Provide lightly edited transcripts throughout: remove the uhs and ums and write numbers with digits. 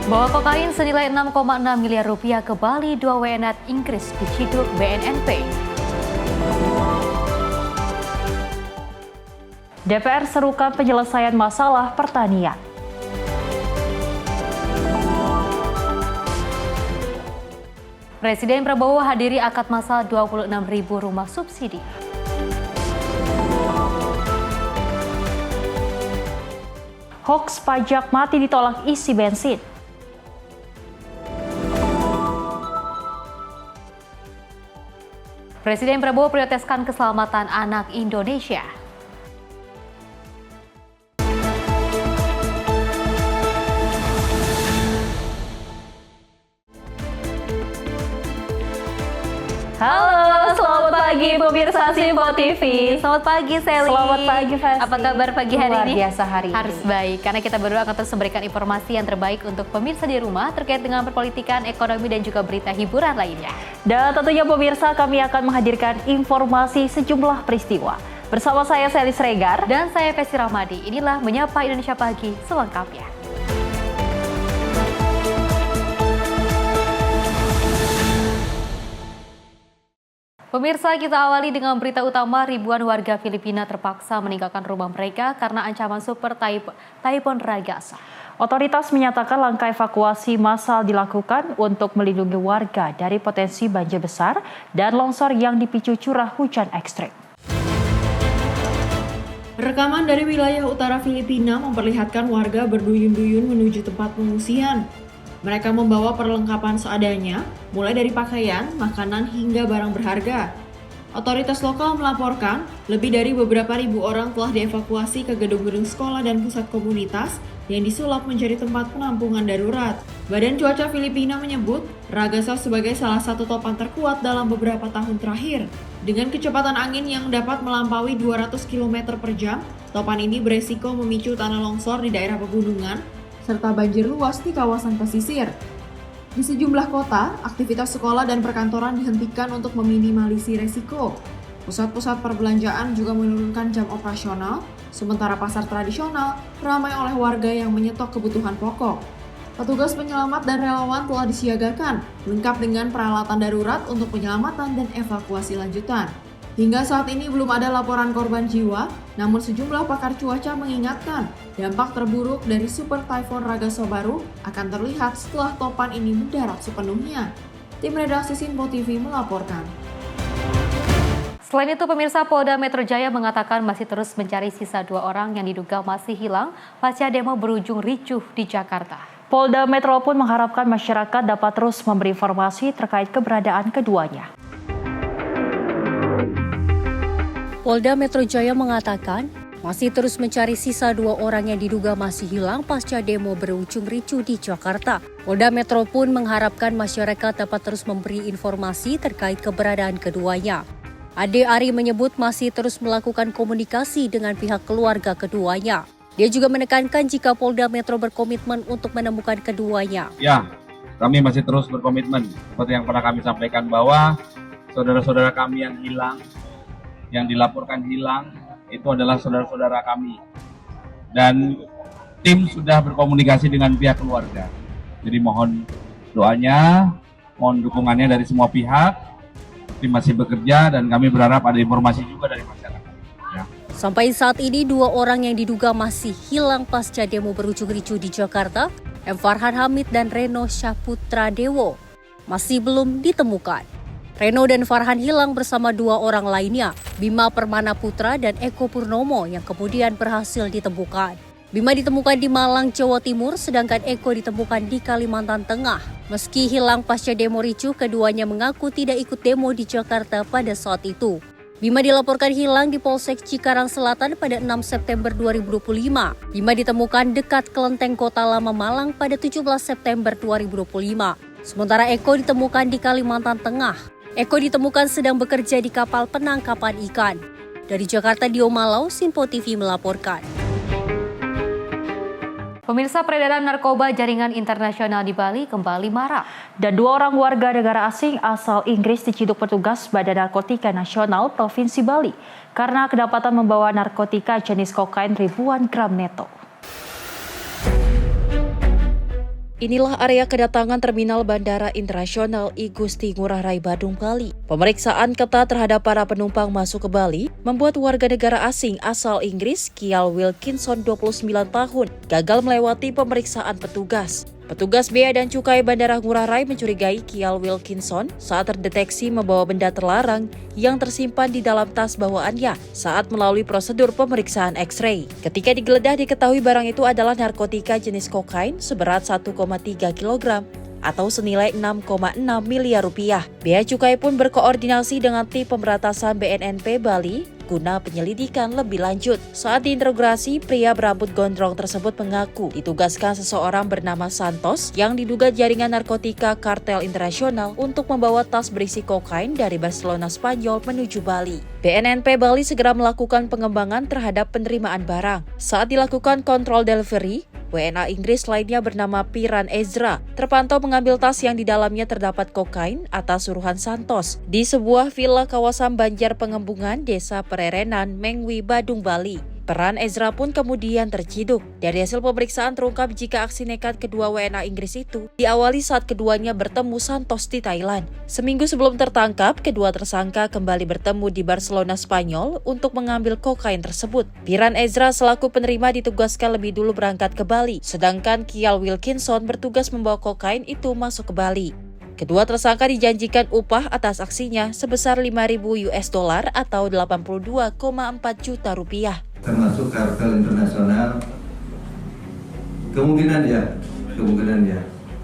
Bawa kokain senilai 6,6 miliar rupiah ke Bali, 2 WNA Inggris diciduk BNNP. DPR serukan penyelesaian masalah pertanian. Presiden Prabowo hadiri akad massal 26.000 rumah subsidi. Hoaks pajak mati ditolak isi bensin. Presiden Prabowo prioritaskan keselamatan anak Indonesia. Halo, selamat pagi pemirsa Simpo TV. Selamat pagi Sally. Selamat pagi Festi. Apa kabar pagi hari ini? Luar biasa hari ini. Harus baik, karena kita berdua akan terus memberikan informasi yang terbaik untuk pemirsa di rumah terkait dengan perpolitikan, ekonomi, dan juga berita hiburan lainnya. Dan tentunya pemirsa, kami akan menghadirkan informasi sejumlah peristiwa. Bersama saya Sally Sregar. Dan saya Festi Rahmadi. Inilah Menyapa Indonesia Pagi selengkapnya. Pemirsa, kita awali dengan berita utama. Ribuan warga Filipina terpaksa meninggalkan rumah mereka karena ancaman super Typhoon Ragasa. Otoritas menyatakan langkah evakuasi massal dilakukan untuk melindungi warga dari potensi banjir besar dan longsor yang dipicu curah hujan ekstrim. Rekaman dari wilayah utara Filipina memperlihatkan warga berduyun-duyun menuju tempat pengungsian. Mereka membawa perlengkapan seadanya, mulai dari pakaian, makanan, hingga barang berharga. Otoritas lokal melaporkan, lebih dari beberapa ribu orang telah dievakuasi ke gedung-gedung sekolah dan pusat komunitas yang disulap menjadi tempat penampungan darurat. Badan Cuaca Filipina menyebut, Ragasa sebagai salah satu topan terkuat dalam beberapa tahun terakhir. Dengan kecepatan angin yang dapat melampaui 200 km per jam, topan ini beresiko memicu tanah longsor di daerah pegunungan, serta banjir luas di kawasan pesisir. Di sejumlah kota, aktivitas sekolah dan perkantoran dihentikan untuk meminimalisir resiko. Pusat-pusat perbelanjaan juga menurunkan jam operasional, sementara pasar tradisional ramai oleh warga yang menyetok kebutuhan pokok. Petugas penyelamat dan relawan telah disiagakan, lengkap dengan peralatan darurat untuk penyelamatan dan evakuasi lanjutan. Hingga saat ini belum ada laporan korban jiwa, namun sejumlah pakar cuaca mengingatkan dampak terburuk dari Super Typhoon Ragasa baru akan terlihat setelah topan ini mendarat sepenuhnya. Tim redaksi Simpo TV melaporkan. Selain itu, pemirsa, Polda Metro Jaya mengatakan masih terus mencari sisa 2 orang yang diduga masih hilang pasca demo berujung ricuh di Jakarta. Polda Metro pun mengharapkan masyarakat dapat terus memberi informasi terkait keberadaan keduanya. Polda Metro Jaya mengatakan masih terus mencari sisa 2 orang yang diduga masih hilang pasca demo berujung ricuh di Jakarta. Polda Metro pun mengharapkan masyarakat dapat terus memberi informasi terkait keberadaan keduanya. Ade Ari menyebut masih terus melakukan komunikasi dengan pihak keluarga keduanya. Dia juga menekankan jika Polda Metro berkomitmen untuk menemukan keduanya. Ya, kami masih terus berkomitmen. Seperti yang pernah kami sampaikan bahwa saudara-saudara kami yang hilang, yang dilaporkan hilang, itu adalah saudara-saudara kami. Dan tim sudah berkomunikasi dengan pihak keluarga. Jadi mohon doanya, mohon dukungannya dari semua pihak. Tim masih bekerja dan kami berharap ada informasi juga dari masyarakat. Ya. Sampai saat ini 2 orang yang diduga masih hilang pasca demo berujung ricuh di Jakarta, M. Farhan Hamid dan Reno Syaputra Dewo, masih belum ditemukan. Reno dan Farhan hilang bersama 2 orang lainnya, Bima Permana Putra dan Eko Purnomo yang kemudian berhasil ditemukan. Bima ditemukan di Malang, Jawa Timur, sedangkan Eko ditemukan di Kalimantan Tengah. Meski hilang pasca demo ricuh, keduanya mengaku tidak ikut demo di Jakarta pada saat itu. Bima dilaporkan hilang di Polsek Cikarang Selatan pada 6 September 2025. Bima ditemukan dekat Kelenteng Kota Lama Malang pada 17 September 2025. Sementara Eko ditemukan di Kalimantan Tengah. Eko ditemukan sedang bekerja di kapal penangkapan ikan. Dari Jakarta, Dio Malau, Simpo TV melaporkan. Pemirsa, peredaran narkoba jaringan internasional di Bali kembali marak. Dan 2 orang warga negara asing asal Inggris diciduk petugas Badan Narkotika Nasional Provinsi Bali karena kedapatan membawa narkotika jenis kokain ribuan gram neto. Inilah area kedatangan Terminal Bandara Internasional I Gusti Ngurah Rai Badung, Bali. Pemeriksaan ketat terhadap para penumpang masuk ke Bali membuat warga negara asing asal Inggris, Kial Wilkinson 29 tahun, gagal melewati pemeriksaan petugas. Petugas Bea dan Cukai Bandara Ngurah Rai mencurigai Kial Wilkinson saat terdeteksi membawa benda terlarang yang tersimpan di dalam tas bawaannya saat melalui prosedur pemeriksaan X-ray. Ketika digeledah diketahui barang itu adalah narkotika jenis kokain seberat 1,3 kg atau senilai 6,6 miliar rupiah. Bea Cukai pun berkoordinasi dengan tim pemberantasan BNNP Bali guna penyelidikan lebih lanjut. Saat diinterogasi, pria berambut gondrong tersebut mengaku ditugaskan seseorang bernama Santos yang diduga jaringan narkotika kartel internasional untuk membawa tas berisi kokain dari Barcelona, Spanyol menuju Bali. BNNP Bali segera melakukan pengembangan terhadap penerimaan barang. Saat dilakukan kontrol delivery, WNA Inggris lainnya bernama Piran Ezra terpantau mengambil tas yang di dalamnya terdapat kokain atas suruhan Santos di sebuah villa kawasan Banjar Pengembungan, Desa Pererenan, Mengwi, Badung, Bali. Peran Ezra pun kemudian terciduk. Dari hasil pemeriksaan terungkap jika aksi nekat kedua WNA Inggris itu diawali saat keduanya bertemu Santos di Thailand. Seminggu sebelum tertangkap, kedua tersangka kembali bertemu di Barcelona, Spanyol untuk mengambil kokain tersebut. Piran Ezra selaku penerima ditugaskan lebih dulu berangkat ke Bali, sedangkan Kial Wilkinson bertugas membawa kokain itu masuk ke Bali. Kedua tersangka dijanjikan upah atas aksinya sebesar $5.000 atau 82,4 juta rupiah. Termasuk kartel internasional, kemungkinan ya,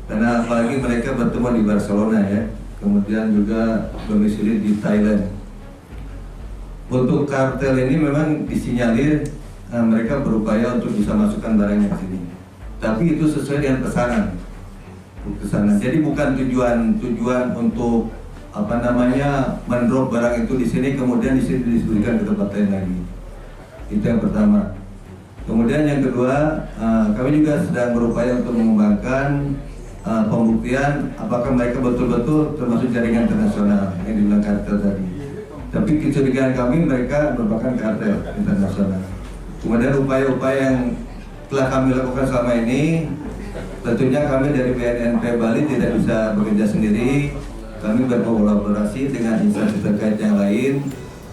karena apalagi mereka bertemu di Barcelona ya, kemudian juga domisili di Thailand. Untuk kartel ini memang disinyalir mereka berupaya untuk bisa masukkan barangnya ke sini, tapi itu sesuai dengan pesanan. Jadi bukan tujuan untuk mendrop barang itu di sini kemudian di sini didistribusikan ke tempat lain lagi. Itu yang pertama. Kemudian yang kedua, kami juga sedang berupaya untuk mengembangkan pembuktian apakah mereka betul-betul termasuk jaringan internasional yang dibilang kartel tadi. Tapi kecurigaan kami mereka merupakan kartel internasional. Kemudian upaya-upaya yang telah kami lakukan selama ini, tentunya kami dari BNNP Bali tidak bisa bekerja sendiri. Kami berkolaborasi dengan instansi terkait yang lain,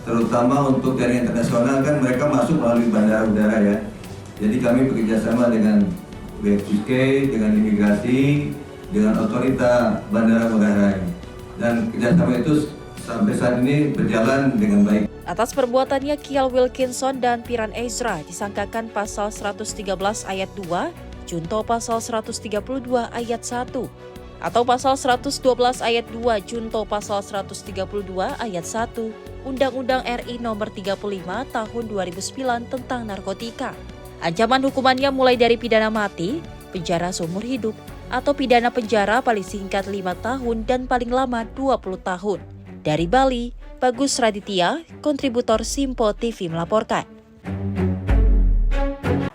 terutama untuk jaringan internasional kan mereka masuk melalui bandara udara ya. Jadi kami bekerjasama dengan Bea Cukai, dengan imigrasi, dengan otorita Bandara Ngurah Rai. Dan kerjasama itu sampai saat ini berjalan dengan baik. Atas perbuatannya, Kial Wilkinson dan Piran Ezra disangkakan pasal 113 ayat 2, Junto pasal 132 ayat 1, atau pasal 112 ayat 2 Junto pasal 132 ayat 1 Undang-Undang RI Nomor 35 Tahun 2009 tentang narkotika. Ancaman hukumannya mulai dari pidana mati, penjara seumur hidup, atau pidana penjara paling singkat 5 tahun dan paling lama 20 tahun. Dari Bali, Bagus Raditya, kontributor Simpo TV melaporkan.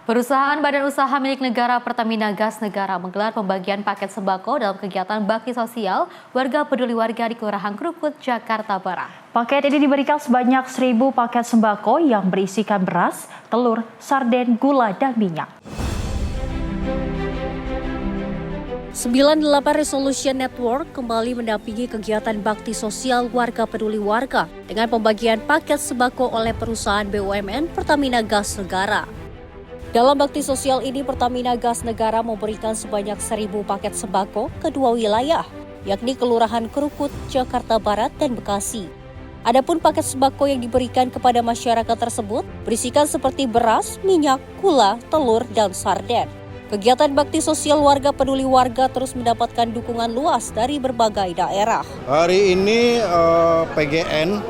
Perusahaan Badan Usaha milik negara Pertamina Gas Negara menggelar pembagian paket sembako dalam kegiatan bakti sosial warga peduli warga di Kelurahan Krukut, Jakarta Barat. Paket ini diberikan sebanyak 1.000 paket sembako yang berisikan beras, telur, sarden, gula, dan minyak. 98 Resolution Network kembali mendampingi kegiatan bakti sosial warga peduli warga dengan pembagian paket sembako oleh perusahaan BUMN Pertamina Gas Negara. Dalam bakti sosial ini, Pertamina Gas Negara memberikan sebanyak 1.000 paket sembako ke dua wilayah, yakni Kelurahan Krukut, Jakarta Barat, dan Bekasi. Adapun paket sembako yang diberikan kepada masyarakat tersebut berisikan seperti beras, minyak, gula, telur, dan sarden. Kegiatan bakti sosial warga peduli warga terus mendapatkan dukungan luas dari berbagai daerah. Hari ini PGN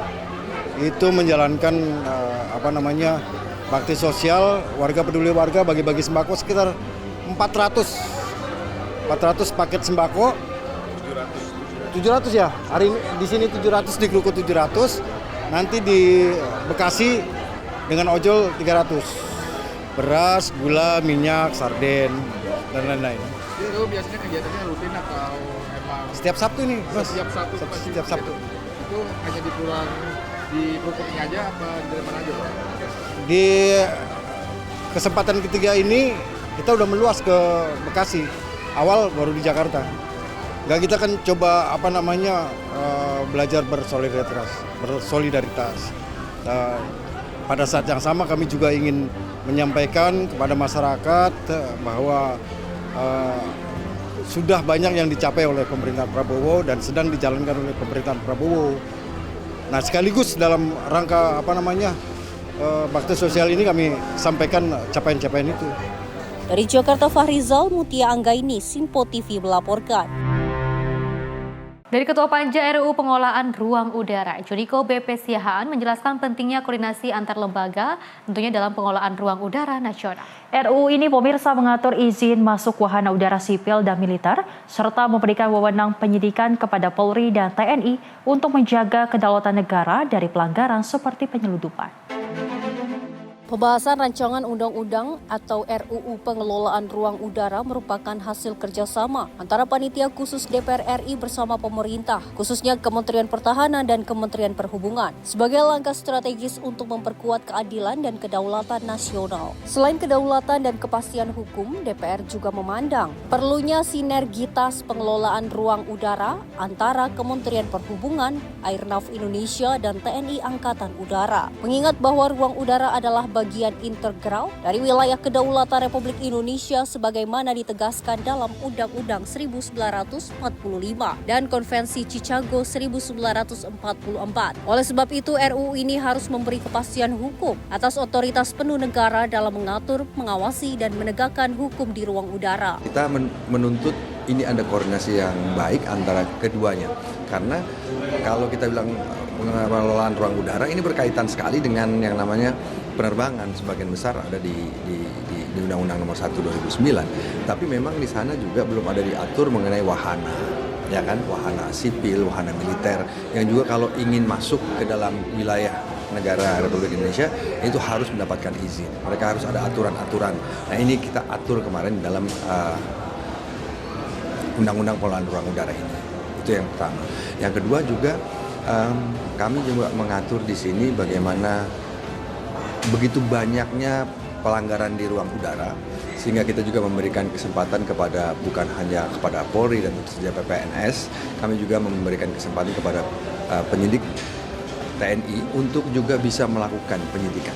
itu menjalankan bakti sosial warga peduli warga bagi-bagi sembako sekitar 400 paket sembako. 700 ya. Hari ini di sini 700, di Krukut 700. Nanti di Bekasi dengan ojol 300. Beras, gula, minyak, sarden dan lain-lain. Itu biasanya kegiatannya rutin atau emang setiap Sabtu ini, Mas? Setiap Sabtu. Itu hanya di Krukut ini aja apa di mana aja, Pak? Di kesempatan ketiga ini kita udah meluas ke Bekasi. awal baru di Jakarta. Nggak, kita kan coba belajar bersolidaritas. Pada saat yang sama kami juga ingin menyampaikan kepada masyarakat bahwa sudah banyak yang dicapai oleh pemerintahan Prabowo dan sedang dijalankan oleh pemerintahan Prabowo. Nah, sekaligus dalam rangka bakti sosial ini kami sampaikan capaian-capaian itu. Dari Jakarta, Fahrizal Mutia Anggaini, Simpo TV melaporkan. Dari Ketua Panja RUU Pengelolaan Ruang Udara, Juniko BP Siahaan menjelaskan pentingnya koordinasi antar lembaga tentunya dalam pengelolaan ruang udara nasional. RUU ini pemirsa mengatur izin masuk wahana udara sipil dan militer, serta memberikan wewenang penyidikan kepada Polri dan TNI untuk menjaga kedaulatan negara dari pelanggaran seperti penyelundupan. Pembahasan rancangan undang-undang atau RUU Pengelolaan Ruang Udara merupakan hasil kerjasama antara Panitia Khusus DPR RI bersama pemerintah, khususnya Kementerian Pertahanan dan Kementerian Perhubungan, sebagai langkah strategis untuk memperkuat keadilan dan kedaulatan nasional. Selain kedaulatan dan kepastian hukum, DPR juga memandang perlunya sinergitas pengelolaan ruang udara antara Kementerian Perhubungan, Airnav Indonesia, dan TNI Angkatan Udara. Mengingat bahwa ruang udara adalah bagian integral dari wilayah kedaulatan Republik Indonesia sebagaimana ditegaskan dalam Undang-Undang 1945 dan Konvensi Chicago 1944. Oleh sebab itu, RUU ini harus memberi kepastian hukum atas otoritas penuh negara dalam mengatur, mengawasi, dan menegakkan hukum di ruang udara. Kita menuntut ini ada koordinasi yang baik antara keduanya. Karena kalau kita bilang pengelolaan ruang udara ini berkaitan sekali dengan yang namanya penerbangan, sebagian besar ada di Undang-Undang Nomor 1 2009. Tapi memang di sana juga belum ada diatur mengenai wahana, ya kan, wahana sipil, wahana militer yang juga kalau ingin masuk ke dalam wilayah negara Republik Indonesia itu harus mendapatkan izin. Mereka harus ada aturan-aturan. Nah, ini kita atur kemarin dalam Undang-Undang Pengelolaan Ruang Udara ini. Itu yang pertama. Yang kedua juga kami juga mengatur di sini bagaimana begitu banyaknya pelanggaran di ruang udara, sehingga kita juga memberikan kesempatan kepada bukan hanya kepada Polri dan tentu saja PPNS, kami juga memberikan kesempatan kepada penyidik TNI untuk juga bisa melakukan penyidikan,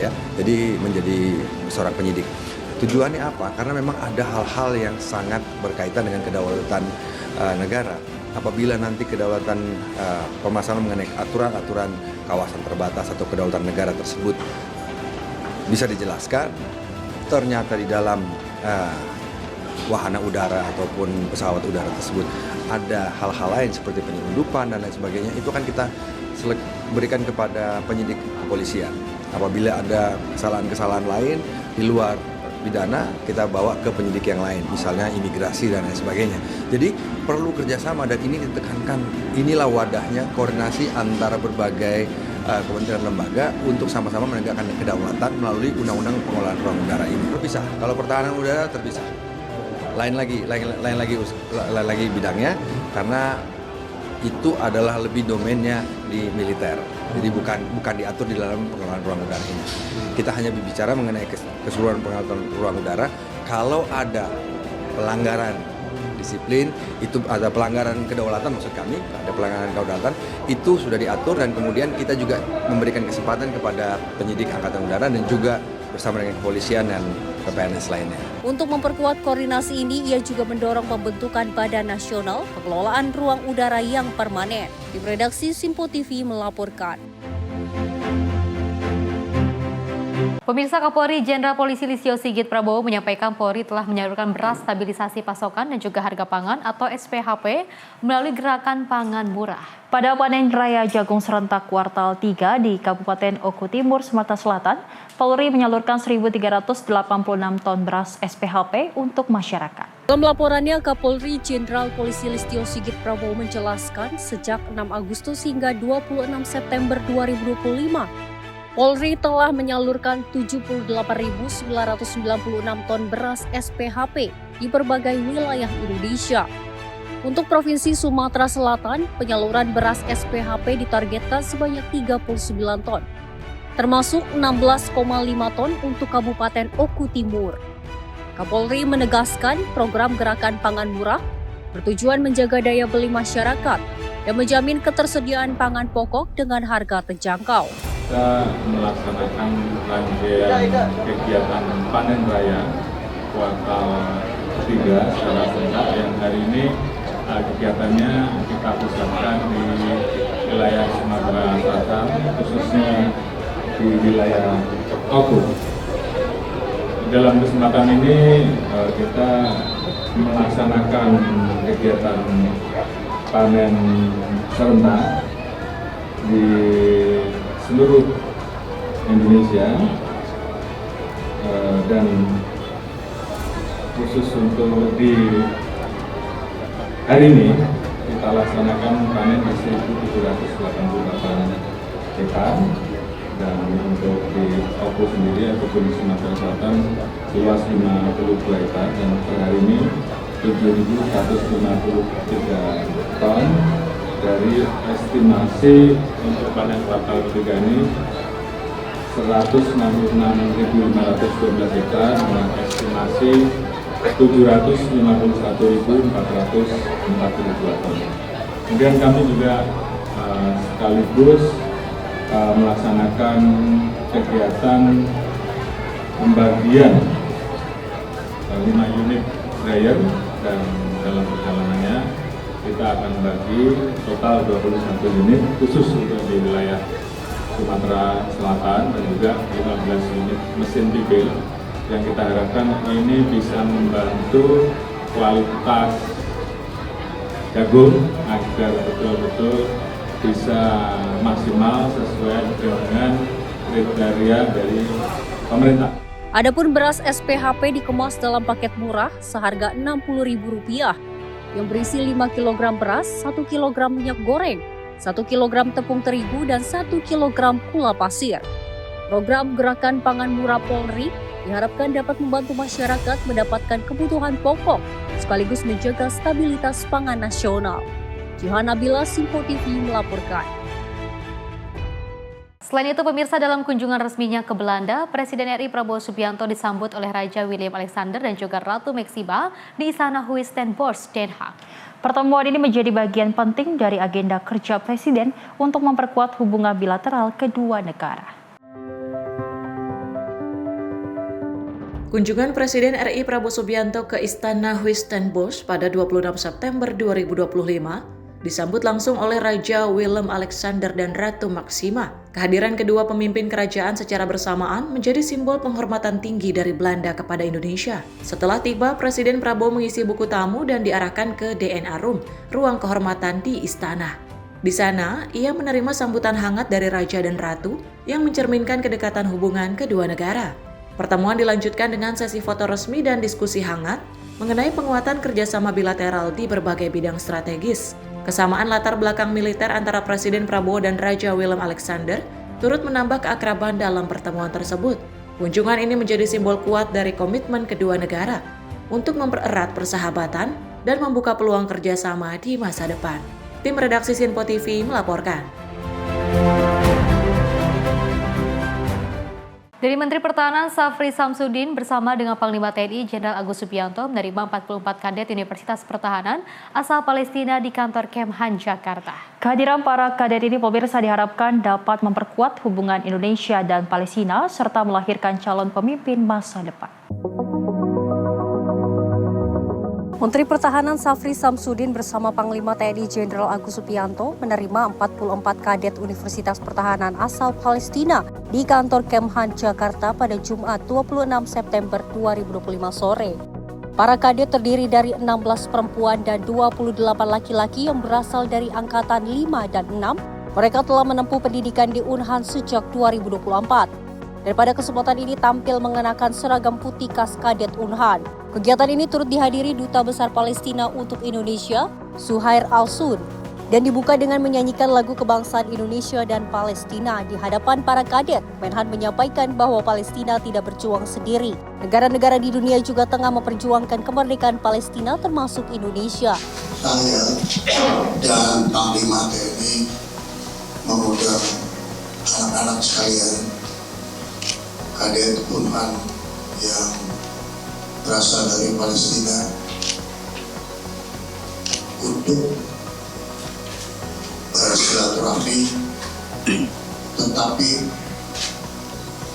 ya. Jadi menjadi seorang penyidik. Tujuannya apa? Karena memang ada hal-hal yang sangat berkaitan dengan kedaulatan negara. Apabila nanti kedaulatan permasalahan mengenai aturan-aturan kawasan terbatas atau kedaulatan negara tersebut bisa dijelaskan, ternyata di dalam wahana udara ataupun pesawat udara tersebut ada hal-hal lain seperti penyelundupan dan lain sebagainya, itu kan kita berikan kepada penyidik kepolisian. Apabila ada kesalahan-kesalahan lain di luar pidana, kita bawa ke penyidik yang lain, misalnya imigrasi dan lain sebagainya. Jadi perlu kerjasama dan ini ditekankan, inilah wadahnya koordinasi antara berbagai kementerian lembaga untuk sama-sama menegakkan kedaulatan melalui Undang-Undang Pengelolaan Ruang Udara ini. Terpisah, kalau pertahanan udara terpisah. Lain lagi bidangnya, karena itu adalah lebih domainnya di militer. Jadi bukan diatur di dalam pengelolaan ruang udara ini. Kita hanya berbicara mengenai keseluruhan pengelolaan ruang udara. Kalau ada pelanggaran disiplin, itu ada pelanggaran kedaulatan, maksud kami ada pelanggaran kedaulatan, itu sudah diatur dan kemudian kita juga memberikan kesempatan kepada penyidik Angkatan Udara dan juga bersama dengan kepolisian dan PPNS lainnya. Untuk memperkuat koordinasi ini, ia juga mendorong pembentukan Badan Nasional Pengelolaan Ruang Udara yang permanen. Tim redaksi Simpo TV melaporkan. Pemirsa, Kapolri Jenderal Polisi Listio Sigit Prabowo menyampaikan Polri telah menyalurkan beras stabilisasi pasokan dan juga harga pangan atau SPHP melalui gerakan pangan murah. Pada panen raya jagung serentak kuartal 3 di Kabupaten Oku Timur, Sumatera Selatan, Polri menyalurkan 1.386 ton beras SPHP untuk masyarakat. Dalam laporannya, Kapolri Jenderal Polisi Listio Sigit Prabowo menjelaskan sejak 6 Agustus hingga 26 September 2025, Polri telah menyalurkan 78.996 ton beras SPHP di berbagai wilayah Indonesia. Untuk Provinsi Sumatera Selatan, penyaluran beras SPHP ditargetkan sebanyak 39 ton, termasuk 16,5 ton untuk Kabupaten Oku Timur. Kapolri menegaskan program Gerakan Pangan Murah bertujuan menjaga daya beli masyarakat dan menjamin ketersediaan pangan pokok dengan harga terjangkau. Kita melaksanakan rangkaian kegiatan panen raya kuartal 3 secara serentak yang hari ini kegiatannya kita pusatkan di wilayah Sumatera Selatan, khususnya di wilayah Oku. Dalam kesempatan ini kita melaksanakan kegiatan panen serentak di seluruh Indonesia dan khusus untuk di hari ini kita laksanakan panen di 1.788 hektar. Dan untuk di Oku sendiri ataupun di Sumatera Selatan seluas 52 hektar dan per hari ini 7.153 ton. Dari estimasi untuk panen kuartal ketiga ini 166.512 hektar dengan estimasi 751.442 ton. Kemudian kami juga sekaligus melaksanakan kegiatan pembagian 5 unit dryer dan dalam perjalanannya kita akan bagi total 21 unit khusus untuk di wilayah Sumatera Selatan dan juga 15 unit mesin pipil yang kita harapkan ini bisa membantu kualitas jagung agar betul-betul bisa maksimal sesuai dengan kriteria dari pemerintah. Adapun beras SPHP dikemas dalam paket murah seharga Rp60.000 yang berisi 5 kg beras, 1 kg minyak goreng, 1 kg tepung terigu, dan 1 kg gula pasir. Program Gerakan Pangan Murah Polri diharapkan dapat membantu masyarakat mendapatkan kebutuhan pokok sekaligus menjaga stabilitas pangan nasional. Jihan Nabila, Simpo TV melaporkan. Selain itu, pemirsa, dalam kunjungan resminya ke Belanda, Presiden RI Prabowo Subianto disambut oleh Raja Willem Alexander dan juga Ratu Maxima di Istana Huis-ten-Bosch, Den Haag. Pertemuan ini menjadi bagian penting dari agenda kerja Presiden untuk memperkuat hubungan bilateral kedua negara. Kunjungan Presiden RI Prabowo Subianto ke Istana Huis-ten-Bosch pada 26 September 2025 disambut langsung oleh Raja Willem Alexander dan Ratu Maxima. Kehadiran kedua pemimpin kerajaan secara bersamaan menjadi simbol penghormatan tinggi dari Belanda kepada Indonesia. Setelah tiba, Presiden Prabowo mengisi buku tamu dan diarahkan ke DNA Room, ruang kehormatan di istana. Di sana, ia menerima sambutan hangat dari Raja dan Ratu yang mencerminkan kedekatan hubungan kedua negara. Pertemuan dilanjutkan dengan sesi foto resmi dan diskusi hangat mengenai penguatan kerjasama bilateral di berbagai bidang strategis. Kesamaan latar belakang militer antara Presiden Prabowo dan Raja Willem Alexander turut menambah keakraban dalam pertemuan tersebut. Kunjungan ini menjadi simbol kuat dari komitmen kedua negara untuk mempererat persahabatan dan membuka peluang kerjasama di masa depan. Tim redaksi Simpo TV melaporkan. Dari Menteri Pertahanan Safri Samsudin bersama dengan Panglima TNI Jenderal Agus Subianto menerima 44 kadet Universitas Pertahanan asal Palestina di kantor Kemhan, Jakarta. Kehadiran para kadet ini pemirsa diharapkan dapat memperkuat hubungan Indonesia dan Palestina serta melahirkan calon pemimpin masa depan. Menteri Pertahanan Safri Samsudin bersama Panglima TNI Jenderal Agus Subianto menerima 44 kadet Universitas Pertahanan asal Palestina di kantor Kemhan, Jakarta pada Jumat 26 September 2025 sore. Para kadet terdiri dari 16 perempuan dan 28 laki-laki yang berasal dari Angkatan 5 dan 6. Mereka telah menempuh pendidikan di Unhan sejak 2024. Dan pada kesempatan ini tampil mengenakan seragam putih khas kadet Unhan. Kegiatan ini turut dihadiri Duta Besar Palestina untuk Indonesia, Suhair Al-Sun, dan dibuka dengan menyanyikan lagu kebangsaan Indonesia dan Palestina di hadapan para kadet. Menhan menyampaikan bahwa Palestina tidak berjuang sendiri. Negara-negara di dunia juga tengah memperjuangkan kemerdekaan Palestina termasuk Indonesia. Saya dan Panglima TNI mengundang anak-anak sekalian kadet Unhan yang berasal dari Palestina untuk bersilaturahmi, tetapi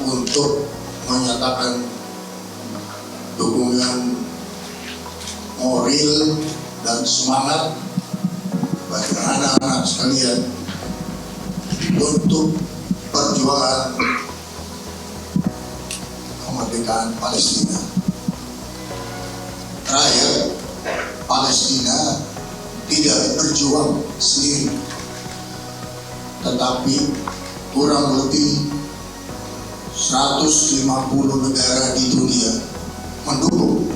untuk menyatakan dukungan moral dan semangat bagi anak-anak sekalian untuk perjuangan kemerdekaan Palestina. Rakyat Palestina tidak berjuang sendiri, tetapi kurang lebih 150 negara di dunia mendukung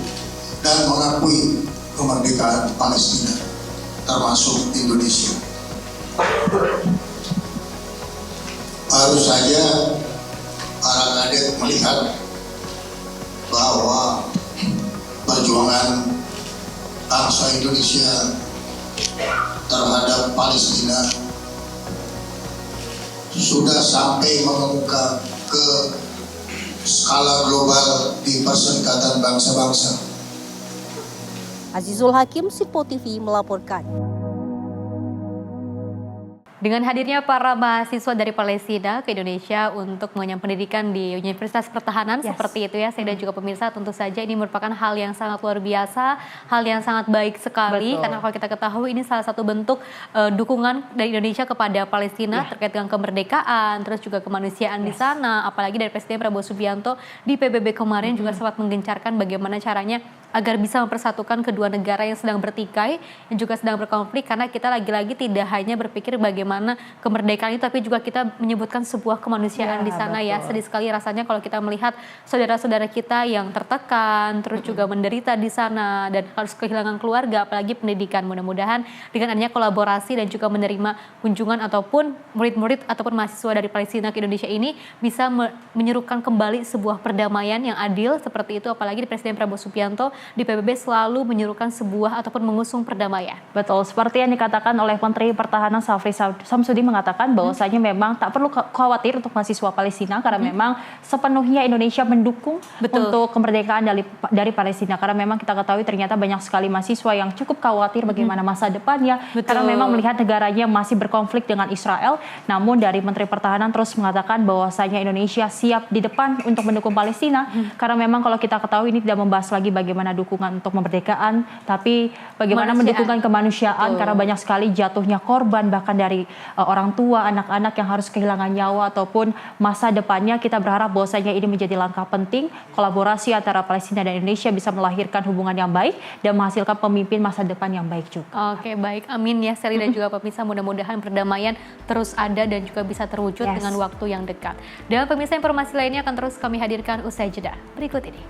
dan mengakui kemerdekaan Palestina, termasuk Indonesia. Baru saja para kadet melihat bahwa perjuangan bangsa Indonesia terhadap Palestina sudah sampai mengemuka ke skala global di Perserikatan Bangsa-Bangsa. Azizul Hakim, Sipo TV melaporkan. Dengan hadirnya para mahasiswa dari Palestina ke Indonesia untuk mengenyam pendidikan di Universitas Pertahanan seperti itu ya, saya dan juga pemirsa, tentu saja ini merupakan hal yang sangat luar biasa, hal yang sangat baik sekali. Betul. Karena kalau kita ketahui ini salah satu bentuk dukungan dari Indonesia kepada Palestina terkait dengan kemerdekaan, terus juga kemanusiaan di sana. Apalagi dari Presiden Prabowo Subianto di PBB kemarin juga sempat menggencarkan bagaimana caranya agar bisa mempersatukan kedua negara yang sedang bertikai, yang juga sedang berkonflik, karena kita lagi-lagi tidak hanya berpikir bagaimana kemerdekaan itu, tapi juga kita menyebutkan sebuah kemanusiaan di sana. Betul. Ya, sedih sekali rasanya kalau kita melihat saudara-saudara kita yang tertekan, terus juga menderita di sana dan harus kehilangan keluarga, apalagi pendidikan. Mudah-mudahan dengan adanya kolaborasi dan juga menerima kunjungan ataupun murid-murid ataupun mahasiswa dari Palestina ke Indonesia ini bisa menyerukan kembali sebuah perdamaian yang adil seperti itu, apalagi di Presiden Prabowo Subianto di PBB selalu menyerukan sebuah ataupun mengusung perdamaian. Betul, seperti yang dikatakan oleh Menteri Pertahanan Syafri Samsudin mengatakan bahwasanya memang tak perlu khawatir untuk mahasiswa Palestina karena memang sepenuhnya Indonesia mendukung untuk kemerdekaan dari Palestina, karena memang kita ketahui ternyata banyak sekali mahasiswa yang cukup khawatir bagaimana masa depannya karena memang melihat negaranya masih berkonflik dengan Israel. Namun dari Menteri Pertahanan terus mengatakan bahwasanya Indonesia siap di depan untuk mendukung Palestina karena memang kalau kita ketahui ini tidak membahas lagi bagaimana dukungan untuk kemerdekaan, tapi bagaimana mendukungkan kemanusiaan. Karena banyak sekali jatuhnya korban bahkan dari orang tua, anak-anak yang harus kehilangan nyawa ataupun masa depannya. Kita berharap bahwasanya ini menjadi langkah penting kolaborasi antara Palestina dan Indonesia bisa melahirkan hubungan yang baik dan menghasilkan pemimpin masa depan yang baik juga. Oke, baik, amin ya Sally dan juga pemirsa, mudah-mudahan perdamaian terus ada dan juga bisa terwujud dengan waktu yang dekat. Dan pemirsa, informasi lainnya akan terus kami hadirkan usai jeda berikut ini.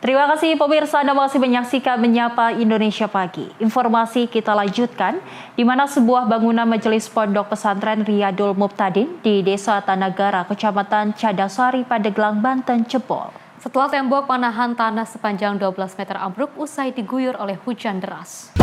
Terima kasih pemirsa, Anda masih menyaksikan Menyapa Indonesia Pagi. Informasi kita lanjutkan, di mana sebuah bangunan Majelis Pondok Pesantren Riyadul Mubtadin di Desa Tanagara, Kecamatan Cadasari, Pandeglang, Banten jebol. Setelah tembok panahan tanah sepanjang 12 meter ambruk usai diguyur oleh hujan deras.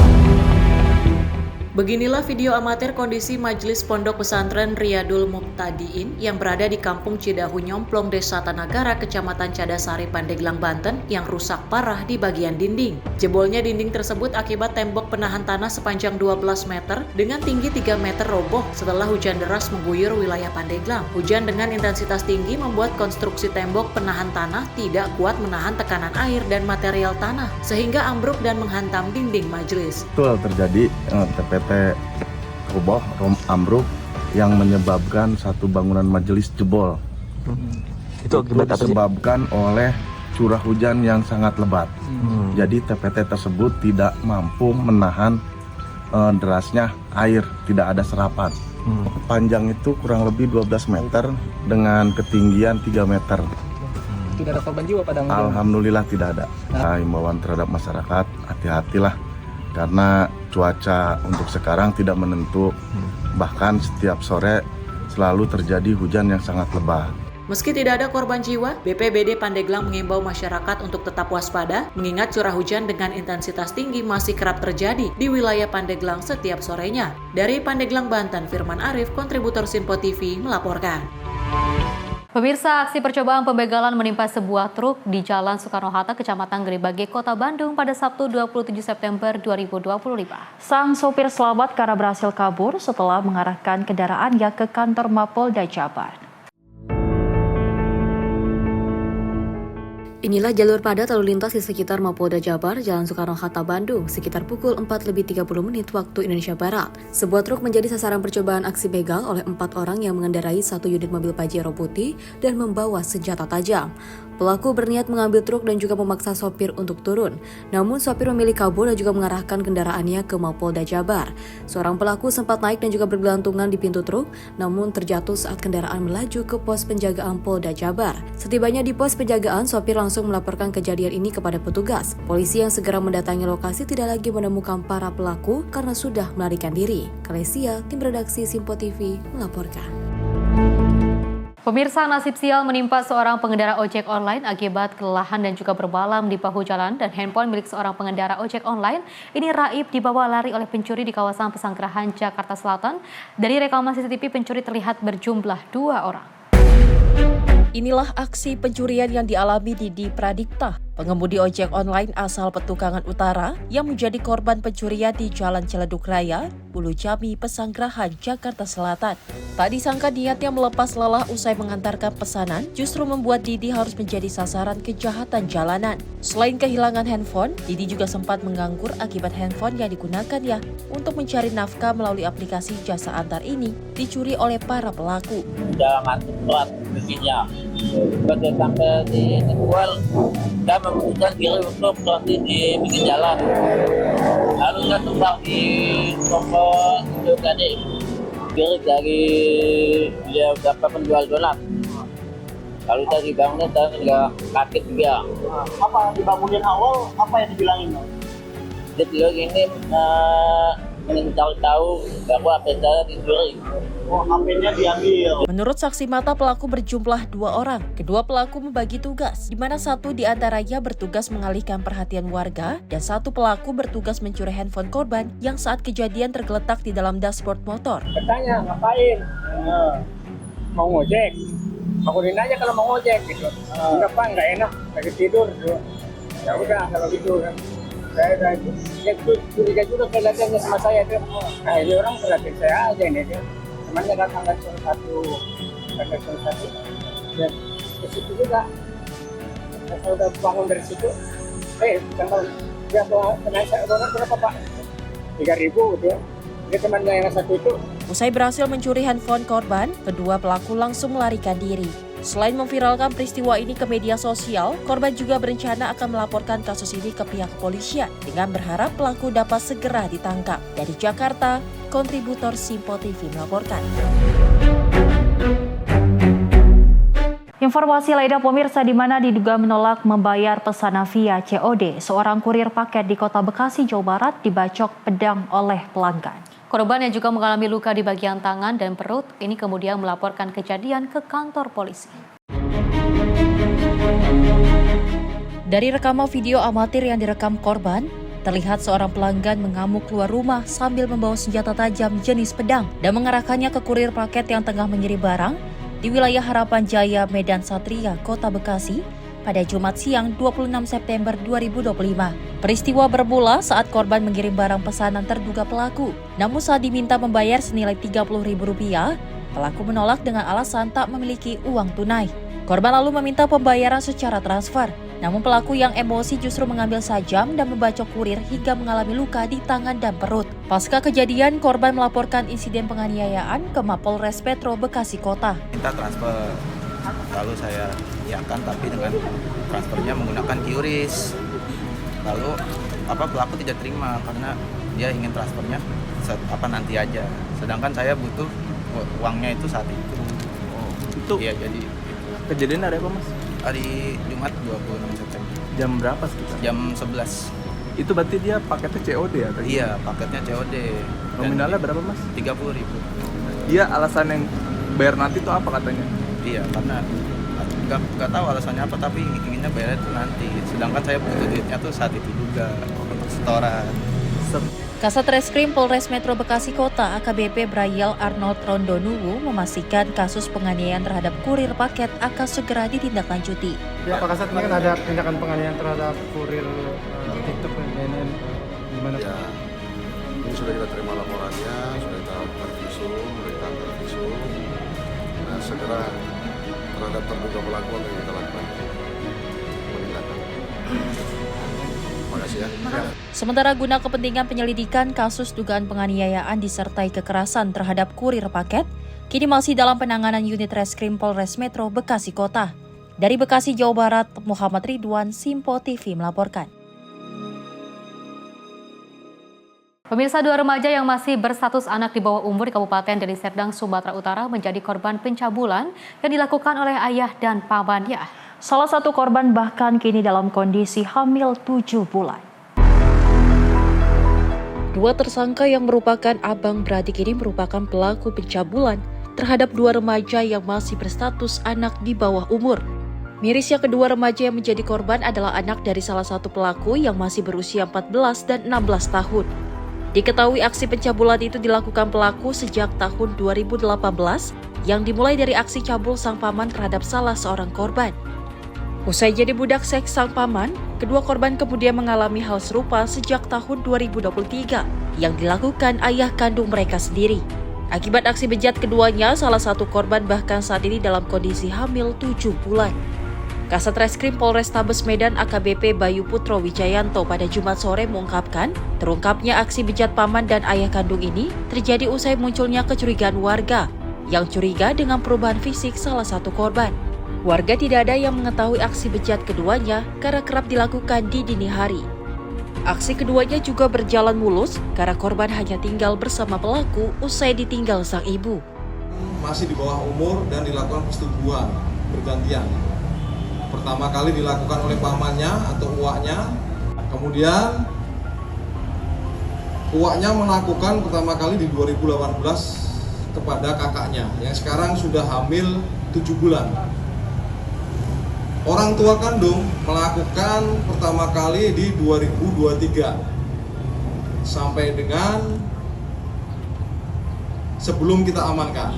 Beginilah video amatir kondisi Majelis Pondok Pesantren Riyadul Mubtadiin yang berada di Kampung Cidahu Nyomplong, Desa Tanagara, Kecamatan Cadasari, Pandeglang, Banten yang rusak parah di bagian dinding. Jebolnya dinding tersebut akibat tembok penahan tanah sepanjang 12 meter dengan tinggi 3 meter roboh setelah hujan deras mengguyur wilayah Pandeglang. Hujan dengan intensitas tinggi membuat konstruksi tembok penahan tanah tidak kuat menahan tekanan air dan material tanah sehingga ambruk dan menghantam dinding majelis. Betul, terjadi TPT roboh, ambruk yang menyebabkan satu bangunan majelis jebol. Itu akibat disebabkan oleh curah hujan yang sangat lebat. Jadi TPT tersebut tidak mampu menahan derasnya air, tidak ada serapan. Panjang itu kurang lebih 12 meter dengan ketinggian 3 meter. Tidak ada korban jiwa pada Alhamdulillah tidak ada. Himbauan terhadap masyarakat, hati-hatilah karena cuaca untuk sekarang tidak menentu, bahkan setiap sore selalu terjadi hujan yang sangat lebat. Meski tidak ada korban jiwa, BPBD Pandeglang mengimbau masyarakat untuk tetap waspada mengingat curah hujan dengan intensitas tinggi masih kerap terjadi di wilayah Pandeglang setiap sorenya. Dari Pandeglang, Banten, Firman Arif, kontributor Simpo TV melaporkan. Pemirsa, aksi percobaan pembegalan menimpa sebuah truk di Jalan Soekarno-Hatta, Kecamatan Geribage, Kota Bandung pada Sabtu 27 September 2025. Sang sopir selamat karena berhasil kabur setelah mengarahkan kendaraannya ke kantor Mapolda Jabar. Inilah jalur padat lalu lintas di sekitar Mapolda Jabar, Jalan Soekarno-Hatta, Bandung, sekitar pukul 4:30 waktu Indonesia Barat. Sebuah truk menjadi sasaran percobaan aksi begal oleh 4 orang yang mengendarai satu unit mobil Pajero putih dan membawa senjata tajam. Pelaku berniat mengambil truk dan juga memaksa sopir untuk turun. Namun sopir memilih kabur dan juga mengarahkan kendaraannya ke Mapolda Jabar. Seorang pelaku sempat naik dan juga bergelantungan di pintu truk, namun terjatuh saat kendaraan melaju ke pos penjagaan Polda Jabar. Setibanya di pos penjagaan, sopir langsung melaporkan kejadian ini kepada petugas. Polisi yang segera mendatangi lokasi tidak lagi menemukan para pelaku karena sudah melarikan diri. Kalesia, tim redaksi Simpo TV melaporkan. Pemirsa, nasib sial menimpa seorang pengendara ojek online akibat kelelahan dan juga bermalam di bahu jalan, dan handphone milik seorang pengendara ojek online ini raib dibawa lari oleh pencuri di kawasan Pesanggerahan, Jakarta Selatan. Dari rekaman CCTV, pencuri terlihat berjumlah 2 orang. Inilah aksi pencurian yang dialami Didi Pradipta, pengemudi ojek online asal Petukangan Utara yang menjadi korban pencurian di Jalan Ciledug Raya, Ulu Jami, Pesanggerahan, Jakarta Selatan. Tak disangka niatnya melepas lelah usai mengantarkan pesanan justru membuat Didi harus menjadi sasaran kejahatan jalanan. Selain kehilangan handphone, Didi juga sempat menganggur akibat handphone yang digunakannya untuk mencari nafkah melalui aplikasi jasa antar ini dicuri oleh para pelaku. Jangan telat bikinnya. Pada sampai dijual, kita memutuskan diri untuk berhenti di pinggir jalan. Lalu kita tumbang di toko itu tadi, kiri dari dia berapa penjual donat. Lalu tadi bangunnya saya nggak kaget juga. Apa dibangunin awal? Apa yang dibilangin? Dia bilang ini ingin tahu bahwa HP saya dicuri. Oh, HP-nya diambil. Menurut saksi mata, pelaku berjumlah 2 orang. Kedua pelaku membagi tugas, di mana satu di antaranya bertugas mengalihkan perhatian warga dan satu pelaku bertugas mencuri handphone korban yang saat kejadian tergeletak di dalam dashboard motor. Bertanya, ngapain? Mau ngojek. Aku aja kalau mau ngojek gitu. Enggak Pak, nggak enak, lagi tidur. Ya udah kalau gitu kan. Saya curiga juga kelihatannya sama saya tuh. Nah ini orang perhatiin saya aja ini tuh. Temannya datang dari satu, dan ke situ juga. Saya udah bangun dari situ. Tanggal dia kenal saya berapa Pak? 3.000 gitu ya. Ini temannya yang satu itu. Usai berhasil mencuri handphone korban, kedua pelaku langsung melarikan diri. Selain memviralkan peristiwa ini ke media sosial, korban juga berencana akan melaporkan kasus ini ke pihak kepolisian dengan berharap pelaku dapat segera ditangkap. Dari Jakarta, kontributor Simpo TV melaporkan. Informasi lainnya, pemirsa, di mana diduga menolak membayar pesanan via COD, seorang kurir paket di Kota Bekasi, Jawa Barat dibacok pedang oleh pelanggan. Korban yang juga mengalami luka di bagian tangan dan perut ini kemudian melaporkan kejadian ke kantor polisi. Dari rekaman video amatir yang direkam korban, terlihat seorang pelanggan mengamuk keluar rumah sambil membawa senjata tajam jenis pedang dan mengarahkannya ke kurir paket yang tengah mengirim barang di wilayah Harapan Jaya, Medan Satria, Kota Bekasi pada Jumat siang 26 September 2025. Peristiwa bermula saat korban mengirim barang pesanan terduga pelaku. Namun saat diminta membayar senilai Rp30.000, pelaku menolak dengan alasan tak memiliki uang tunai. Korban lalu meminta pembayaran secara transfer. Namun pelaku yang emosi justru mengambil sajam dan membacok kurir hingga mengalami luka di tangan dan perut. Pasca kejadian, korban melaporkan insiden penganiayaan ke Mapolres Metro Bekasi Kota. Minta transfer. Lalu saya iakan, tapi dengan transfernya menggunakan QRIS. Lalu pelaku tidak terima karena dia ingin transfernya nanti aja. Sedangkan saya butuh uangnya itu saat itu. Itu? Iya, jadi kejadian hari apa Mas? Hari Jumat 26 September. Jam berapa sekitar? Jam 11. Itu berarti dia paketnya COD ya? Tadi? Iya, paketnya COD. Nominalnya berapa Mas? 30.000. Iya, alasan yang bayar nanti itu apa katanya? Iya, karena nggak tahu alasannya apa, tapi inginnya bayar itu nanti. Sedangkan saya butuh duitnya tuh saat itu juga untuk setoran. Kasat Reskrim Polres Metro Bekasi Kota AKBP Brayel Arnold Rondonuwu memastikan kasus penganiayaan terhadap kurir paket akan segera ditindaklanjuti. Ya Pak Kasat, ini kan ada tindakan penganiayaan terhadap kurir TikTok dan BNN. Gimana? Ya, ini sudah kita terima laporannya, sudah kita lakukan visum, mereka tervisum. Nah, segera terhadap terduga pelaku yang kita lakukan penindakan. Terima kasih ya. Sementara guna kepentingan penyelidikan kasus dugaan penganiayaan disertai kekerasan terhadap kurir paket, kini masih dalam penanganan unit Reskrim Polres Metro Bekasi Kota. Dari Bekasi, Jawa Barat, Muhammad Ridwan, Simpo TV melaporkan. Pemirsa, 2 remaja yang masih berstatus anak di bawah umur di Kabupaten Deli Serdang, Sumatera Utara menjadi korban pencabulan yang dilakukan oleh ayah dan pamannya. Salah satu korban bahkan kini dalam kondisi hamil 7 bulan. 2 tersangka yang merupakan abang beradik ini merupakan pelaku pencabulan terhadap 2 remaja yang masih berstatus anak di bawah umur. Mirisnya, kedua remaja yang menjadi korban adalah anak dari salah satu pelaku yang masih berusia 14 dan 16 tahun. Diketahui aksi pencabulan itu dilakukan pelaku sejak tahun 2018 yang dimulai dari aksi cabul sang paman terhadap salah seorang korban. Usai jadi budak seks sang paman, kedua korban kemudian mengalami hal serupa sejak tahun 2023 yang dilakukan ayah kandung mereka sendiri. Akibat aksi bejat keduanya, salah satu korban bahkan saat ini dalam kondisi hamil 7 bulan. Kasat Reskrim Polrestabes Medan AKBP Bayu Putro Wijayanto pada Jumat sore mengungkapkan, terungkapnya aksi bejat paman dan ayah kandung ini terjadi usai munculnya kecurigaan warga yang curiga dengan perubahan fisik salah satu korban. Warga tidak ada yang mengetahui aksi bejat keduanya karena kerap dilakukan di dini hari. Aksi keduanya juga berjalan mulus karena korban hanya tinggal bersama pelaku usai ditinggal sang ibu. Masih di bawah umur dan dilakukan persetubuhan bergantian. Pertama kali dilakukan oleh pamannya atau uaknya, kemudian uaknya melakukan pertama kali di 2018 kepada kakaknya yang sekarang sudah hamil 7 bulan. Orang tua kandung melakukan pertama kali di 2023 sampai dengan sebelum kita amankan.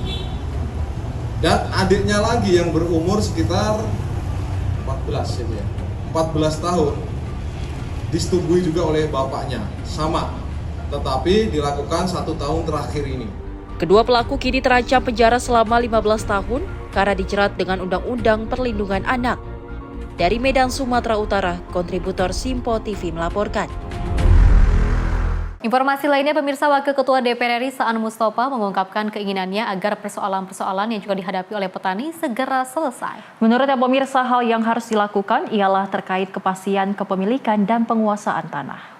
Dan adiknya lagi yang berumur sekitar 14 tahun disetubui juga oleh bapaknya, sama, tetapi dilakukan 1 tahun terakhir ini. Kedua pelaku kini terancam penjara selama 15 tahun karena dijerat dengan Undang-Undang Perlindungan Anak. Dari Medan, Sumatera Utara, kontributor Simpo TV melaporkan. Informasi lainnya, pemirsa, Wakil Ketua DPR RI Saan Mustafa mengungkapkan keinginannya agar persoalan-persoalan yang juga dihadapi oleh petani segera selesai. Menurutnya, pemirsa, hal yang harus dilakukan ialah terkait kepastian kepemilikan dan penguasaan tanah.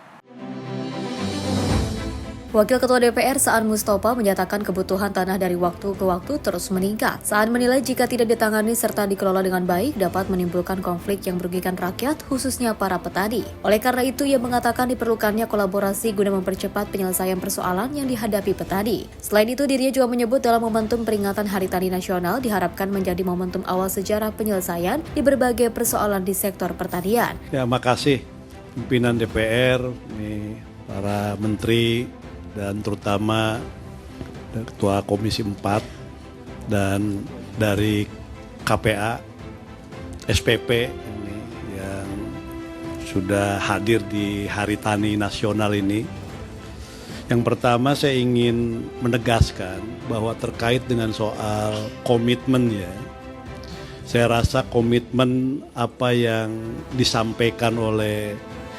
Wakil Ketua DPR Saan Mustafa menyatakan kebutuhan tanah dari waktu ke waktu terus meningkat. Saan menilai jika tidak ditangani serta dikelola dengan baik dapat menimbulkan konflik yang merugikan rakyat, khususnya para petani. Oleh karena itu, ia mengatakan diperlukannya kolaborasi guna mempercepat penyelesaian persoalan yang dihadapi petani. Selain itu, dirinya juga menyebut dalam momentum peringatan Hari Tani Nasional diharapkan menjadi momentum awal sejarah penyelesaian di berbagai persoalan di sektor pertanian. Ya, makasih pimpinan DPR, para menteri, dan terutama Ketua Komisi 4 dan dari KPA, SPP ini yang sudah hadir di Hari Tani Nasional ini. Yang pertama, saya ingin menegaskan bahwa terkait dengan soal komitmen ya, saya rasa komitmen apa yang disampaikan oleh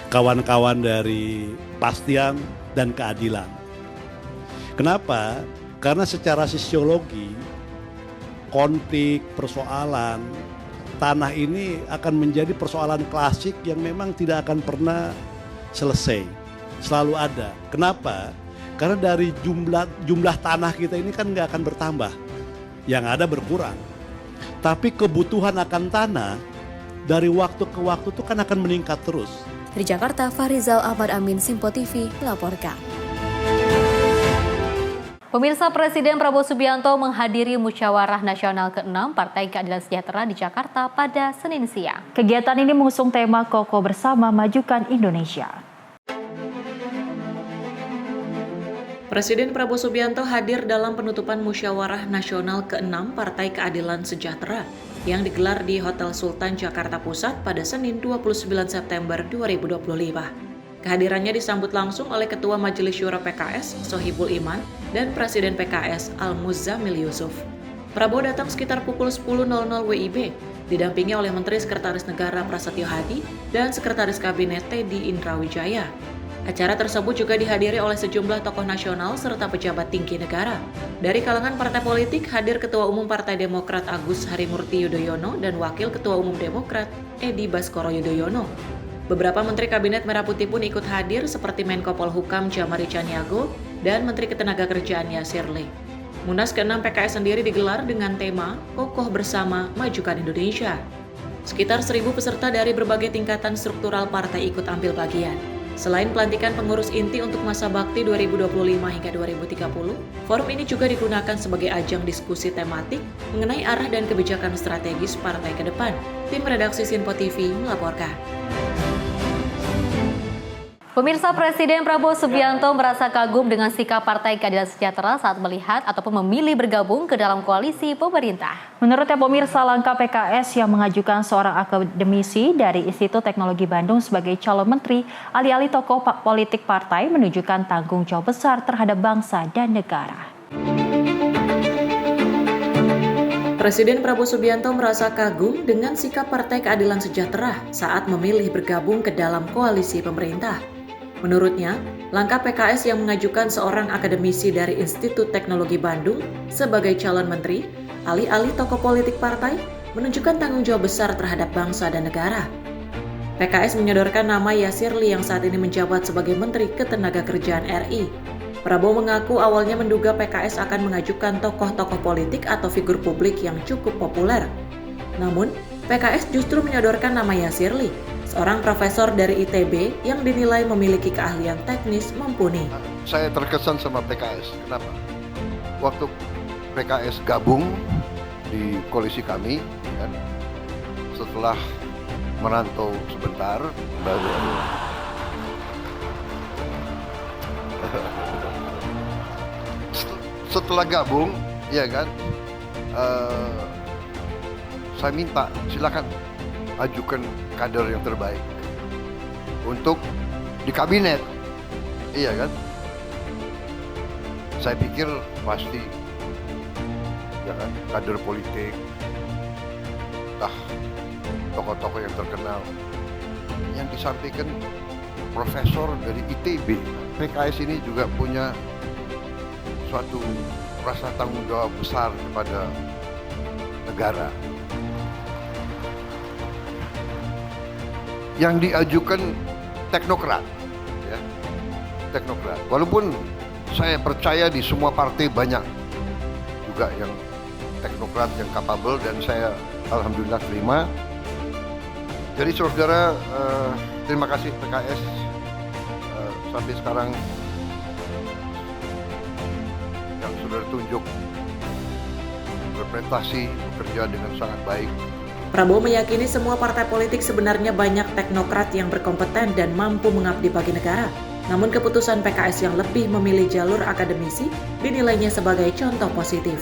kawan-kawan dari Pastian dan Keadilan. Kenapa? Karena secara sosiologi, konflik, persoalan, tanah ini akan menjadi persoalan klasik yang memang tidak akan pernah selesai. Selalu ada. Kenapa? Karena dari jumlah tanah kita ini kan nggak akan bertambah. Yang ada berkurang. Tapi kebutuhan akan tanah dari waktu ke waktu itu kan akan meningkat terus. Dari Jakarta, Farizal Ahmad Amin, Simpo TV melaporkan. Pemirsa, Presiden Prabowo Subianto menghadiri Musyawarah Nasional ke-6 Partai Keadilan Sejahtera di Jakarta pada Senin siang. Kegiatan ini mengusung tema Kokoh Bersama Majukan Indonesia. Presiden Prabowo Subianto hadir dalam penutupan Musyawarah Nasional ke-6 Partai Keadilan Sejahtera yang digelar di Hotel Sultan Jakarta Pusat pada Senin 29 September 2025. Kehadirannya disambut langsung oleh Ketua Majelis Syuro PKS, Sohibul Iman, dan Presiden PKS, Al-Muzammil Yusuf. Prabowo datang sekitar pukul 10.00 WIB, didampingi oleh Menteri Sekretaris Negara Prasetyo Hadi dan Sekretaris Kabinet Teddy Indrawijaya. Acara tersebut juga dihadiri oleh sejumlah tokoh nasional serta pejabat tinggi negara. Dari kalangan partai politik hadir Ketua Umum Partai Demokrat Agus Harimurti Yudhoyono dan Wakil Ketua Umum Demokrat Edi Baskoro Yudhoyono. Beberapa Menteri Kabinet Merah Putih pun ikut hadir seperti Menko Polhukam Djamari Caniago dan Menteri Ketenagakerjaan Yasir Lee. Munas ke-6 PKS sendiri digelar dengan tema Kokoh Bersama Majukan Indonesia. Sekitar 1.000 peserta dari berbagai tingkatan struktural partai ikut ambil bagian. Selain pelantikan pengurus inti untuk masa bakti 2025 hingga 2030, forum ini juga digunakan sebagai ajang diskusi tematik mengenai arah dan kebijakan strategis partai ke depan. Tim redaksi Simpo TV melaporkan. Pemirsa, Presiden Prabowo Subianto merasa kagum dengan sikap Partai Keadilan Sejahtera saat melihat ataupun memilih bergabung ke dalam koalisi pemerintah. Menurutnya, pemirsa, langkah PKS yang mengajukan seorang akademisi dari Institut Teknologi Bandung sebagai calon menteri, alih-alih tokoh politik partai menunjukkan tanggung jawab besar terhadap bangsa dan negara. Presiden Prabowo Subianto merasa kagum dengan sikap Partai Keadilan Sejahtera saat memilih bergabung ke dalam koalisi pemerintah. Menurutnya, langkah PKS yang mengajukan seorang akademisi dari Institut Teknologi Bandung sebagai calon menteri, alih-alih tokoh politik partai, menunjukkan tanggung jawab besar terhadap bangsa dan negara. PKS menyodorkan nama Yasir Lee yang saat ini menjabat sebagai Menteri Ketenagakerjaan RI. Prabowo mengaku awalnya menduga PKS akan mengajukan tokoh-tokoh politik atau figur publik yang cukup populer. Namun, PKS justru menyodorkan nama Yasir Lee, seorang profesor dari ITB yang dinilai memiliki keahlian teknis mumpuni. Saya terkesan sama PKS. Kenapa? Waktu PKS gabung di koalisi kami, kan, setelah merantau sebentar, baru setelah gabung, ya kan, saya minta silakan ajukan kader yang terbaik untuk di kabinet, iya kan? Saya pikir pasti, ya kan, kader politik, tokoh-tokoh yang terkenal, yang disampaikan profesor dari ITB. PKS ini juga punya suatu rasa tanggung jawab besar kepada negara. Yang diajukan teknokrat, ya, teknokrat. Walaupun saya percaya di semua partai banyak juga yang teknokrat yang capable dan saya alhamdulillah terima. Jadi saudara, terima kasih PKS sampai sekarang yang sudah tunjuk berprestasi, bekerja dengan sangat baik. Prabowo meyakini semua partai politik sebenarnya banyak teknokrat yang berkompeten dan mampu mengabdi bagi negara. Namun keputusan PKS yang lebih memilih jalur akademisi dinilainya sebagai contoh positif.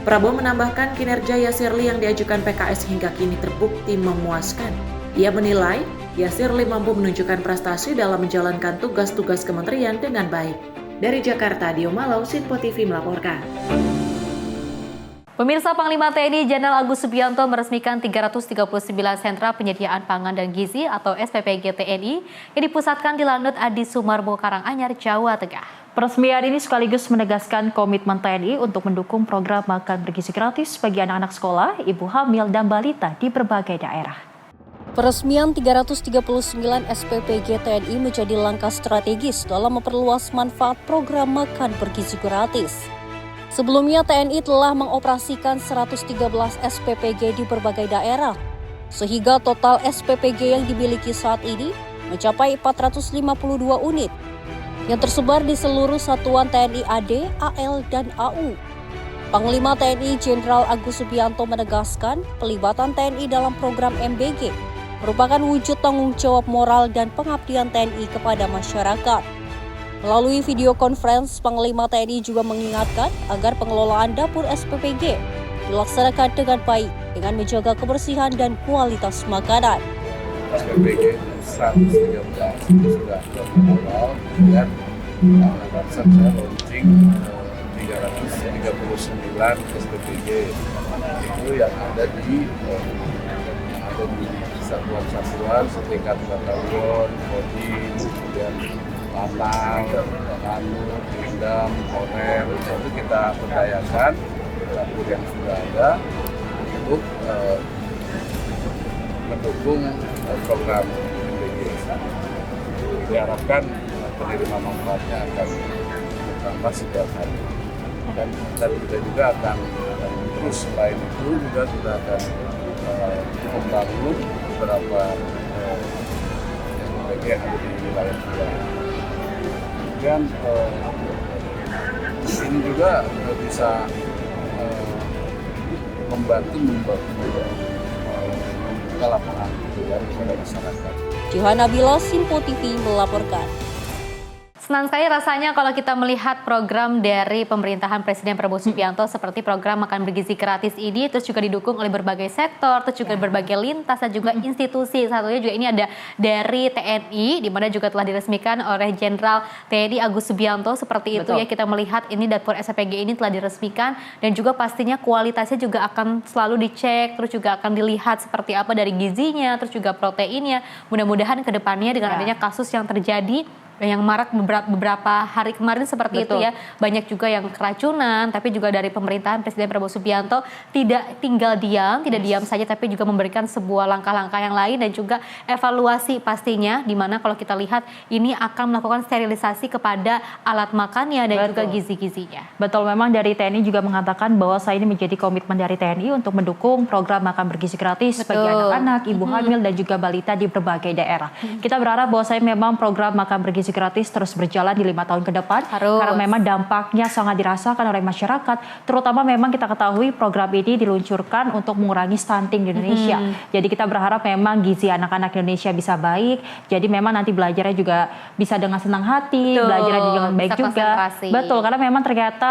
Prabowo menambahkan kinerja Yasir Lee yang diajukan PKS hingga kini terbukti memuaskan. Ia menilai Yasir Lee mampu menunjukkan prestasi dalam menjalankan tugas-tugas kementerian dengan baik. Dari Jakarta, Dio Malau, Simpo TV melaporkan. Pemirsa, Panglima TNI Jenderal Agus Subianto meresmikan 339 sentra penyediaan pangan dan gizi atau SPPG TNI yang dipusatkan di Lanut Adi Sumarmo, Karanganyar, Jawa Tengah. Peresmian ini sekaligus menegaskan komitmen TNI untuk mendukung program makan bergizi gratis bagi anak-anak sekolah, ibu hamil, dan balita di berbagai daerah. Peresmian 339 SPPG TNI menjadi langkah strategis dalam memperluas manfaat program makan bergizi gratis. Sebelumnya TNI telah mengoperasikan 113 SPPG di berbagai daerah, sehingga total SPPG yang dimiliki saat ini mencapai 452 unit yang tersebar di seluruh satuan TNI AD, AL, dan AU. Panglima TNI Jenderal Agus Subianto menegaskan pelibatan TNI dalam program MBG merupakan wujud tanggung jawab moral dan pengabdian TNI kepada masyarakat. Melalui video conference, Panglima TNI juga mengingatkan agar pengelolaan dapur SPPG dilaksanakan dengan baik dengan menjaga kebersihan dan kualitas makanan. SPPG 113 itu sudah awal dan barusan saya launching 339 SPPG itu yang ada di satuan-satuan setingkat batalion, kodim, kemudian Batang, Lanut, Pindam, Korem, itu kita berdayakan dapur yang sudah ada untuk mendukung program MBG. Diharapkan penerima manfaatnya akan bertambah setiap hari. Dan kita juga akan terus selain itu juga kita akan membangun beberapa MBG yang ada di wilayah-wilayah. Kemudian ini juga bisa membantu membuka lapangan pekerjaan kepada masyarakat. Johanna Bila, Simpo TV melaporkan. Senang sekali rasanya kalau kita melihat program dari pemerintahan Presiden Prabowo Subianto seperti program makan bergizi gratis ini, terus juga didukung oleh berbagai sektor, terus juga berbagai lintas dan juga institusi. Satunya juga ini ada dari TNI, di mana juga telah diresmikan oleh Jenderal TNI Agus Subianto seperti itu. Ya, kita melihat ini dapur SPPG ini telah diresmikan dan juga pastinya kualitasnya juga akan selalu dicek, terus juga akan dilihat seperti apa dari gizinya, terus juga proteinnya. Mudah-mudahan ke depannya dengan adanya kasus yang terjadi yang marak beberapa hari kemarin seperti itu ya, banyak juga yang keracunan, tapi juga dari pemerintahan Presiden Prabowo Subianto tidak tinggal diam, tidak diam saja, tapi juga memberikan sebuah langkah-langkah yang lain dan juga evaluasi pastinya, di mana kalau kita lihat ini akan melakukan sterilisasi kepada alat makannya dan juga gizi-gizinya. Betul, memang dari TNI juga mengatakan bahwa saya ini menjadi komitmen dari TNI untuk mendukung program makan bergizi gratis bagi anak-anak, ibu hamil dan juga balita di berbagai daerah. Kita berharap bahwa saya memang program makan bergizi gratis terus berjalan di 5 tahun ke depan. Karena memang dampaknya sangat dirasakan oleh masyarakat, terutama memang kita ketahui program ini diluncurkan untuk mengurangi stunting di Indonesia. Jadi kita berharap memang gizi anak-anak Indonesia bisa baik, jadi memang nanti belajarnya juga bisa dengan senang hati, belajarnya dengan baik juga. Betul, karena memang ternyata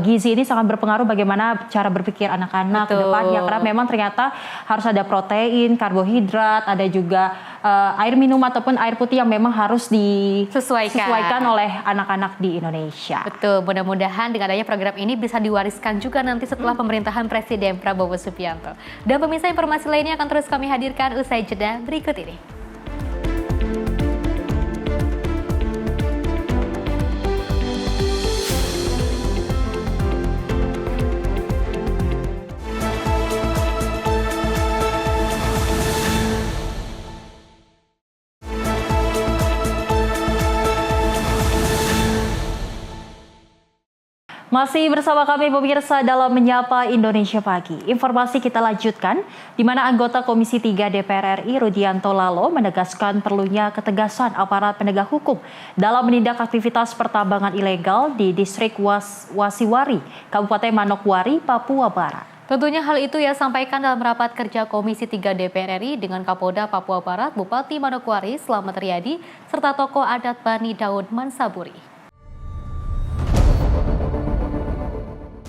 gizi ini sangat berpengaruh bagaimana cara berpikir anak-anak ke depannya, karena memang ternyata harus ada protein, karbohidrat, ada juga air minum ataupun air putih yang memang harus disesuaikan oleh anak-anak di Indonesia. Betul, mudah-mudahan dengan adanya program ini bisa diwariskan juga nanti setelah pemerintahan Presiden Prabowo Subianto. Dan pemirsa, informasi lainnya akan terus kami hadirkan usai jeda berikut ini. Masih bersama kami pemirsa dalam Menyapa Indonesia Pagi. Informasi kita lanjutkan, di mana anggota Komisi 3 DPR RI Rudianto Lalo menegaskan perlunya ketegasan aparat penegak hukum dalam menindak aktivitas pertambangan ilegal di distrik Wasiwari, Kabupaten Manokwari, Papua Barat. Tentunya hal itu ia sampaikan dalam rapat kerja Komisi 3 DPR RI dengan Kapolda Papua Barat, Bupati Manokwari Slamet Riyadi, serta tokoh adat Bani Daud Mansaburi.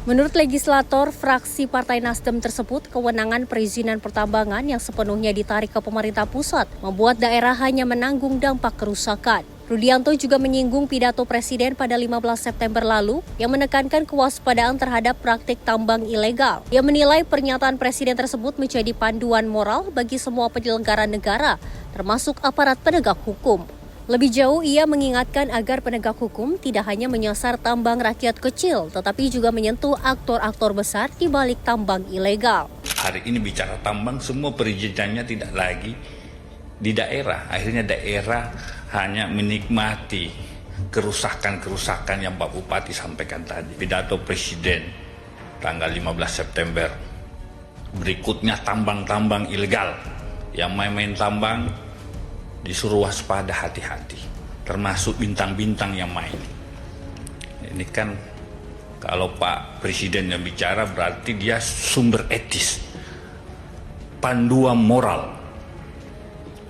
Menurut legislator fraksi Partai Nasdem tersebut, kewenangan perizinan pertambangan yang sepenuhnya ditarik ke pemerintah pusat membuat daerah hanya menanggung dampak kerusakan. Rudianto juga menyinggung pidato Presiden pada 15 September lalu yang menekankan kewaspadaan terhadap praktik tambang ilegal. Ia menilai pernyataan Presiden tersebut menjadi panduan moral bagi semua penyelenggara negara, termasuk aparat penegak hukum. Lebih jauh, ia mengingatkan agar penegak hukum tidak hanya menyasar tambang rakyat kecil, tetapi juga menyentuh aktor-aktor besar di balik tambang ilegal. Hari ini bicara tambang, semua perizinannya tidak lagi di daerah. Akhirnya daerah hanya menikmati kerusakan-kerusakan yang Pak Bupati sampaikan tadi. Pidato Presiden tanggal 15 September. Berikutnya tambang-tambang ilegal. Yang main-main tambang disuruh waspada, hati-hati, termasuk bintang-bintang yang main. Ini kan kalau Pak Presiden yang bicara berarti dia sumber etis, panduan moral.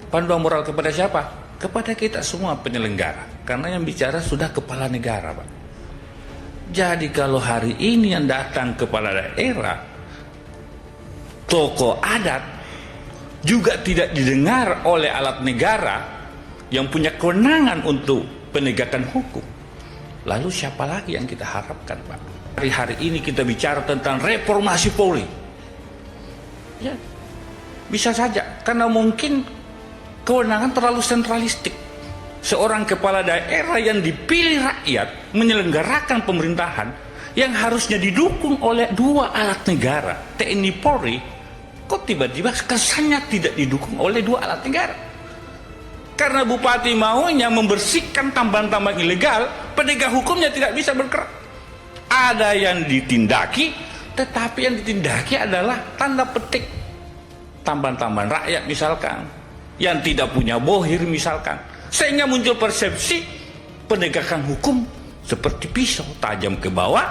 Panduan moral kepada siapa? Kepada kita semua penyelenggara, karena yang bicara sudah kepala negara, Pak. Jadi kalau hari ini yang datang kepala daerah, tokoh adat, juga tidak didengar oleh alat negara yang punya kewenangan untuk penegakan hukum. Lalu siapa lagi yang kita harapkan, Pak? Hari ini kita bicara tentang reformasi Polri. Ya, bisa saja, karena mungkin kewenangan terlalu sentralistik. Seorang kepala daerah yang dipilih rakyat menyelenggarakan pemerintahan yang harusnya didukung oleh dua alat negara, TNI Polri, kok tiba-tiba kesannya tidak didukung oleh dua alat negara. Karena bupati maunya membersihkan tambang-tambang ilegal, penegak hukumnya tidak bisa bergerak. Ada yang ditindaki, tetapi yang ditindaki adalah tanda petik tambang-tambang rakyat misalkan, yang tidak punya bohir misalkan. Sehingga muncul persepsi penegakan hukum seperti pisau, tajam ke bawah,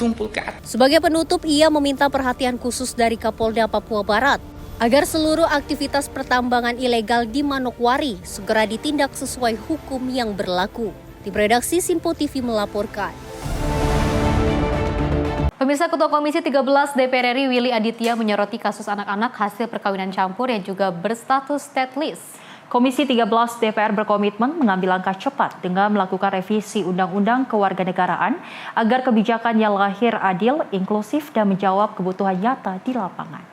tumpul ke atas. Sebagai penutup, ia meminta perhatian khusus dari Kapolda Papua Barat agar seluruh aktivitas pertambangan ilegal di Manokwari segera ditindak sesuai hukum yang berlaku. Tim redaksi Simpo TV melaporkan. Pemirsa, Ketua Komisi 13 DPR RI Willy Aditya menyoroti kasus anak-anak hasil perkawinan campur yang juga berstatus stateless. Komisi 13 DPR berkomitmen mengambil langkah cepat dengan melakukan revisi Undang-Undang Kewarganegaraan agar kebijakannya lahir adil, inklusif, dan menjawab kebutuhan nyata di lapangan.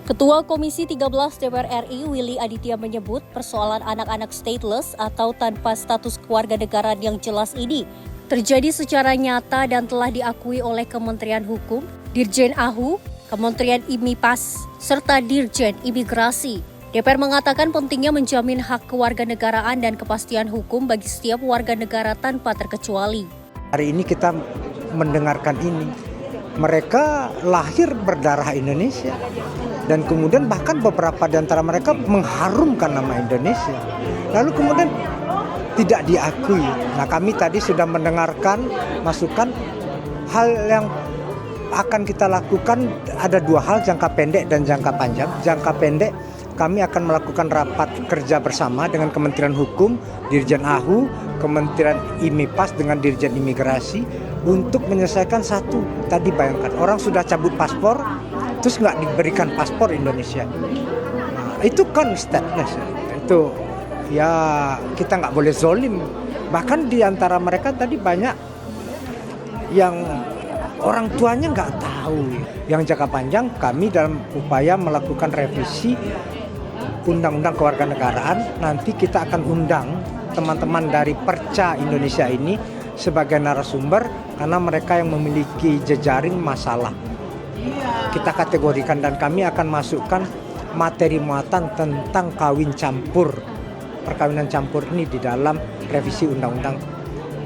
Ketua Komisi 13 DPR RI Willy Aditya menyebut persoalan anak-anak stateless atau tanpa status kewarganegaraan yang jelas ini terjadi secara nyata dan telah diakui oleh Kementerian Hukum, Dirjen AHU, Kementerian IMIPAS, serta Dirjen Imigrasi. DPR mengatakan pentingnya menjamin hak kewarganegaraan dan kepastian hukum bagi setiap warga negara tanpa terkecuali. Hari ini kita mendengarkan ini. Mereka lahir berdarah Indonesia. Dan kemudian bahkan beberapa di antara mereka mengharumkan nama Indonesia. Lalu kemudian tidak diakui. Nah, kami tadi sudah mendengarkan masukan hal yang akan kita lakukan. Ada dua hal, jangka pendek dan jangka panjang. Jangka pendek kami akan melakukan rapat kerja bersama dengan Kementerian Hukum, Dirjen AHU, Kementerian IMIPAS dengan Dirjen Imigrasi untuk menyelesaikan satu. Tadi bayangkan orang sudah cabut paspor, terus nggak diberikan paspor Indonesia. Nah, itu kan stateless. Itu ya kita nggak boleh zolim. Bahkan di antara mereka tadi banyak yang orang tuanya nggak tahu. Yang jangka panjang kami dalam upaya melakukan revisi Undang-Undang Kewarganegaraan, nanti kita akan undang teman-teman dari Perca Indonesia ini sebagai narasumber karena mereka yang memiliki jejaring masalah. Kita kategorikan dan kami akan masukkan materi muatan tentang kawin campur, perkawinan campur ini di dalam revisi Undang-Undang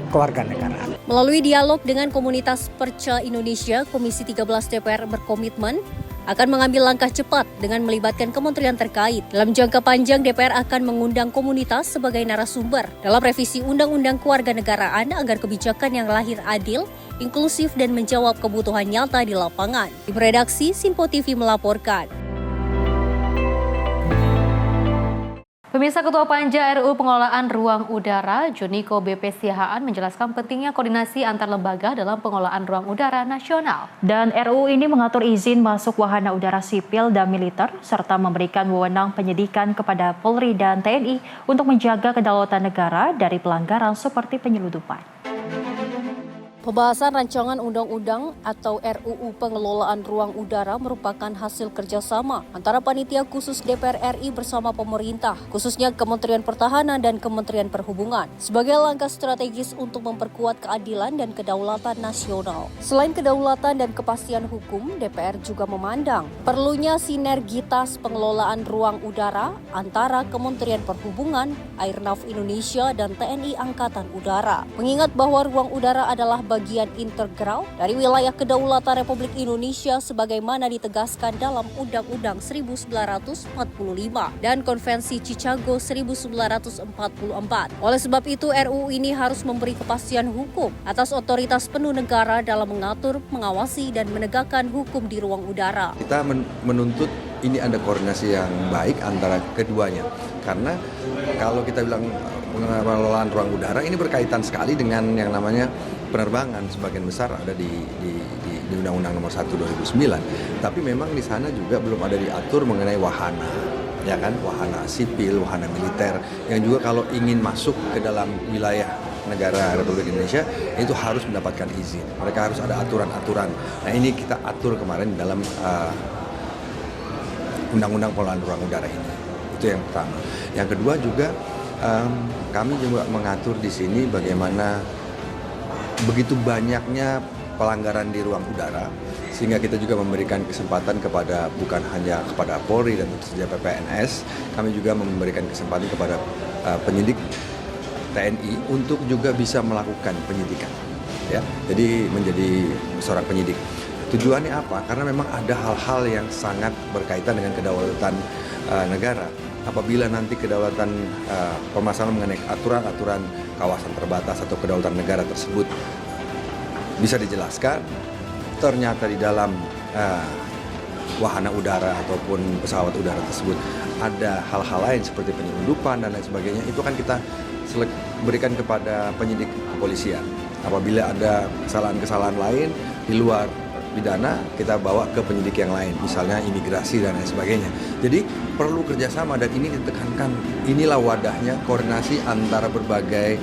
Kewarganegaraan. Melalui dialog dengan komunitas Perca Indonesia, Komisi 13 DPR berkomitmen akan mengambil langkah cepat dengan melibatkan kementerian terkait. Dalam jangka panjang, DPR akan mengundang komunitas sebagai narasumber dalam revisi Undang-Undang Kewarganegaraan agar kebijakan yang lahir adil, inklusif, dan menjawab kebutuhan nyata di lapangan. Tim redaksi Simpo TV melaporkan. Pemirsa, Ketua Panja RUU Pengelolaan Ruang Udara, Juniko BP Siahaan menjelaskan pentingnya koordinasi antar lembaga dalam pengelolaan ruang udara nasional. Dan RUU ini mengatur izin masuk wahana udara sipil dan militer, serta memberikan wewenang penyidikan kepada Polri dan TNI untuk menjaga kedaulatan negara dari pelanggaran seperti penyelundupan. Pembahasan rancangan undang-undang atau RUU Pengelolaan Ruang Udara merupakan hasil kerjasama antara Panitia Khusus DPR RI bersama pemerintah, khususnya Kementerian Pertahanan dan Kementerian Perhubungan, sebagai langkah strategis untuk memperkuat keadilan dan kedaulatan nasional. Selain kedaulatan dan kepastian hukum, DPR juga memandang perlunya sinergitas pengelolaan ruang udara antara Kementerian Perhubungan, Airnav Indonesia, dan TNI Angkatan Udara. Mengingat bahwa ruang udara adalah bagian integral dari wilayah kedaulatan Republik Indonesia sebagaimana ditegaskan dalam Undang-Undang 1945 dan Konvensi Chicago 1944. Oleh sebab itu, RUU ini harus memberi kepastian hukum atas otoritas penuh negara dalam mengatur, mengawasi, dan menegakkan hukum di ruang udara. Kita menuntut ini ada koordinasi yang baik antara keduanya. Karena kalau kita bilang pengelolaan ruang udara ini berkaitan sekali dengan yang namanya penerbangan, sebagian besar ada di Undang-Undang Nomor 1 2009. Tapi memang di sana juga belum ada diatur mengenai wahana, ya kan, wahana sipil, wahana militer yang juga kalau ingin masuk ke dalam wilayah negara Republik Indonesia itu harus mendapatkan izin. Mereka harus ada aturan-aturan. Nah, ini kita atur kemarin dalam Undang-Undang Pengelolaan Ruang Udara ini. Itu yang pertama. Yang kedua juga kami juga mengatur di sini bagaimana begitu banyaknya pelanggaran di ruang udara, sehingga kita juga memberikan kesempatan kepada bukan hanya kepada Polri dan tentu saja PPNS, kami juga memberikan kesempatan kepada penyidik TNI untuk juga bisa melakukan penyidikan. Ya, jadi menjadi seorang penyidik. Tujuannya apa? Karena memang ada hal-hal yang sangat berkaitan dengan kedaulatan negara. Apabila nanti kedaulatan permasalahan mengenai aturan-aturan kawasan terbatas atau kedaulatan negara tersebut bisa dijelaskan, ternyata di dalam wahana udara ataupun pesawat udara tersebut ada hal-hal lain seperti penyelundupan dan lain sebagainya, itu kan kita berikan kepada penyidik kepolisian. Apabila ada kesalahan-kesalahan lain di luar pidana, kita bawa ke penyidik yang lain, misalnya imigrasi dan lain sebagainya. Jadi perlu kerjasama, dan ini ditekankan, inilah wadahnya koordinasi antara berbagai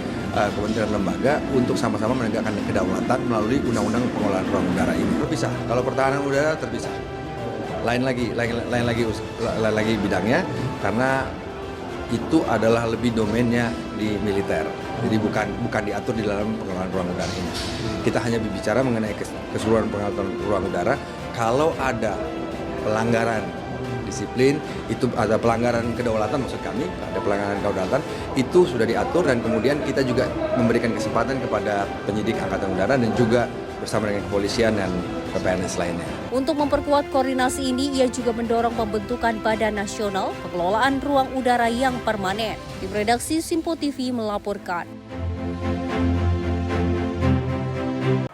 kementerian lembaga untuk sama-sama menegakkan kedaulatan melalui Undang-Undang Pengelolaan Ruang Udara ini. Terpisah, kalau pertahanan udara terpisah, lain lagi bidangnya, karena itu adalah lebih domainnya di militer. Jadi bukan diatur di dalam pengelolaan ruang udara ini. Kita hanya berbicara mengenai keseluruhan pengelolaan ruang udara. Kalau ada pelanggaran disiplin, itu ada pelanggaran kedaulatan, maksud kami ada pelanggaran kedaulatan, itu sudah diatur, dan kemudian kita juga memberikan kesempatan kepada penyidik Angkatan Udara dan juga bersama dengan kepolisian dan PPNS lainnya. Untuk memperkuat koordinasi ini, ia juga mendorong pembentukan Badan Nasional Pengelolaan Ruang Udara yang permanen. Tim redaksi Simpo TV melaporkan.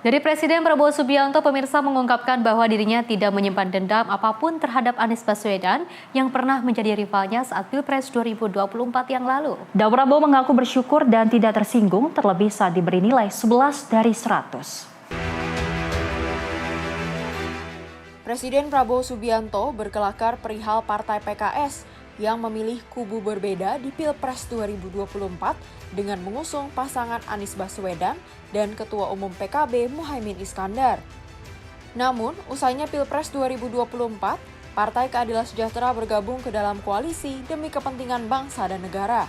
Dari Presiden Prabowo Subianto, pemirsa, mengungkapkan bahwa dirinya tidak menyimpan dendam apapun terhadap Anies Baswedan yang pernah menjadi rivalnya saat Pilpres 2024 yang lalu. Dan Prabowo mengaku bersyukur dan tidak tersinggung, terlebih saat diberi nilai 11 dari 100. Presiden Prabowo Subianto berkelakar perihal Partai PKS yang memilih kubu berbeda di Pilpres 2024 dengan mengusung pasangan Anies Baswedan dan Ketua Umum PKB Muhaimin Iskandar. Namun, usainya Pilpres 2024, Partai Keadilan Sejahtera bergabung ke dalam koalisi demi kepentingan bangsa dan negara.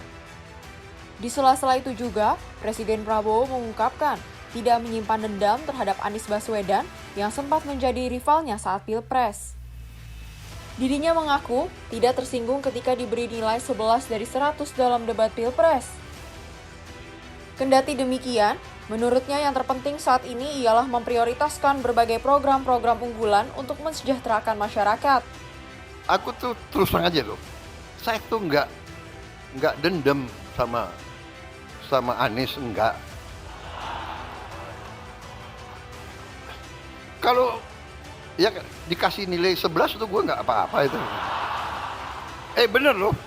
Di sela-sela itu juga, Presiden Prabowo mengungkapkan tidak menyimpan dendam terhadap Anies Baswedan yang sempat menjadi rivalnya saat Pilpres. Dirinya mengaku tidak tersinggung ketika diberi nilai 11 dari 100 dalam debat Pilpres. Kendati demikian, menurutnya yang terpenting saat ini ialah memprioritaskan berbagai program-program unggulan untuk mensejahterakan masyarakat. Aku tuh terus terang aja loh, saya tuh nggak dendam sama Anies, enggak. Kalau ya dikasih nilai 11 itu gue nggak apa-apa itu. Bener loh,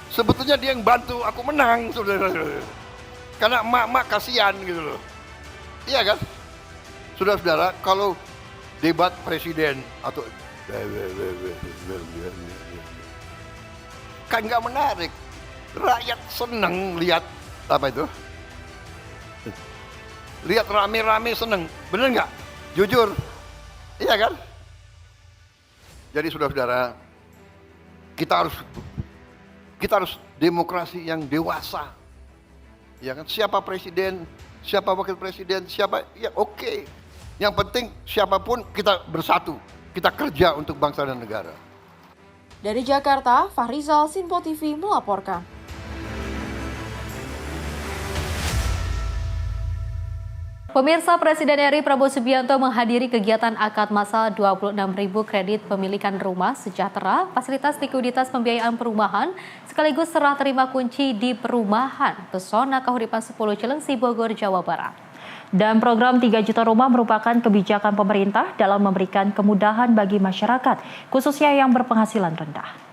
sebetulnya dia yang bantu aku menang, saudara-saudara. Karena emak-emak kasihan gitu loh. Iya kan? Saudara-saudara, kalau debat presiden atau kan nggak menarik. Rakyat seneng lihat apa itu? Lihat rame-rame seneng, bener nggak? Jujur, iya kan? Jadi saudara-saudara, kita harus demokrasi yang dewasa. Ya kan, siapa presiden, siapa wakil presiden, siapa, ya oke. Yang penting siapapun kita bersatu, kita kerja untuk bangsa dan negara. Dari Jakarta, Fahrizal, Simpo TV melaporkan. Pemirsa, Presiden RI Prabowo Subianto menghadiri kegiatan akad massal 26.000 kredit pemilikan rumah sejahtera, fasilitas likuiditas pembiayaan perumahan, sekaligus serah terima kunci di perumahan Pesona Kahuripan 10 Cilengsi, Bogor, Jawa Barat. Dan program 3 juta rumah merupakan kebijakan pemerintah dalam memberikan kemudahan bagi masyarakat, khususnya yang berpenghasilan rendah.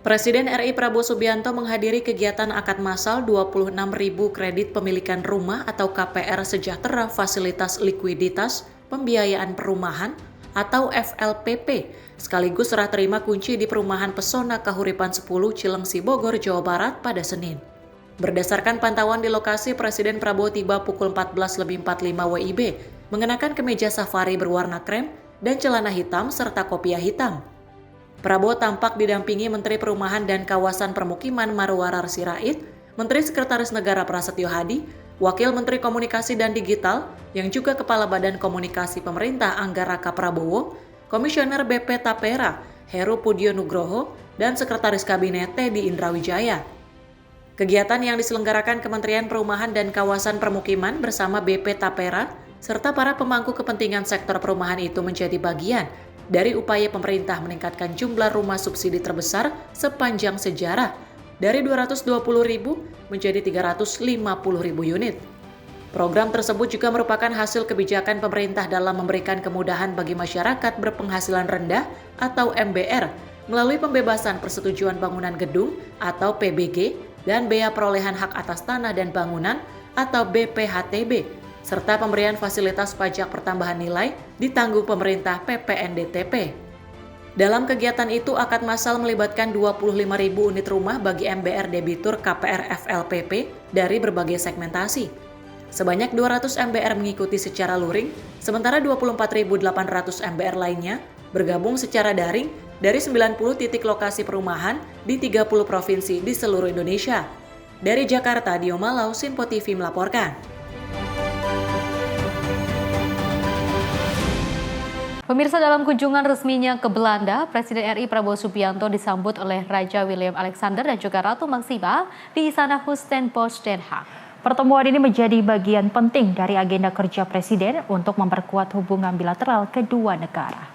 Presiden RI Prabowo Subianto menghadiri kegiatan akad massal 26.000 kredit pemilikan rumah atau KPR sejahtera fasilitas likuiditas pembiayaan perumahan atau FLPP, sekaligus serah terima kunci di perumahan Pesona Kahuripan 10 Cilengsi, Bogor, Jawa Barat pada Senin. Berdasarkan pantauan di lokasi, Presiden Prabowo tiba pukul 14.45 WIB, mengenakan kemeja safari berwarna krem dan celana hitam serta kopiah hitam. Prabowo tampak didampingi Menteri Perumahan dan Kawasan Permukiman Marwarar Sirait, Menteri Sekretaris Negara Prasetyo Hadi, Wakil Menteri Komunikasi dan Digital, yang juga Kepala Badan Komunikasi Pemerintah Anggaraka Prabowo, Komisioner BP Tapera, Heru Pudio Nugroho, dan Sekretaris Kabinet Teddy Indrawijaya. Kegiatan yang diselenggarakan Kementerian Perumahan dan Kawasan Permukiman bersama BP Tapera, serta para pemangku kepentingan sektor perumahan itu menjadi bagian dari upaya pemerintah meningkatkan jumlah rumah subsidi terbesar sepanjang sejarah dari 220.000 menjadi 350.000 unit. Program tersebut juga merupakan hasil kebijakan pemerintah dalam memberikan kemudahan bagi masyarakat berpenghasilan rendah atau MBR melalui pembebasan persetujuan bangunan gedung atau PBG dan bea perolehan hak atas tanah dan bangunan atau BPHTB, serta pemberian fasilitas pajak pertambahan nilai ditanggung pemerintah PPNDTP. Dalam kegiatan itu, akad massal melibatkan 25.000 unit rumah bagi MBR debitur KPR FLPP dari berbagai segmentasi. Sebanyak 200 MBR mengikuti secara luring, sementara 24.800 MBR lainnya bergabung secara daring dari 90 titik lokasi perumahan di 30 provinsi di seluruh Indonesia. Dari Jakarta, Dio Malau, Simpo TV melaporkan. Pemirsa, dalam kunjungan resminya ke Belanda, Presiden RI Prabowo Subianto disambut oleh Raja Willem Alexander dan juga Ratu Maxima di Istana Huistenbosch, Den Haag. Pertemuan ini menjadi bagian penting dari agenda kerja Presiden untuk memperkuat hubungan bilateral kedua negara.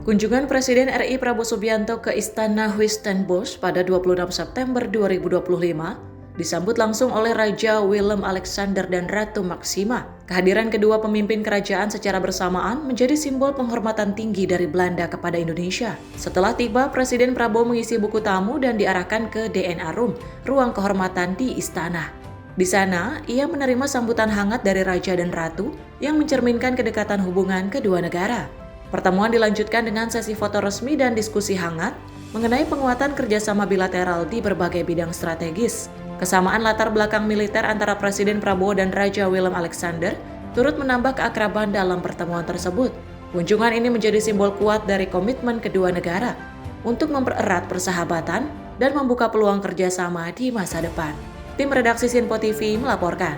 Kunjungan Presiden RI Prabowo Subianto ke Istana Huistenbosch pada 26 September 2025 disambut langsung oleh Raja Willem Alexander dan Ratu Maxima. Kehadiran kedua pemimpin kerajaan secara bersamaan menjadi simbol penghormatan tinggi dari Belanda kepada Indonesia. Setelah tiba, Presiden Prabowo mengisi buku tamu dan diarahkan ke DNA Room, ruang kehormatan di istana. Di sana, ia menerima sambutan hangat dari Raja dan Ratu yang mencerminkan kedekatan hubungan kedua negara. Pertemuan dilanjutkan dengan sesi foto resmi dan diskusi hangat mengenai penguatan kerjasama bilateral di berbagai bidang strategis. Kesamaan latar belakang militer antara Presiden Prabowo dan Raja Willem Alexander turut menambah keakraban dalam pertemuan tersebut. Kunjungan ini menjadi simbol kuat dari komitmen kedua negara untuk mempererat persahabatan dan membuka peluang kerjasama di masa depan. Tim redaksi Simpo TV melaporkan.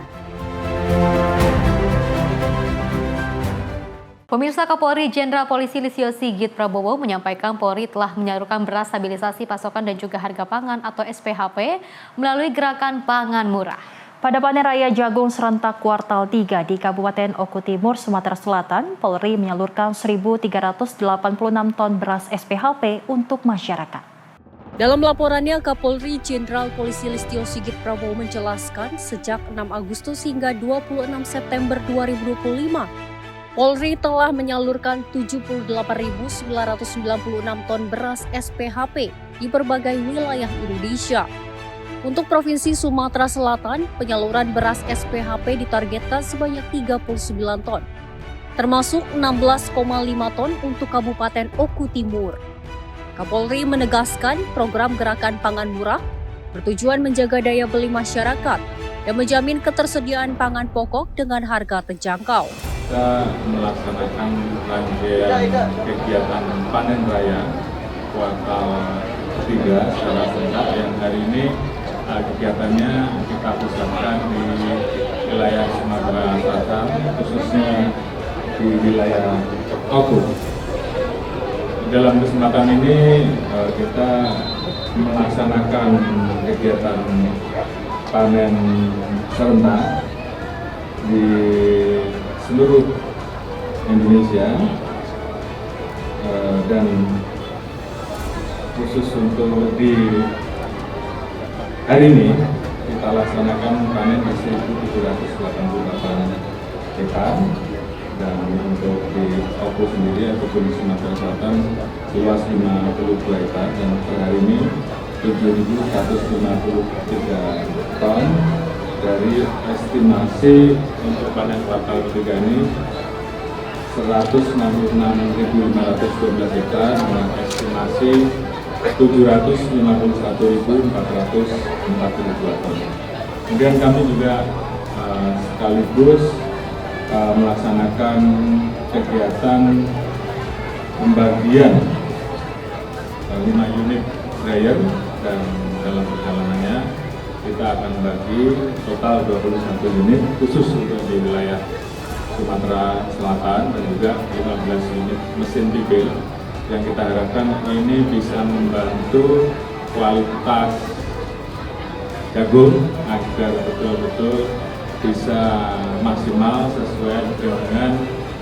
Pemirsa, Kapolri Jenderal Polisi Listio Sigit Prabowo menyampaikan Polri telah menyalurkan beras stabilisasi pasokan dan juga harga pangan atau SPHP melalui gerakan pangan murah. Pada panen raya jagung serentak kuartal 3 di Kabupaten Oku Timur, Sumatera Selatan, Polri menyalurkan 1.386 ton beras SPHP untuk masyarakat. Dalam laporannya, Kapolri Jenderal Polisi Listio Sigit Prabowo menjelaskan sejak 6 Agustus hingga 26 September 2025, Polri telah menyalurkan 78.996 ton beras SPHP di berbagai wilayah Indonesia. Untuk Provinsi Sumatera Selatan, penyaluran beras SPHP ditargetkan sebanyak 39 ton, termasuk 16,5 ton untuk Kabupaten Oku Timur. Kapolri menegaskan program Gerakan Pangan Murah bertujuan menjaga daya beli masyarakat dan menjamin ketersediaan pangan pokok dengan harga terjangkau. Kita melaksanakan rangkaian kegiatan panen raya kuartal 3 secara serentak yang hari ini kegiatannya kita pusatkan di wilayah Sumatera Selatan, khususnya di wilayah Oku. dalam kesempatan ini kita melaksanakan kegiatan panen serentak di seluruh Indonesia dan khusus untuk di hari ini kita laksanakan panen di 1.788 hektar. Dan untuk di Oku sendiri ataupun di Sumatera Selatan luas 52 hektar dan per hari ini 7.153 ton. Dari estimasi untuk panen kuartal ketiga ini 166.512 hektar dengan estimasi 751.442 ton. Kemudian kami juga sekaligus melaksanakan kegiatan pembagian 5 unit dryer dan dalam perjalanannya kita akan bagi total 21 unit khusus untuk di wilayah Sumatera Selatan dan juga 15 unit mesin tipil yang kita harapkan ini bisa membantu kualitas jagung agar betul-betul bisa maksimal sesuai dengan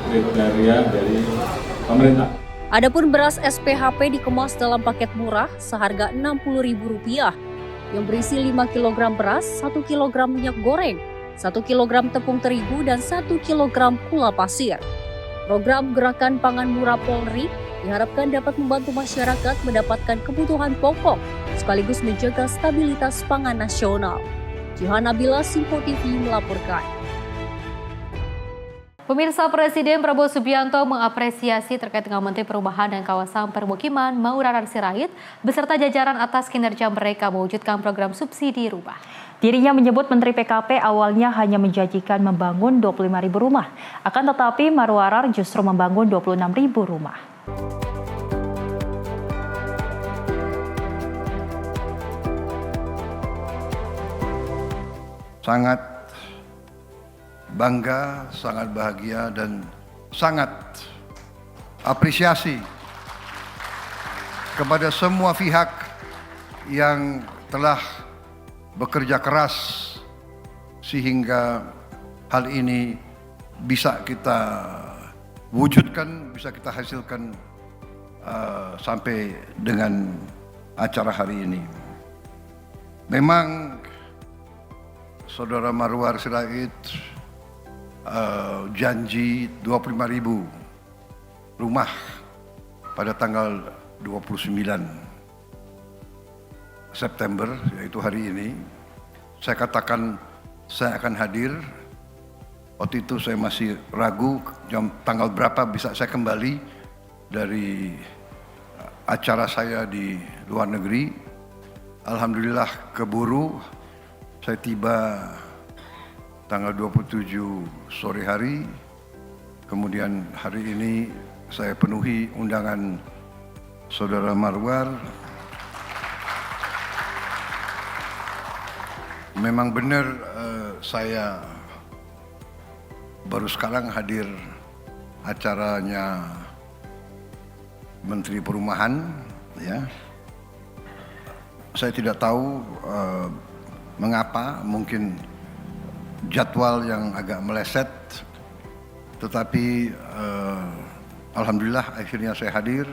kriteria dari pemerintah. Adapun beras SPHP dikemas dalam paket murah seharga Rp60.000 yang berisi 5 kg beras, 1 kg minyak goreng, 1 kg tepung terigu, dan 1 kg gula pasir. Program Gerakan Pangan Murah Polri diharapkan dapat membantu masyarakat mendapatkan kebutuhan pokok sekaligus menjaga stabilitas pangan nasional. Johanna Bila, Simpo TV melaporkan. Pemirsa, Presiden Prabowo Subianto mengapresiasi terkait dengan Menteri Perumahan dan Kawasan Permukiman Maurarar Sirait beserta jajaran atas kinerja mereka mewujudkan program subsidi rumah. Dirinya menyebut Menteri PKP awalnya hanya menjanjikan membangun 25.000 rumah, akan tetapi Maurarar justru membangun 26.000 rumah. Sangat bangga, sangat bahagia, dan sangat apresiasi kepada semua pihak yang telah bekerja keras sehingga hal ini bisa kita wujudkan, bisa kita hasilkan sampai dengan acara hari ini. Memang Saudara Maurarar Sirait janji 25.000 rumah pada tanggal 29 September, yaitu hari ini. Saya katakan saya akan hadir. Waktu itu saya masih ragu tanggal berapa bisa saya kembali dari acara saya di luar negeri. Alhamdulillah keburu. Saya tiba tanggal 27 sore hari, kemudian hari ini saya penuhi undangan Saudara Maurarar. Memang benar saya baru sekarang hadir acaranya Menteri Perumahan, ya. Saya tidak tahu mengapa, mungkin jadwal yang agak meleset, tetapi alhamdulillah akhirnya saya hadir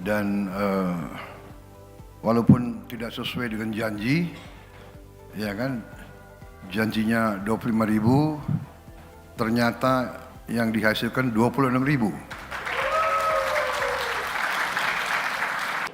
dan walaupun tidak sesuai dengan janji, ya kan, janjinya 25.000, ternyata yang dihasilkan 26.000.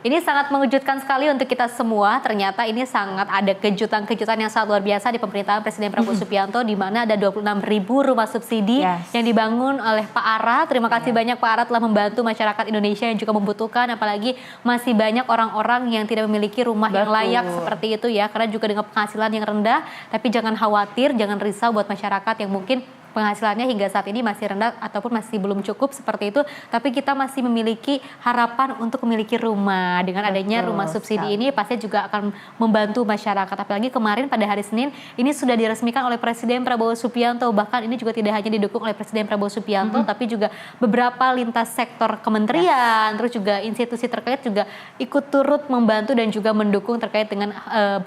Ini sangat mengejutkan sekali untuk kita semua. Ternyata ini sangat ada kejutan-kejutan yang sangat luar biasa di pemerintahan Presiden Prabowo Subianto, di mana ada 26.000 rumah subsidi yang dibangun oleh Pak Ara. Terima kasih banyak Pak Ara telah membantu masyarakat Indonesia yang juga membutuhkan, apalagi masih banyak orang-orang yang tidak memiliki rumah yang layak seperti itu ya, karena juga dengan penghasilan yang rendah. Tapi jangan khawatir, jangan risau buat masyarakat yang mungkin penghasilannya hingga saat ini masih rendah ataupun masih belum cukup seperti itu, tapi kita masih memiliki harapan untuk memiliki rumah. Dengan adanya rumah subsidi ini pasti juga akan membantu masyarakat. Apalagi kemarin pada hari Senin ini sudah diresmikan oleh Presiden Prabowo Subianto. Bahkan ini juga tidak hanya didukung oleh Presiden Prabowo Subianto, tapi juga beberapa lintas sektor kementerian, terus juga institusi terkait juga ikut turut membantu dan juga mendukung terkait dengan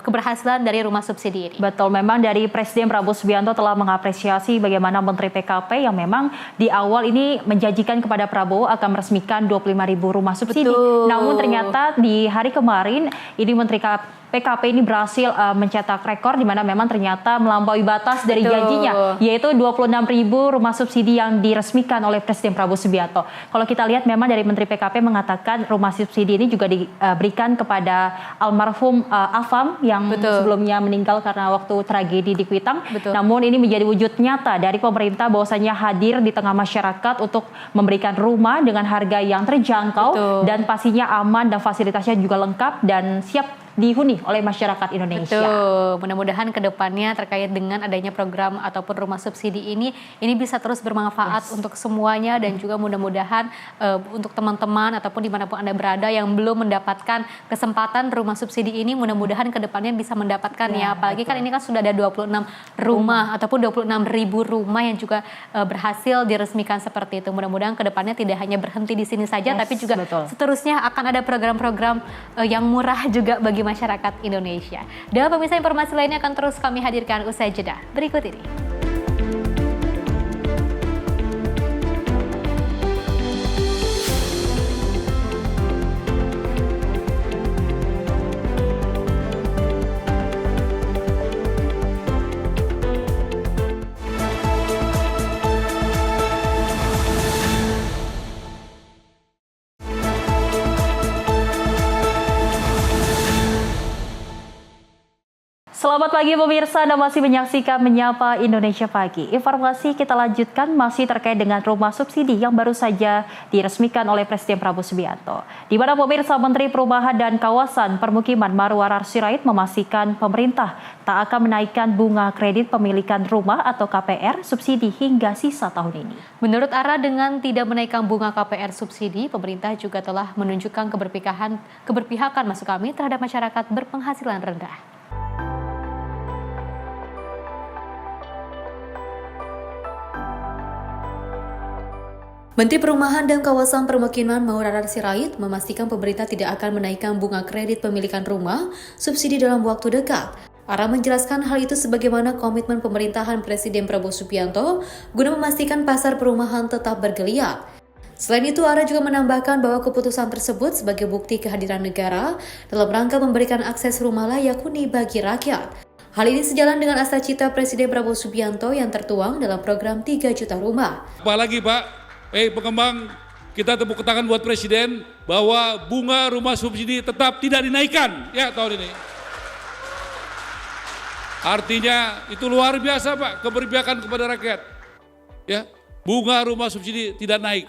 keberhasilan dari rumah subsidi ini. Betul, memang dari Presiden Prabowo Subianto telah mengapresiasi bagaimana Menteri PKP yang memang di awal ini menjanjikan kepada Prabowo akan meresmikan 25.000 rumah subsidi. Betul. Namun ternyata di hari kemarin ini Menteri PKP ini berhasil mencetak rekor di mana memang ternyata melampaui batas dari janjinya, yaitu 26.000 rumah subsidi yang diresmikan oleh Presiden Prabowo Subianto. Kalau kita lihat memang dari Menteri PKP mengatakan rumah subsidi ini juga diberikan kepada almarhum Afam yang sebelumnya meninggal karena waktu tragedi di Kuitang. Namun ini menjadi wujud nyata dari pemerintah bahwasanya hadir di tengah masyarakat untuk memberikan rumah dengan harga yang terjangkau dan pastinya aman dan fasilitasnya juga lengkap dan siap dihuni oleh masyarakat Indonesia. Betul. Mudah-mudahan ke depannya terkait dengan adanya program ataupun rumah subsidi ini bisa terus bermanfaat untuk semuanya dan juga mudah-mudahan untuk teman-teman ataupun dimanapun Anda berada yang belum mendapatkan kesempatan rumah subsidi ini, mudah-mudahan ke depannya bisa mendapatkan ya. Apalagi kan ini kan sudah ada 26 rumah ataupun 26.000 rumah yang juga berhasil diresmikan seperti itu. Mudah-mudahan ke depannya tidak hanya berhenti di sini saja, tapi juga seterusnya akan ada program-program yang murah juga bagi masyarakat Indonesia. Dan pemirsa, informasi lainnya akan terus kami hadirkan usai jeda berikut ini. Selamat pagi pemirsa, Anda masih menyaksikan Menyapa Indonesia Pagi. Informasi kita lanjutkan masih terkait dengan rumah subsidi yang baru saja diresmikan oleh Presiden Prabowo Subianto. Di mana pemirsa Menteri Perumahan dan Kawasan Permukiman Marwarar Sirait memastikan pemerintah tak akan menaikkan bunga kredit pemilikan rumah atau KPR subsidi hingga sisa tahun ini. Menurut Ara, dengan tidak menaikkan bunga KPR subsidi, pemerintah juga telah menunjukkan keberpihakan maksud kami terhadap masyarakat berpenghasilan rendah. Menteri Perumahan dan Kawasan Permukiman Marwarar Sirait memastikan pemerintah tidak akan menaikkan bunga kredit pemilikan rumah subsidi dalam waktu dekat. Ara menjelaskan hal itu sebagaimana komitmen pemerintahan Presiden Prabowo Subianto guna memastikan pasar perumahan tetap bergeliat. Selain itu, Ara juga menambahkan bahwa keputusan tersebut sebagai bukti kehadiran negara dalam rangka memberikan akses rumah layak huni bagi rakyat. Hal ini sejalan dengan asa cita Presiden Prabowo Subianto yang tertuang dalam program 3 juta rumah. Apalagi Pak, pengembang, kita tepuk tangan buat Presiden bahwa bunga rumah subsidi tetap tidak dinaikkan ya tahun ini. Artinya itu luar biasa Pak, keberpihakan kepada rakyat. Ya, bunga rumah subsidi tidak naik.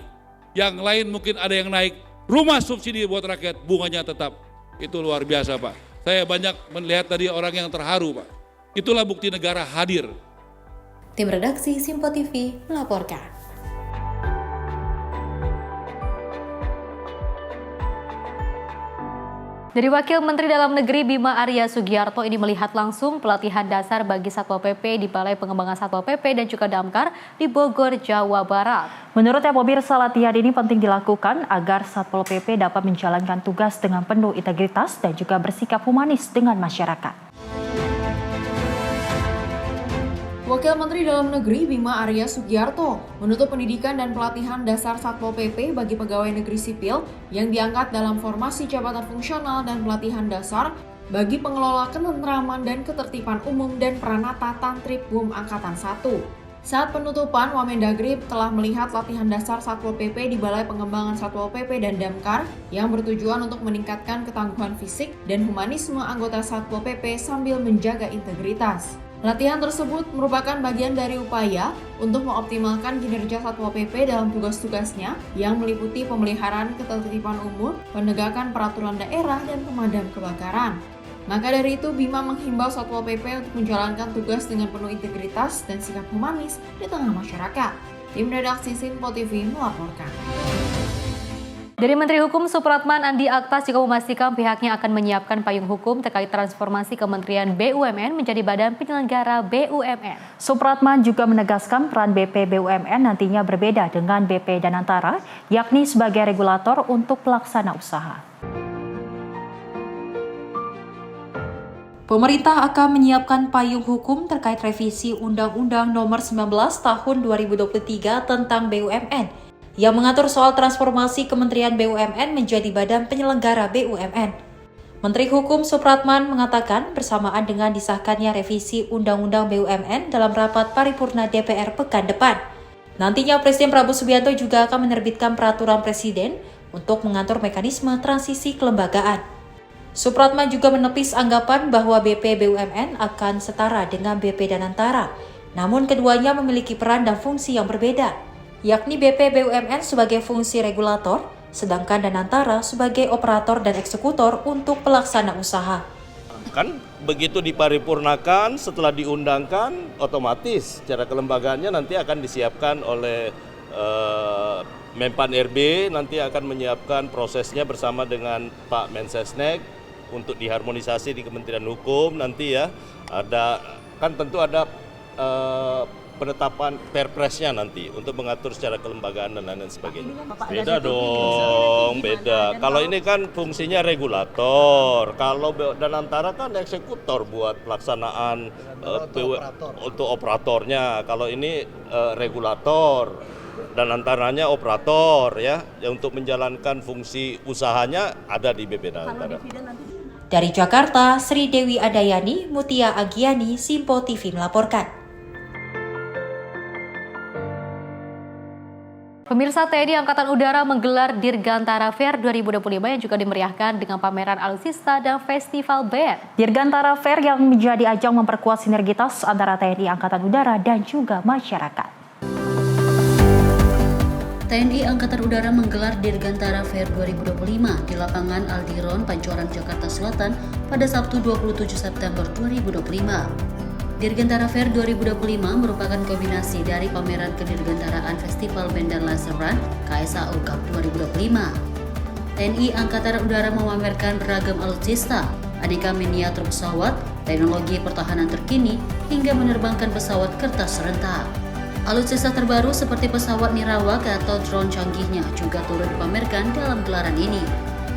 Yang lain mungkin ada yang naik. Rumah subsidi buat rakyat bunganya tetap. Itu luar biasa Pak. Saya banyak melihat tadi orang yang terharu Pak. Itulah bukti negara hadir. Tim redaksi Simpo TV melaporkan. Dari Wakil Menteri Dalam Negeri Bima Arya Sugiarto ini melihat langsung pelatihan dasar bagi Satpol PP di Balai Pengembangan Satpol PP dan juga Damkar di Bogor, Jawa Barat. Menurutnya pemirsa, latihan ini penting dilakukan agar Satpol PP dapat menjalankan tugas dengan penuh integritas dan juga bersikap humanis dengan masyarakat. Wakil Menteri Dalam Negeri Bima Arya Sugiarto menutup pendidikan dan pelatihan dasar Satpol PP bagi pegawai negeri sipil yang diangkat dalam formasi jabatan fungsional dan pelatihan dasar bagi pengelola ketentraman dan ketertiban umum dan Pranata Tantrip BUM Angkatan 1. Saat penutupan, Wamendagri telah melihat latihan dasar Satpol PP di Balai Pengembangan Satpol PP dan Damkar yang bertujuan untuk meningkatkan ketangguhan fisik dan humanisme anggota Satpol PP sambil menjaga integritas. Latihan tersebut merupakan bagian dari upaya untuk mengoptimalkan kinerja Satpol PP dalam tugas-tugasnya yang meliputi pemeliharaan ketertiban umum, penegakan peraturan daerah, dan pemadam kebakaran. Maka dari itu, Bima menghimbau Satpol PP untuk menjalankan tugas dengan penuh integritas dan sikap humanis di tengah masyarakat. Tim redaksi Simpo TV melaporkan. Dari Menteri Hukum Supratman, Andi Aktas juga memastikan pihaknya akan menyiapkan payung hukum terkait transformasi Kementerian BUMN menjadi badan penyelenggara BUMN. Supratman juga menegaskan peran BP BUMN nantinya berbeda dengan BP Danantara, yakni sebagai regulator untuk pelaksana usaha. Pemerintah akan menyiapkan payung hukum terkait revisi Undang-Undang Nomor 19 Tahun 2023 tentang BUMN yang mengatur soal transformasi Kementerian BUMN menjadi badan penyelenggara BUMN. Menteri Hukum Supratman mengatakan bersamaan dengan disahkannya revisi Undang-Undang BUMN dalam rapat paripurna DPR pekan depan. Nantinya Presiden Prabowo Subianto juga akan menerbitkan peraturan Presiden untuk mengatur mekanisme transisi kelembagaan. Supratman juga menepis anggapan bahwa BP BUMN akan setara dengan BP Danantara, namun keduanya memiliki peran dan fungsi yang berbeda, yakni BP BUMN sebagai fungsi regulator, sedangkan Danantara sebagai operator dan eksekutor untuk pelaksana usaha. Kan begitu diparipurnakan, setelah diundangkan, otomatis secara kelembagaannya nanti akan disiapkan oleh Menpan RB, nanti akan menyiapkan prosesnya bersama dengan Pak Mensesnek untuk diharmonisasi di Kementerian Hukum nanti ya. Ada kan tentu ada penetapan perpresnya nanti untuk mengatur secara kelembagaan dan lain sebagainya. Beda dong, beda. Kalau ini kan fungsinya regulator, kalau Danantara kan eksekutor buat pelaksanaan untuk operatornya. Kalau ini regulator, Danantaranya operator ya, untuk menjalankan fungsi usahanya ada di BP Danantara. Dari Jakarta, Sri Dewi Adayani, Mutia Agiani, Simpo TV melaporkan. Pemirsa, TNI Angkatan Udara menggelar Dirgantara Fair 2025 yang juga dimeriahkan dengan pameran alutsista dan festival band. Dirgantara Fair yang menjadi ajang memperkuat sinergitas antara TNI Angkatan Udara dan juga masyarakat. TNI Angkatan Udara menggelar Dirgantara Fair 2025 di lapangan Aldiron, Pancoran, Jakarta Selatan pada Sabtu 27 September 2025. Dirgantara Fair 2025 merupakan kombinasi dari pameran kedirgantaraan Festival Band dan Laser Run KSAO Cup 2025. TNI Angkatan Udara memamerkan beragam alutsista, aneka miniatur pesawat, teknologi pertahanan terkini, hingga menerbangkan pesawat kertas serentak. Alutsista terbaru seperti pesawat Nirawak atau drone canggihnya juga turut dipamerkan dalam gelaran ini.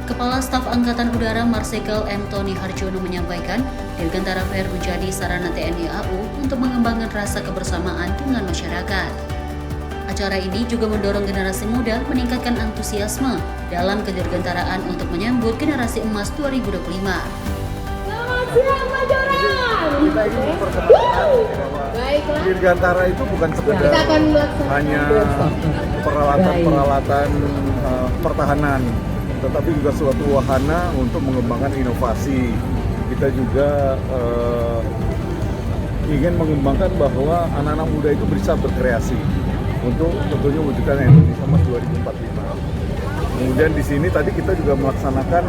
Kepala Staf Angkatan Udara Marsikal M. Tony Harjono menyampaikan, Dirgantara Fair menjadi sarana TNI AU untuk mengembangkan rasa kebersamaan dengan masyarakat. Acara ini juga mendorong generasi muda meningkatkan antusiasme dalam kedirgantaraan untuk menyambut generasi emas 2025. Selamat siang, Majoran! Kita ingin memperkenalkan Dirgantara itu bukan sekedar hanya peralatan-peralatan pertahanan, tetapi juga suatu wahana untuk mengembangkan inovasi. Kita juga ingin mengembangkan bahwa anak-anak muda itu bisa berkreasi untuk tentunya wujudkan Indonesia Emas 2045. Kemudian di sini tadi kita juga melaksanakan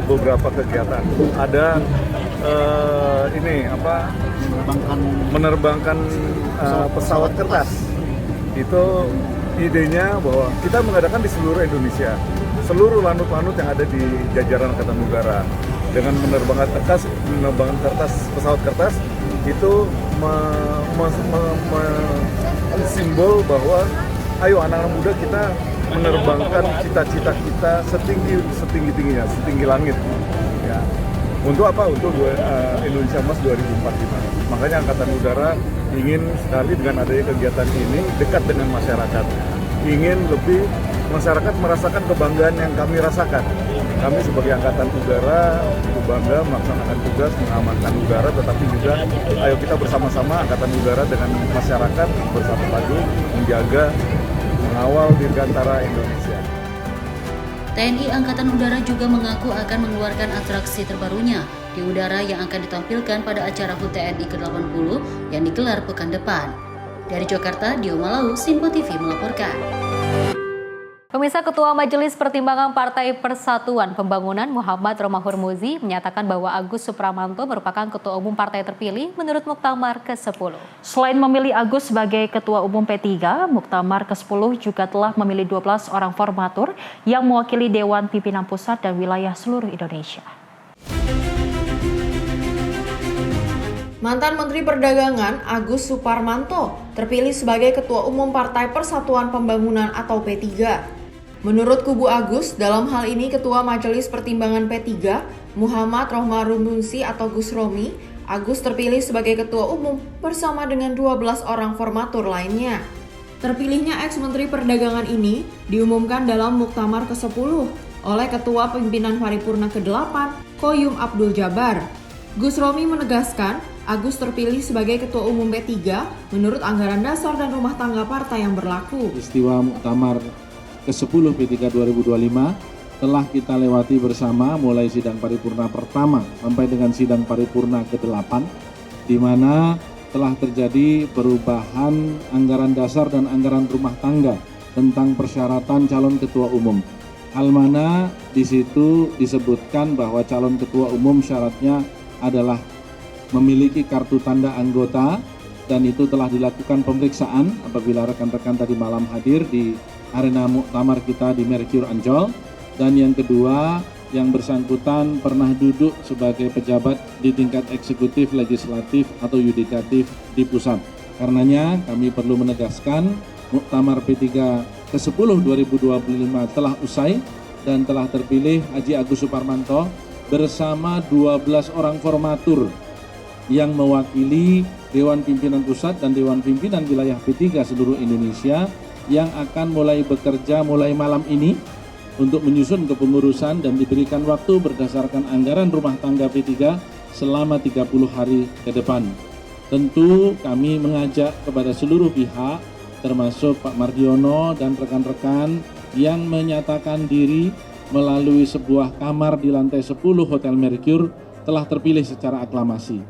beberapa kegiatan. Ada menerbangkan pesawat kertas. Itu idenya bahwa kita mengadakan di seluruh Indonesia, seluruh lanut-lanut yang ada di jajaran Angkatan Udara dengan menerbangkan kertas, pesawat kertas itu simbol bahwa ayo anak-anak muda kita menerbangkan cita-cita kita setinggi-tingginya, setinggi langit. Ya. Untuk apa? Untuk Indonesia Emas 2045. Makanya Angkatan Udara ingin sekali dengan adanya kegiatan ini dekat dengan masyarakat. Ingin lebih masyarakat merasakan kebanggaan yang kami rasakan. Kami sebagai Angkatan Udara bangga melaksanakan tugas mengamankan udara, tetapi juga ayo kita bersama-sama Angkatan Udara dengan masyarakat bersama padu menjaga, mengawal Dirgantara Indonesia. TNI Angkatan Udara juga mengaku akan mengeluarkan atraksi terbarunya di udara yang akan ditampilkan pada acara HUT TNI ke-80 yang digelar pekan depan. Dari Jakarta, Dio Malau, Simpo TV melaporkan. Pemirsa, Ketua Majelis Pertimbangan Partai Persatuan Pembangunan Muhammad Romahur Muzi menyatakan bahwa Agus Supramanto merupakan Ketua Umum Partai terpilih menurut Muktamar ke-10. Selain memilih Agus sebagai Ketua Umum P3, Muktamar ke-10 juga telah memilih 12 orang formatur yang mewakili Dewan Pimpinan Pusat dan wilayah seluruh Indonesia. Mantan Menteri Perdagangan Agus Suparmanto terpilih sebagai Ketua Umum Partai Persatuan Pembangunan atau P3. Menurut kubu Agus, dalam hal ini Ketua Majelis Pertimbangan P3, Muhammad Romahur Muzi atau Gus Romi, Agus terpilih sebagai Ketua Umum bersama dengan 12 orang formatur lainnya. Terpilihnya ex-Menteri Perdagangan ini diumumkan dalam Muktamar ke-10 oleh Ketua Pimpinan Paripurna ke-8, Qoyum Abdul Jabbar. Gus Romi menegaskan, Agus terpilih sebagai Ketua Umum P3 menurut anggaran dasar dan rumah tangga partai yang berlaku. Peristiwa Muktamar ke-10 P3 2025 telah kita lewati bersama mulai sidang paripurna pertama sampai dengan sidang paripurna ke-8, di mana telah terjadi perubahan anggaran dasar dan anggaran rumah tangga tentang persyaratan calon ketua umum. Hal mana di situ disebutkan bahwa calon ketua umum syaratnya adalah memiliki kartu tanda anggota, dan itu telah dilakukan pemeriksaan apabila rekan-rekan tadi malam hadir di arena muktamar kita di Mercure Ancol. Dan yang kedua, yang bersangkutan pernah duduk sebagai pejabat di tingkat eksekutif, legislatif atau yudikatif di pusat. Karenanya kami perlu menegaskan Muktamar P3 ke-10 2025 telah usai dan telah terpilih Haji Agus Suparmanto bersama 12 orang formatur yang mewakili Dewan Pimpinan Pusat dan Dewan Pimpinan Wilayah P3 seluruh Indonesia yang akan mulai bekerja mulai malam ini untuk menyusun kepengurusan dan diberikan waktu berdasarkan anggaran rumah tangga P3 selama 30 hari ke depan. Tentu kami mengajak kepada seluruh pihak termasuk Pak Mardiono dan rekan-rekan yang menyatakan diri melalui sebuah kamar di lantai 10 Hotel Mercure telah terpilih secara aklamasi.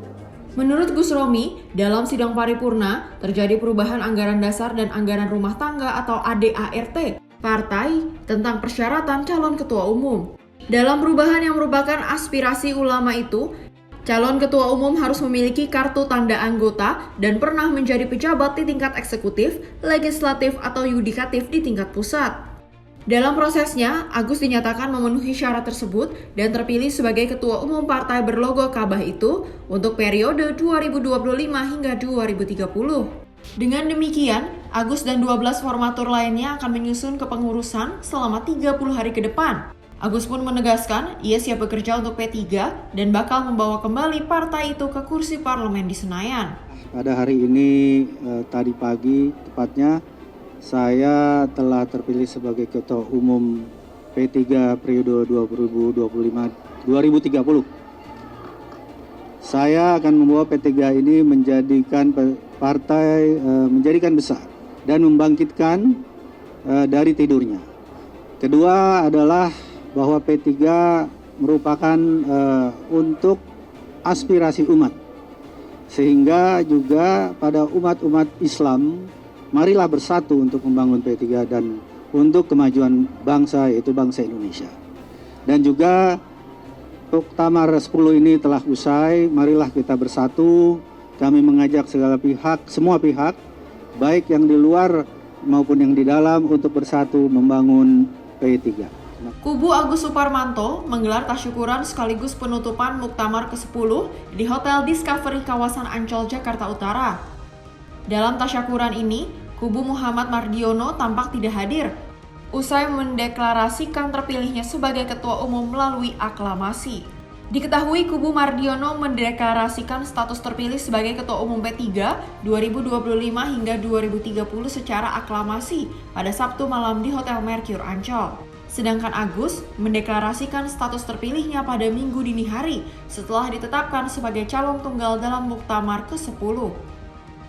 Menurut Gus Romi, dalam sidang paripurna terjadi perubahan anggaran dasar dan anggaran rumah tangga atau ADART partai tentang persyaratan calon ketua umum. Dalam perubahan yang merupakan aspirasi ulama itu, calon ketua umum harus memiliki kartu tanda anggota dan pernah menjadi pejabat di tingkat eksekutif, legislatif atau yudikatif di tingkat pusat. Dalam prosesnya, Agus dinyatakan memenuhi syarat tersebut dan terpilih sebagai Ketua Umum Partai berlogo Ka'bah itu untuk periode 2025 hingga 2030. Dengan demikian, Agus dan 12 formatur lainnya akan menyusun kepengurusan selama 30 hari ke depan. Agus pun menegaskan ia siap bekerja untuk P3 dan bakal membawa kembali partai itu ke kursi parlemen di Senayan. Pada hari ini, tadi pagi tepatnya, saya telah terpilih sebagai Ketua Umum P3 periode 2025-2030. Saya akan membawa P3 ini menjadikan partai menjadikan besar dan membangkitkan dari tidurnya. Kedua adalah bahwa P3 merupakan untuk aspirasi umat, sehingga juga pada umat-umat Islam marilah bersatu untuk membangun P3 dan untuk kemajuan bangsa, yaitu bangsa Indonesia. Dan juga Muktamar 10 ini telah usai, marilah kita bersatu. Kami mengajak segala pihak, semua pihak, baik yang di luar maupun yang di dalam untuk bersatu membangun P3. Kubu Agus Suparmanto menggelar tasyukuran sekaligus penutupan Muktamar ke-10 di Hotel Discovery kawasan Ancol, Jakarta Utara. Dalam tasyakuran ini, kubu Muhammad Mardiono tampak tidak hadir, usai mendeklarasikan terpilihnya sebagai ketua umum melalui aklamasi. Diketahui kubu Mardiono mendeklarasikan status terpilih sebagai ketua umum P3 2025 hingga 2030 secara aklamasi pada Sabtu malam di Hotel Mercure Ancol. Sedangkan Agus mendeklarasikan status terpilihnya pada Minggu dini hari setelah ditetapkan sebagai calon tunggal dalam Muktamar ke-10.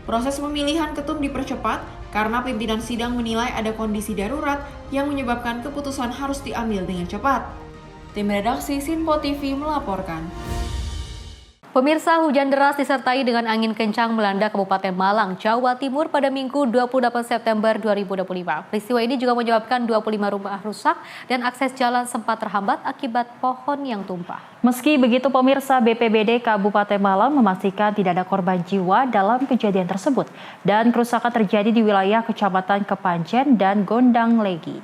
Proses pemilihan ketum dipercepat karena pimpinan sidang menilai ada kondisi darurat yang menyebabkan keputusan harus diambil dengan cepat. Tim redaksi Sinpo TV melaporkan. Pemirsa, hujan deras disertai dengan angin kencang melanda Kabupaten Malang, Jawa Timur pada Minggu 28 September 2025. Peristiwa ini juga menyebabkan 25 rumah rusak dan akses jalan sempat terhambat akibat pohon yang tumpah. Meski begitu, pemirsa, BPBD Kabupaten Malang memastikan tidak ada korban jiwa dalam kejadian tersebut dan kerusakan terjadi di wilayah Kecamatan Kepanjen dan Gondang Legi.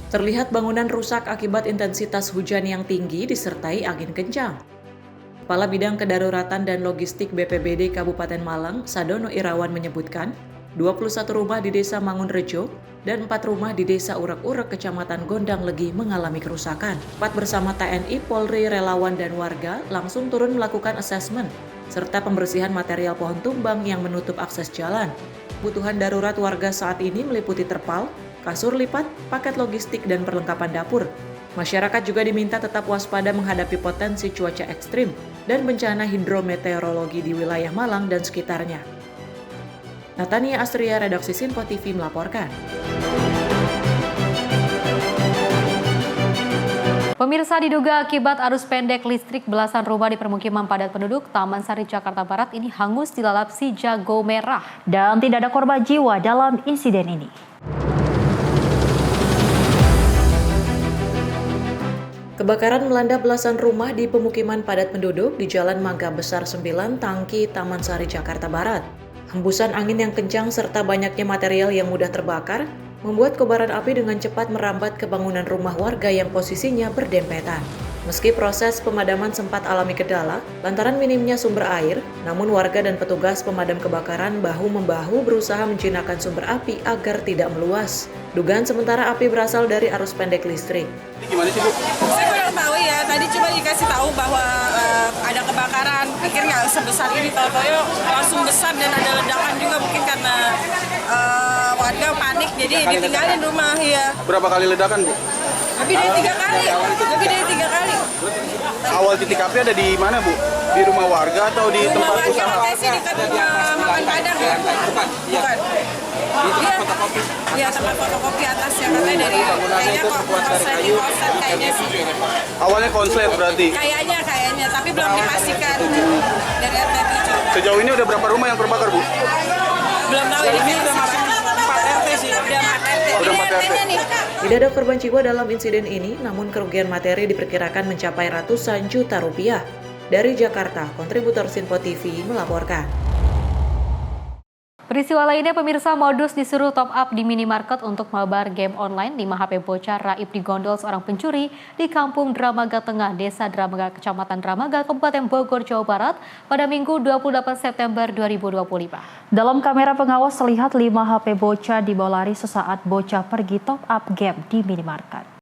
Terlihat bangunan rusak akibat intensitas hujan yang tinggi disertai angin kencang. Kepala Bidang Kedaruratan dan Logistik BPBD Kabupaten Malang, Sadono Irawan menyebutkan, 21 rumah di Desa Mangunrejo dan 4 rumah di Desa Urak-Urak Kecamatan Gondang Legi mengalami kerusakan. 4 bersama TNI, Polri, relawan, dan warga langsung turun melakukan asesmen serta pembersihan material pohon tumbang yang menutup akses jalan. Kebutuhan darurat warga saat ini meliputi terpal, kasur lipat, paket logistik, dan perlengkapan dapur. Masyarakat juga diminta tetap waspada menghadapi potensi cuaca ekstrim dan bencana hidrometeorologi di wilayah Malang dan sekitarnya. Natania Astria, Redaksi Sinpo TV melaporkan. Pemirsa, diduga akibat arus pendek listrik, belasan rumah di permukiman padat penduduk Taman Sari, Jakarta Barat ini hangus dilalap si jago merah. Dan tidak ada korban jiwa dalam insiden ini. Kebakaran melanda belasan rumah di pemukiman padat penduduk di Jalan Mangga Besar 9, Tangki, Taman Sari, Jakarta Barat. Hembusan angin yang kencang serta banyaknya material yang mudah terbakar membuat kobaran api dengan cepat merambat ke bangunan rumah warga yang posisinya berdempetan. Meski proses pemadaman sempat alami kendala lantaran minimnya sumber air, namun warga dan petugas pemadam kebakaran bahu-membahu berusaha menjinakkan sumber api agar tidak meluas. Dugaan sementara api berasal dari arus pendek listrik. Gimana sih, Bu? Saya kurang tahu ya, tadi cuma dikasih tahu bahwa ada kebakaran, pikir nggak sebesar ini, tahu-tahu langsung besar dan ada ledakan juga, mungkin karena warga panik jadi ditinggalin rumah ya. Berapa kali ledakan, Bu? Lebih dari 3 kali. Lebih dari 3 kali. Awal titik api ada di mana, Bu? Di rumah warga atau di tempat usaha? Saya sih dekat rumah makan Padang ya. Bukan. Iya. Iya, tempat fotokopi atas ya, katanya dari kayaknya kok konslet kayaknya sih. Awalnya konslet berarti? Kayaknya, tapi belum dipastikan dari RT 7. Sejauh ini udah berapa rumah yang terbakar, Bu? Belum tahu, ini udah masuk 4 RT sih. Udah 4 RT. Udah 4 RT. Tidak ada korban jiwa dalam insiden ini, namun kerugian materi diperkirakan mencapai ratusan juta rupiah. Dari Jakarta, kontributor Sinpo TV melaporkan. Peristiwa lainnya, pemirsa, modus disuruh top up di minimarket untuk mabar game online. 5 HP bocah raib digondol seorang pencuri di Kampung Dramaga Tengah, Desa Dramaga, Kecamatan Dramaga, Kabupaten Bogor, Jawa Barat pada Minggu 28 September 2025. Dalam kamera pengawas terlihat 5 HP bocah dibawa lari sesaat bocah pergi top up game di minimarket.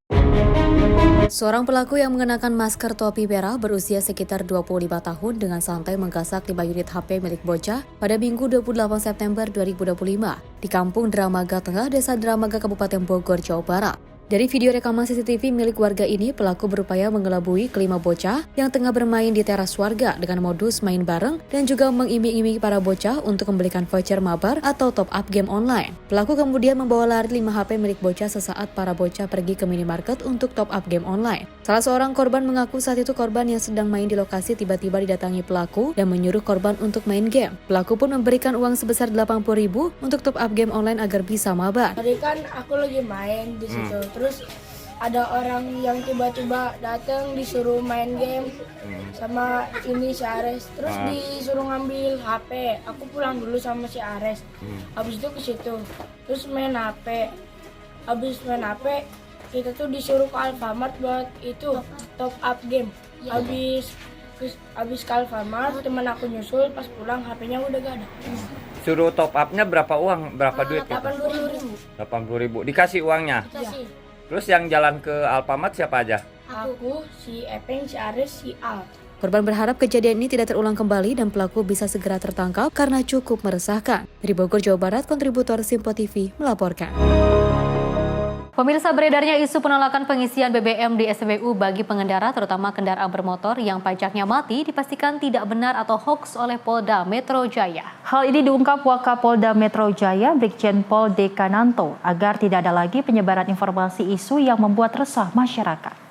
Seorang pelaku yang mengenakan masker topi merah berusia sekitar 25 tahun dengan santai menggasak 5 unit HP milik bocah pada Minggu 28 September 2025 di Kampung Dramaga Tengah, Desa Dramaga, Kabupaten Bogor, Jawa Barat. Dari video rekaman CCTV milik warga ini, pelaku berupaya mengelabui kelima bocah yang tengah bermain di teras warga dengan modus main bareng dan juga mengiming-imingi para bocah untuk membelikan voucher mabar atau top up game online. Pelaku kemudian membawa lari 5 HP milik bocah sesaat para bocah pergi ke minimarket untuk top up game online. Salah seorang korban mengaku saat itu korban yang sedang main di lokasi tiba-tiba didatangi pelaku dan menyuruh korban untuk main game. Pelaku pun memberikan uang sebesar 80.000 untuk top up game online agar bisa mabar. Tadi kan aku lagi main di situ. Terus ada orang yang tiba-tiba datang disuruh main game sama ini si Ares. Terus disuruh ngambil HP. Aku pulang dulu sama si Ares. Habis itu ke situ. Terus main HP. Habis main HP, kita tuh disuruh ke Alfamart buat itu top up game. Habis ke Alfamart, teman aku nyusul, pas pulang HP-nya udah gak ada. Suruh top up-nya berapa uang? Berapa duit? 80.000. 80.000. Dikasih uangnya? Dikasih. Terus yang jalan ke Alfamart siapa aja? Aku, si Epeng, si Ares, si Al. Korban berharap kejadian ini tidak terulang kembali dan pelaku bisa segera tertangkap karena cukup meresahkan. Dari Bogor, Jawa Barat, kontributor Sinpo TV melaporkan. Pemirsa, beredarnya isu penolakan pengisian BBM di SPBU bagi pengendara, terutama kendaraan bermotor yang pajaknya mati, dipastikan tidak benar atau hoax oleh Polda Metro Jaya. Hal ini diungkap Wakapolda Metro Jaya, Brigjen Pol Dekananto, agar tidak ada lagi penyebaran informasi isu yang membuat resah masyarakat.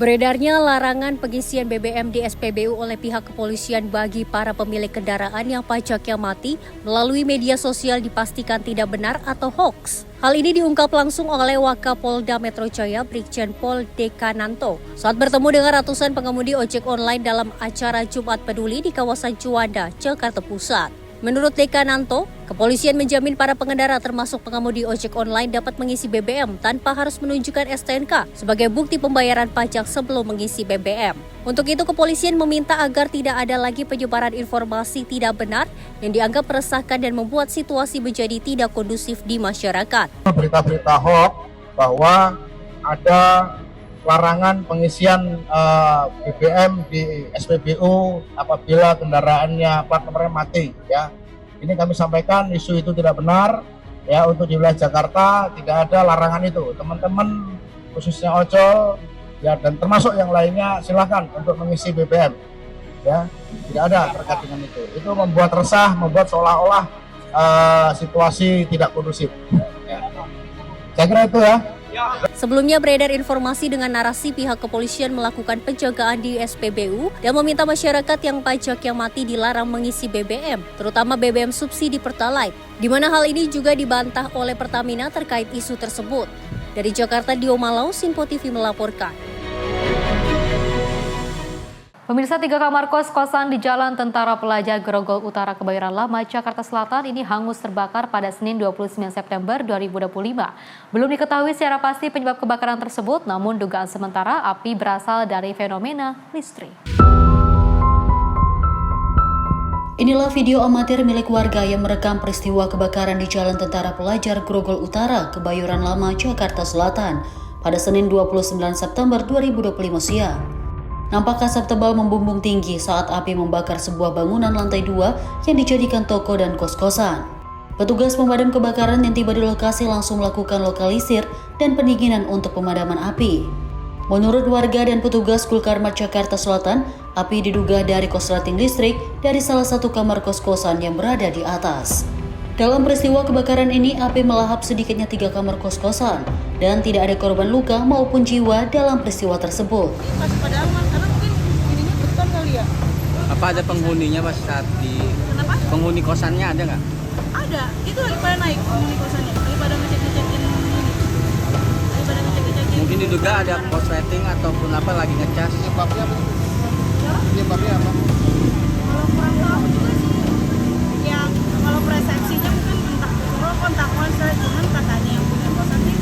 Beredarnya larangan pengisian BBM di SPBU oleh pihak kepolisian bagi para pemilik kendaraan yang pajaknya mati melalui media sosial dipastikan tidak benar atau hoax. Hal ini diungkap langsung oleh Wakapolda Metro Jaya Brigjen Pol Dekananto saat bertemu dengan ratusan pengemudi ojek online dalam acara Jumat Peduli di kawasan Juanda, Jakarta Pusat. Menurut Dekananto, kepolisian menjamin para pengendara termasuk pengemudi ojek online dapat mengisi BBM tanpa harus menunjukkan STNK sebagai bukti pembayaran pajak sebelum mengisi BBM. Untuk itu, kepolisian meminta agar tidak ada lagi penyebaran informasi tidak benar yang dianggap meresahkan dan membuat situasi menjadi tidak kondusif di masyarakat. Berita-berita hoax bahwa ada larangan pengisian BBM di SPBU apabila kendaraannya plat nomornya mati, ya. Ini kami sampaikan isu itu tidak benar, ya. Untuk di wilayah Jakarta tidak ada larangan itu. Teman-teman khususnya ojol, ya, dan termasuk yang lainnya silakan untuk mengisi BBM, ya. Tidak ada terkait dengan itu. Itu membuat resah, membuat seolah-olah situasi tidak kondusif. Ya. Saya kira itu, ya. Sebelumnya beredar informasi dengan narasi pihak kepolisian melakukan penjagaan di SPBU dan meminta masyarakat yang pajaknya mati dilarang mengisi BBM, terutama BBM subsidi Pertalite, di mana hal ini juga dibantah oleh Pertamina terkait isu tersebut. Dari Jakarta, Dio Malau, Simpo TV melaporkan. Pemirsa, 3 kamar kos-kosan di Jalan Tentara Pelajar Grogol Utara, Kebayoran Lama, Jakarta Selatan ini hangus terbakar pada Senin 29 September 2025. Belum diketahui secara pasti penyebab kebakaran tersebut, namun dugaan sementara api berasal dari fenomena listrik. Inilah video amatir milik warga yang merekam peristiwa kebakaran di Jalan Tentara Pelajar Grogol Utara, Kebayoran Lama, Jakarta Selatan pada Senin 29 September 2025 siang. Nampak asap tebal membumbung tinggi saat api membakar sebuah bangunan lantai 2 yang dijadikan toko dan kos-kosan. Petugas pemadam kebakaran yang tiba di lokasi langsung melakukan lokalisir dan pendinginan untuk pemadaman api. Menurut warga dan petugas Kulkarmat Jakarta Selatan, api diduga dari korsleting listrik dari salah satu kamar kos-kosan yang berada di atas. Dalam peristiwa kebakaran ini, api melahap sedikitnya 3 kamar kos-kosan dan tidak ada korban luka maupun jiwa dalam peristiwa tersebut. Apa ada penghuninya pas saat di... Kenapa? Penghuni kosannya ada nggak? Ada, itu lagi pada naik penghuni kosannya, lagi pada ngecek-ngecekin Mungkin diduga ada korsleting ataupun apa lagi ngecas. Penyebabnya apa? Penyebabnya apa? Kalau kurang tahu juga sih, yang kalau persepsinya mungkin entah konslet, cuman katanya yang punya kosan sih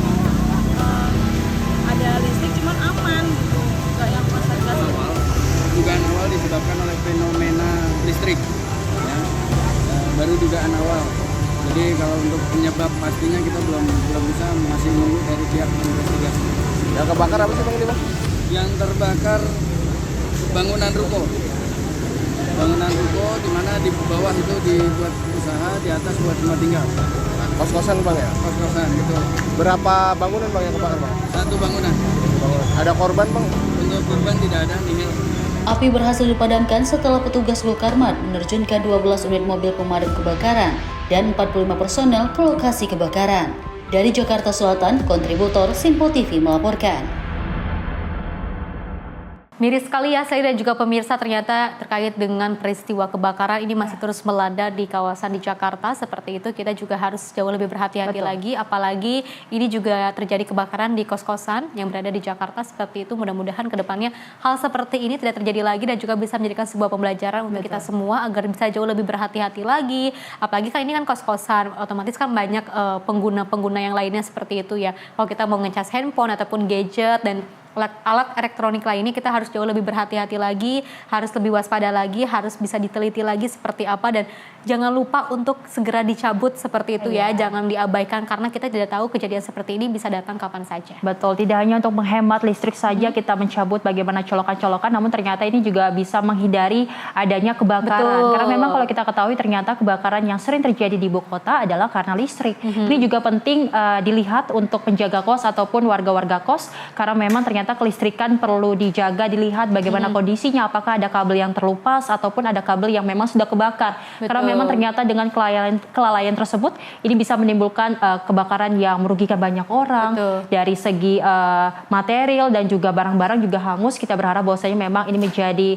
ada listrik cuman aman gitu, nggak yang konslet gas. Dugaan awal disebabkan oleh fenomena listrik, ya. Baru dugaan awal. Jadi kalau untuk penyebab pastinya kita belum bisa, masih menunggu dari pihak investigasi. Yang kebakar apa sih Bang ini, Bang? Yang terbakar bangunan ruko. Bangunan ruko di mana di bawah itu dibuat usaha, di atas buat tempat tinggal. Kos-kosan Bang ya? Kos-kosan gitu. Berapa bangunan Bang yang kebakar Bang? 1 bangunan. Ada korban Bang? Untuk korban tidak ada, nihil. Api berhasil dipadamkan setelah petugas Kulkarmat menerjunkan 12 unit mobil pemadam kebakaran dan 45 personel ke lokasi kebakaran. Dari Jakarta Selatan, kontributor Simpo TV melaporkan. Miris sekali ya, saya dan juga pemirsa, ternyata terkait dengan peristiwa kebakaran ini masih terus melanda di kawasan di Jakarta. Seperti itu, kita juga harus jauh lebih berhati-hati lagi. Apalagi ini juga terjadi kebakaran di kos-kosan yang berada di Jakarta. Seperti itu, mudah-mudahan ke depannya hal seperti ini tidak terjadi lagi dan juga bisa menjadikan sebuah pembelajaran untuk kita semua agar bisa jauh lebih berhati-hati lagi. Apalagi kan ini kan kos-kosan, otomatis kan banyak pengguna-pengguna yang lainnya seperti itu ya. Kalau kita mau ngecas handphone ataupun gadget dan alat elektronik lainnya, kita harus jauh lebih berhati-hati lagi, harus lebih waspada lagi, harus bisa diteliti lagi seperti apa, dan jangan lupa untuk segera dicabut seperti itu ya, jangan diabaikan karena kita tidak tahu kejadian seperti ini bisa datang kapan saja. Betul, tidak hanya untuk menghemat listrik saja kita mencabut bagaimana colokan-colokan, namun ternyata ini juga bisa menghindari adanya kebakaran. Betul. Karena memang kalau kita ketahui ternyata kebakaran yang sering terjadi di ibu kota adalah karena listrik. Ini juga penting dilihat untuk penjaga kos ataupun warga-warga kos, karena memang ternyata kelistrikan perlu dijaga, dilihat bagaimana kondisinya, apakah ada kabel yang terlupas ataupun ada kabel yang memang sudah kebakar. Betul. Karena memang ternyata dengan kelalaian tersebut ini bisa menimbulkan kebakaran yang merugikan banyak orang. Dari segi material dan juga barang-barang juga hangus. Kita berharap bahwasanya memang ini menjadi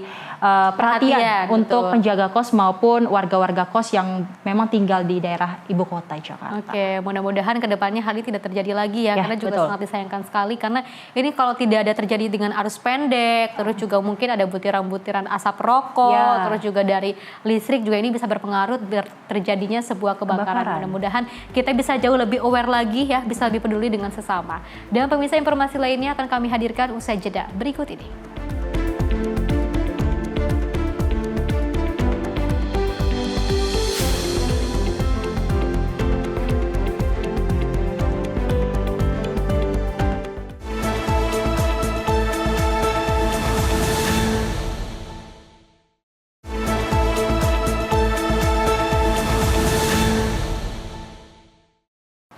perhatian untuk penjaga kos maupun warga-warga kos yang memang tinggal di daerah ibu kota Jakarta. Oke, mudah-mudahan kedepannya hal ini tidak terjadi lagi ya, karena juga sangat disayangkan sekali karena ini kalau tidak ada terjadi dengan arus pendek, terus juga mungkin ada butiran-butiran asap rokok, terus juga dari listrik juga ini bisa berpengaruh terjadinya sebuah kebakaran. Mudah-mudahan kita bisa jauh lebih aware lagi ya, bisa lebih peduli dengan sesama. Dan pemirsa, informasi lainnya akan kami hadirkan usai jeda berikut ini.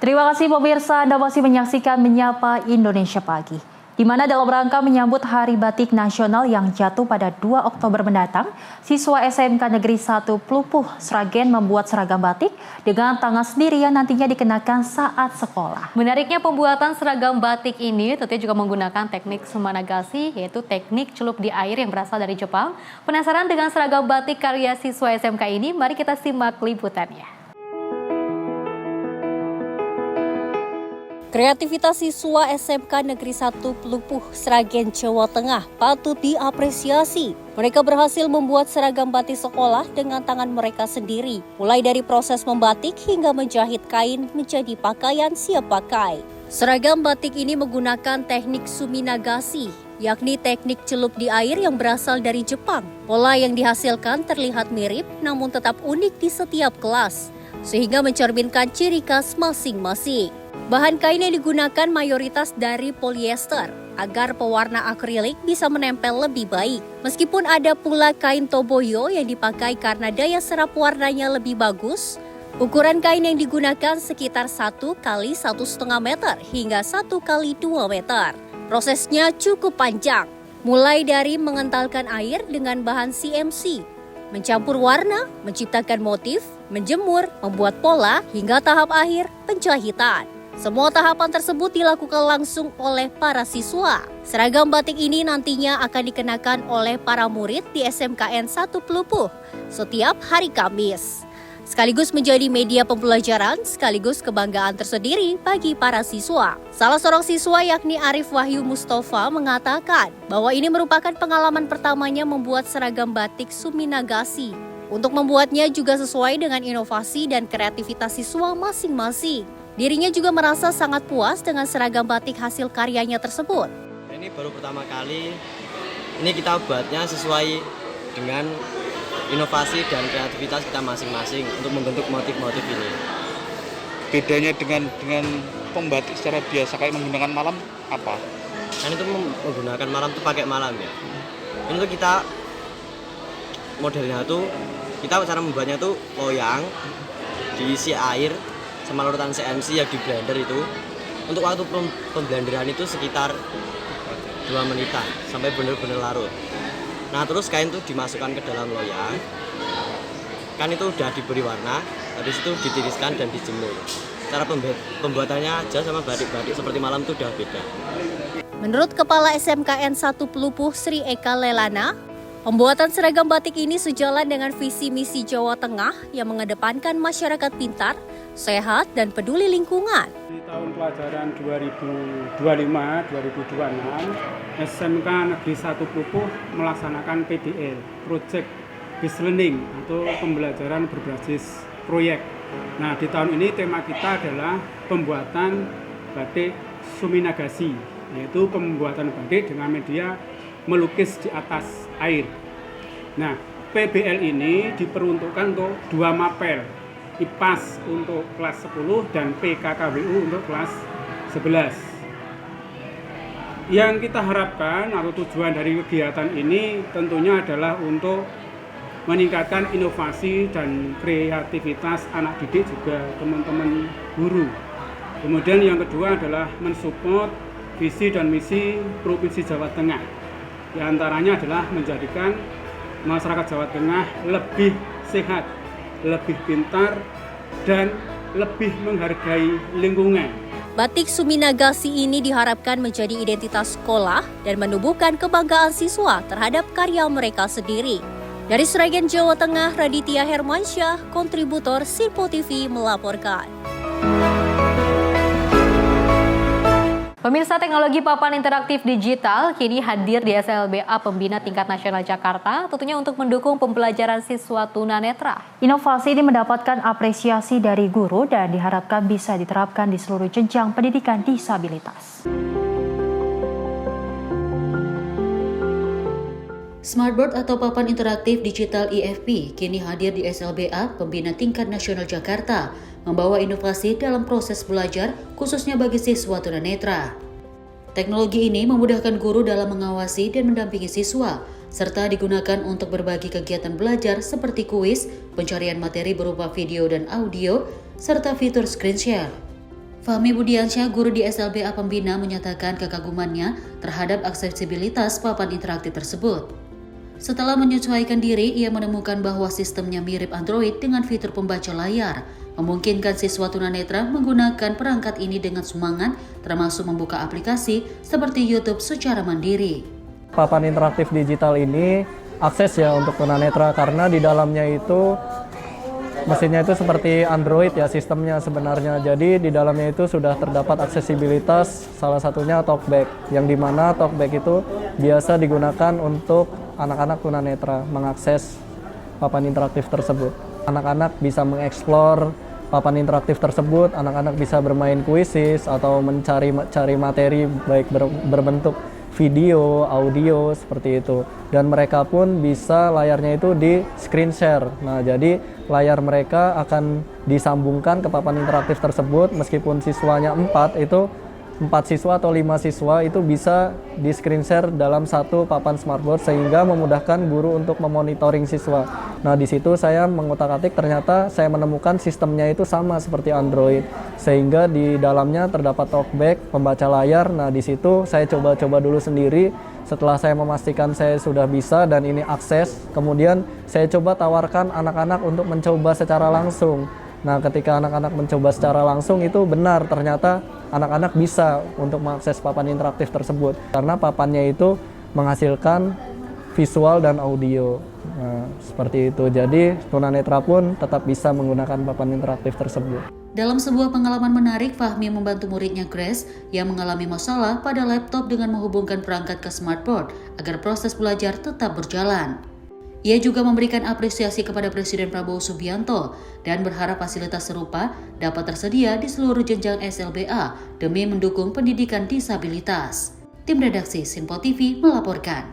Terima kasih pemirsa, Anda masih menyaksikan Menyapa Indonesia Pagi. Di mana dalam rangka menyambut Hari Batik Nasional yang jatuh pada 2 Oktober mendatang, siswa SMK Negeri 1 Plupuh, Sragen membuat seragam batik dengan tangan sendiri yang nantinya dikenakan saat sekolah. Menariknya pembuatan seragam batik ini tentunya juga menggunakan teknik Sumanagasi, yaitu teknik celup di air yang berasal dari Jepang. Penasaran dengan seragam batik karya siswa SMK ini? Mari kita simak liputannya. Kreativitas siswa SMK Negeri 1 Plupuh, Sragen, Jawa Tengah patut diapresiasi. Mereka berhasil membuat seragam batik sekolah dengan tangan mereka sendiri. Mulai dari proses membatik hingga menjahit kain menjadi pakaian siap pakai. Seragam batik ini menggunakan teknik Suminagasi, yakni teknik celup di air yang berasal dari Jepang. Pola yang dihasilkan terlihat mirip namun tetap unik di setiap kelas, sehingga mencerminkan ciri khas masing-masing. Bahan kain yang digunakan mayoritas dari polyester agar pewarna akrilik bisa menempel lebih baik. Meskipun ada pula kain toboyo yang dipakai karena daya serap warnanya lebih bagus, ukuran kain yang digunakan sekitar 1 x 1,5 meter hingga 1 x 2 meter. Prosesnya cukup panjang, mulai dari mengentalkan air dengan bahan CMC, mencampur warna, menciptakan motif, menjemur, membuat pola, hingga tahap akhir penjahitan. Semua tahapan tersebut dilakukan langsung oleh para siswa. Seragam batik ini nantinya akan dikenakan oleh para murid di SMKN 1 Plupuh setiap hari Kamis. Sekaligus menjadi media pembelajaran sekaligus kebanggaan tersendiri bagi para siswa. Salah seorang siswa yakni Arif Wahyu Mustafa mengatakan bahwa ini merupakan pengalaman pertamanya membuat seragam batik Suminagasi. Untuk membuatnya juga sesuai dengan inovasi dan kreativitas siswa masing-masing. Dirinya juga merasa sangat puas dengan seragam batik hasil karyanya tersebut. Ini baru pertama kali, ini kita buatnya sesuai dengan inovasi dan kreativitas kita masing-masing untuk membentuk motif-motif ini. Bedanya dengan pembatik secara biasa kayak menggunakan malam apa? Kan itu menggunakan malam itu pakai malam ya. Ini tuh kita modelnya tuh kita cara membuatnya tuh loyang, diisi air sama larutan CMC yang di blender itu. Untuk waktu pemblenderan itu sekitar 2 menitan sampai benar-benar larut. Nah terus kain itu dimasukkan ke dalam loyang, kan itu udah diberi warna, habis itu ditiriskan dan dijemur. Cara pembuatannya aja sama batik-batik seperti malam itu udah beda. Menurut Kepala SMKN 1 Plupuh Sri Eka Lelana, pembuatan seragam batik ini sejalan dengan visi misi Jawa Tengah yang mengedepankan masyarakat pintar, sehat, dan peduli lingkungan. Di tahun pelajaran 2025-2026, SMK Negeri 1 Plupuh melaksanakan PBL, Project Based Learning atau pembelajaran berbasis proyek. Nah, di tahun ini tema kita adalah pembuatan batik Suminagasi, yaitu pembuatan batik dengan media melukis di atas air. Nah, PBL ini diperuntukkan untuk 2 mapel, IPAS untuk kelas 10 dan PKKWU untuk kelas 11. Yang kita harapkan atau tujuan dari kegiatan ini tentunya adalah untuk meningkatkan inovasi dan kreativitas anak didik juga teman-teman guru. Kemudian yang kedua adalah mensupport visi dan misi Provinsi Jawa Tengah. Di antaranya adalah menjadikan masyarakat Jawa Tengah lebih sehat, lebih pintar, dan lebih menghargai lingkungan. Batik Suminagasi ini diharapkan menjadi identitas sekolah dan menumbuhkan kebanggaan siswa terhadap karya mereka sendiri. Dari Sragen, Jawa Tengah, Raditya Hermansyah, kontributor Sinpo TV melaporkan. Pemirsa, teknologi papan interaktif digital kini hadir di SLBA Pembina Tingkat Nasional Jakarta, tentunya untuk mendukung pembelajaran siswa tunanetra. Inovasi ini mendapatkan apresiasi dari guru dan diharapkan bisa diterapkan di seluruh jenjang pendidikan disabilitas. Smartboard atau papan interaktif digital IFP kini hadir di SLBA Pembina Tingkat Nasional Jakarta, membawa inovasi dalam proses belajar khususnya bagi siswa tunanetra. Teknologi ini memudahkan guru dalam mengawasi dan mendampingi siswa, serta digunakan untuk berbagi kegiatan belajar seperti kuis, pencarian materi berupa video dan audio, serta fitur screen share. Fahmi Budiansyah, guru di SLBA Pembina, menyatakan kekagumannya terhadap aksesibilitas papan interaktif tersebut. Setelah menyesuaikan diri, ia menemukan bahwa sistemnya mirip Android dengan fitur pembaca layar, memungkinkan siswa tunanetra menggunakan perangkat ini dengan semangat, termasuk membuka aplikasi seperti YouTube secara mandiri. Papan interaktif digital ini akses ya untuk tunanetra karena di dalamnya itu mesinnya itu seperti Android ya sistemnya sebenarnya. Jadi di dalamnya itu sudah terdapat aksesibilitas, salah satunya talkback, yang dimana talkback itu biasa digunakan untuk anak-anak tunanetra mengakses papan interaktif tersebut. Anak-anak bisa mengeksplor papan interaktif tersebut, anak-anak bisa bermain kuisis atau mencari materi baik berbentuk video, audio seperti itu. Dan mereka pun bisa layarnya itu di screen share. Nah, jadi layar mereka akan disambungkan ke papan interaktif tersebut meskipun siswanya 4 siswa atau 5 siswa itu bisa di screen share dalam satu papan smartboard sehingga memudahkan guru untuk memonitoring siswa. Nah, di situ saya mengutak-atik, ternyata saya menemukan sistemnya itu sama seperti Android sehingga di dalamnya terdapat talkback, pembaca layar. Nah, di situ saya coba-coba dulu sendiri. Setelah saya memastikan saya sudah bisa dan ini akses, kemudian saya coba tawarkan anak-anak untuk mencoba secara langsung. Nah, ketika anak-anak mencoba secara langsung itu benar, ternyata anak-anak bisa untuk mengakses papan interaktif tersebut karena papannya itu menghasilkan visual dan audio. Nah, seperti itu. Jadi tunanetra pun tetap bisa menggunakan papan interaktif tersebut. Dalam sebuah pengalaman menarik, Fahmi membantu muridnya Grace yang mengalami masalah pada laptop dengan menghubungkan perangkat ke smartboard agar proses belajar tetap berjalan. Ia juga memberikan apresiasi kepada Presiden Prabowo Subianto dan berharap fasilitas serupa dapat tersedia di seluruh jenjang SLBA demi mendukung pendidikan disabilitas. Tim redaksi Sinpo TV melaporkan.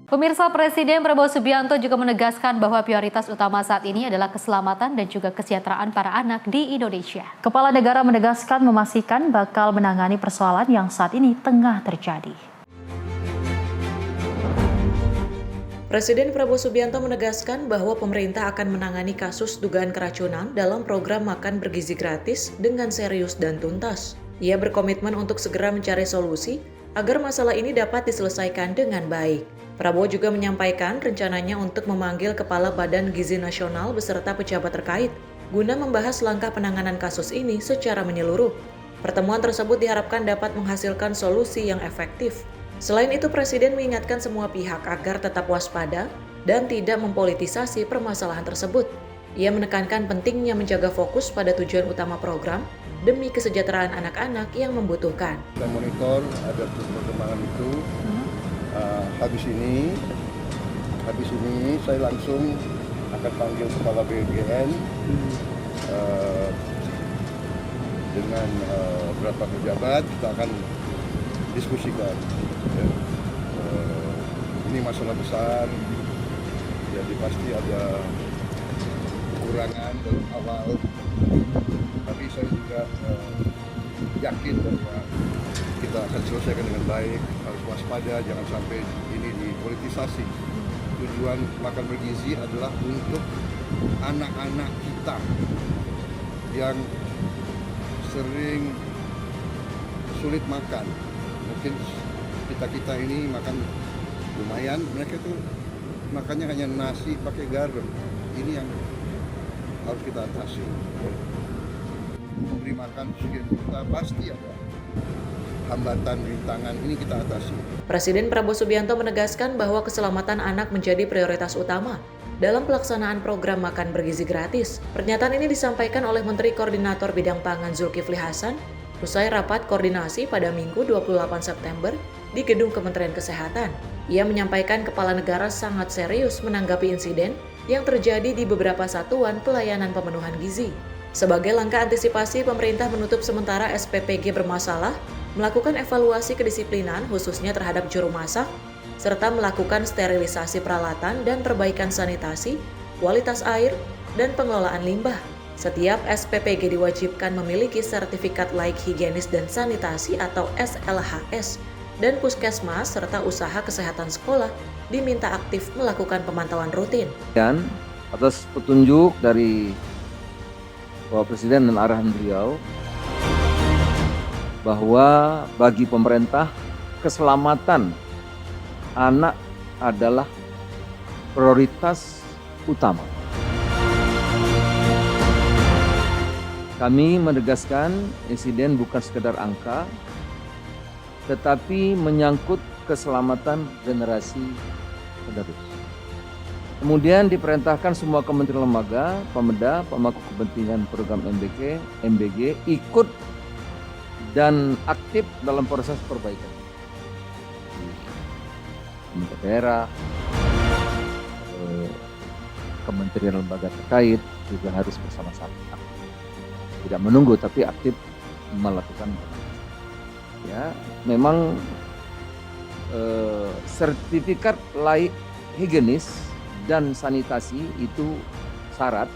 Pemirsa, Presiden Prabowo Subianto juga menegaskan bahwa prioritas utama saat ini adalah keselamatan dan juga kesejahteraan para anak di Indonesia. Kepala negara menegaskan memastikan bakal menangani persoalan yang saat ini tengah terjadi. Presiden Prabowo Subianto menegaskan bahwa pemerintah akan menangani kasus dugaan keracunan dalam program makan bergizi gratis dengan serius dan tuntas. Ia berkomitmen untuk segera mencari solusi agar masalah ini dapat diselesaikan dengan baik. Prabowo juga menyampaikan rencananya untuk memanggil Kepala Badan Gizi Nasional beserta pejabat terkait guna membahas langkah penanganan kasus ini secara menyeluruh. Pertemuan tersebut diharapkan dapat menghasilkan solusi yang efektif. Selain itu, Presiden mengingatkan semua pihak agar tetap waspada dan tidak mempolitisasi permasalahan tersebut. Ia menekankan pentingnya menjaga fokus pada tujuan utama program demi kesejahteraan anak-anak yang membutuhkan. Kita monitor ada perkembangan itu. Habis ini saya langsung akan panggil Kepala BGN dengan beberapa pejabat, kita akan diskusikan. Ini masalah besar, jadi pasti ada kekurangan dari awal, tapi saya juga yakin bahwa kita akan selesaikan dengan baik. Harus waspada, jangan sampai ini dipolitisasi. Tujuan makan bergizi adalah untuk anak-anak kita yang sering sulit makan. Mungkin kita ini makan lumayan, mereka tuh Makanya hanya nasi pakai garam. Ini yang harus kita atasi. Memberi makan sekian juta pasti ada hambatan, rintangan, ini kita atasi. Presiden Prabowo Subianto menegaskan bahwa keselamatan anak menjadi prioritas utama dalam pelaksanaan program makan bergizi gratis. Pernyataan ini disampaikan oleh Menteri Koordinator Bidang Pangan Zulkifli Hasan usai rapat koordinasi pada Minggu 28 September di Gedung Kementerian Kesehatan. Ia menyampaikan kepala negara sangat serius menanggapi insiden yang terjadi di beberapa satuan pelayanan pemenuhan gizi. Sebagai langkah antisipasi, pemerintah menutup sementara SPPG bermasalah, melakukan evaluasi kedisiplinan khususnya terhadap juru masak, serta melakukan sterilisasi peralatan dan perbaikan sanitasi, kualitas air, dan pengelolaan limbah. Setiap SPPG diwajibkan memiliki sertifikat layak higienis dan sanitasi atau SLHS, dan puskesmas serta usaha kesehatan sekolah diminta aktif melakukan pemantauan rutin. Dan atas petunjuk dari Bapak Presiden dan arahan beliau, bahwa bagi pemerintah keselamatan anak adalah prioritas utama. Kami menegaskan insiden bukan sekedar angka, tetapi menyangkut keselamatan generasi penerus. Kemudian diperintahkan semua kementerian lembaga, Pemda, pemangku kepentingan program MBG ikut dan aktif dalam proses perbaikan. Pemerintah daerah, kementerian lembaga terkait juga harus bersama-sama aktif. Tidak menunggu tapi aktif melakukan. Ya, memang sertifikat layak higienis dan sanitasi itu syarat.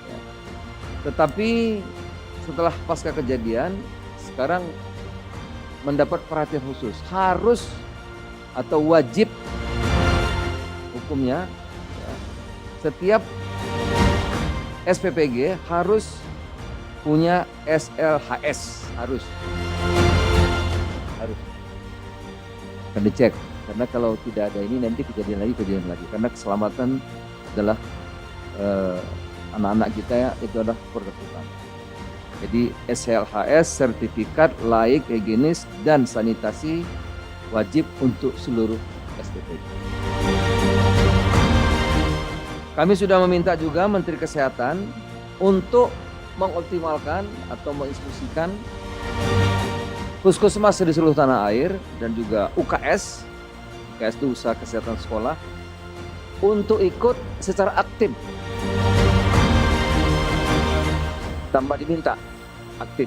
Ya. Tetapi setelah pasca kejadian sekarang mendapat perhatian khusus, harus atau wajib hukumnya ya, setiap SPPG harus punya SLHS, harus akan dicek, karena kalau tidak ada ini nanti kejadian lagi karena keselamatan adalah anak-anak kita ya, itu adalah prioritas utama. Jadi SLHS, sertifikat layak higienis dan sanitasi wajib untuk seluruh SPPG. Kami sudah meminta juga Menteri Kesehatan untuk mengoptimalkan atau menginstruksikan puskesmas di seluruh tanah air dan juga UKS itu usaha kesehatan sekolah, untuk ikut secara aktif. Tambah diminta aktif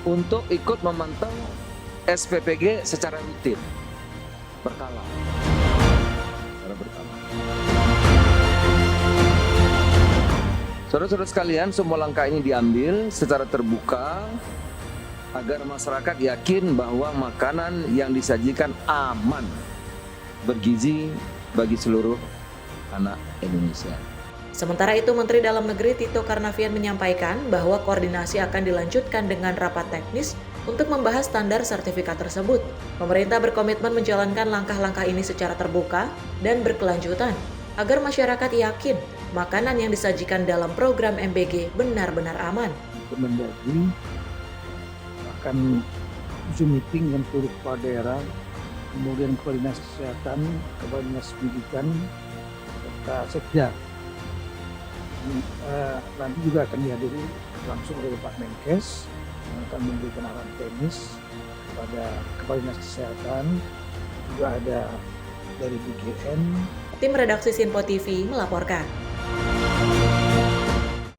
untuk ikut memantau SPPG secara rutin, berkala. Saudara-saudara sekalian, semua langkah ini diambil secara terbuka agar masyarakat yakin bahwa makanan yang disajikan aman, bergizi bagi seluruh anak Indonesia. Sementara itu, Menteri Dalam Negeri Tito Karnavian menyampaikan bahwa koordinasi akan dilanjutkan dengan rapat teknis untuk membahas standar sertifikat tersebut. Pemerintah berkomitmen menjalankan langkah-langkah ini secara terbuka dan berkelanjutan agar masyarakat yakin makanan yang disajikan dalam program MBG benar-benar aman. Kemendagri akan Zoom meeting dengan seluruh kepala daerah, kemudian Kepala Dinas Kesehatan, Kepala Dinas Pendidikan, serta Sekda. Nanti juga akan dihadiri langsung oleh Pak Menkes yang akan memberikan arahan teknis kepada Kepala Dinas Kesehatan, juga ada dari BGN. Tim redaksi Sinpo TV melaporkan.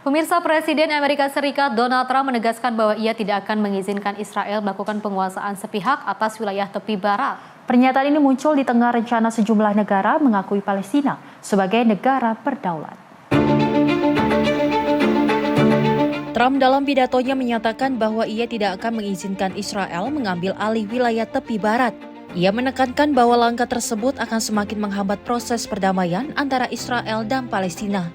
Pemirsa, Presiden Amerika Serikat Donald Trump menegaskan bahwa ia tidak akan mengizinkan Israel melakukan penguasaan sepihak atas wilayah tepi barat. Pernyataan ini muncul di tengah rencana sejumlah negara mengakui Palestina sebagai negara berdaulat. Trump dalam pidatonya menyatakan bahwa ia tidak akan mengizinkan Israel mengambil alih wilayah tepi barat. Ia menekankan bahwa langkah tersebut akan semakin menghambat proses perdamaian antara Israel dan Palestina.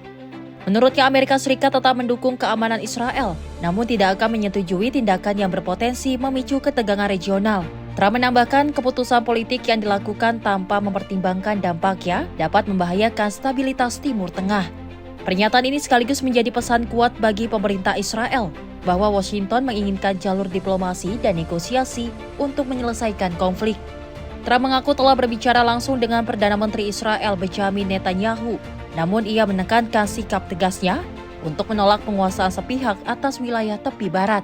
Menurutnya, Amerika Serikat tetap mendukung keamanan Israel, namun tidak akan menyetujui tindakan yang berpotensi memicu ketegangan regional. Tra menambahkan keputusan politik yang dilakukan tanpa mempertimbangkan dampaknya dapat membahayakan stabilitas Timur Tengah. Pernyataan ini sekaligus menjadi pesan kuat bagi pemerintah Israel bahwa Washington menginginkan jalur diplomasi dan negosiasi untuk menyelesaikan konflik. Tra mengaku telah berbicara langsung dengan Perdana Menteri Israel Benjamin Netanyahu, namun ia menekankan sikap tegasnya untuk menolak penguasaan sepihak atas wilayah tepi barat.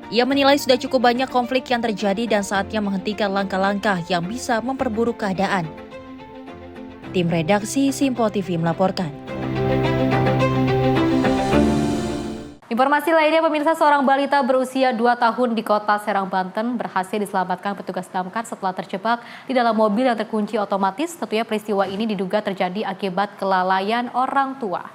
Ia menilai sudah cukup banyak konflik yang terjadi dan saatnya menghentikan langkah-langkah yang bisa memperburuk keadaan. Tim redaksi Simpo TV melaporkan. Informasi lainnya, pemirsa, seorang balita berusia 2 tahun di kota Serang, Banten berhasil diselamatkan petugas damkar setelah terjebak di dalam mobil yang terkunci otomatis. Tentunya peristiwa ini diduga terjadi akibat kelalaian orang tua.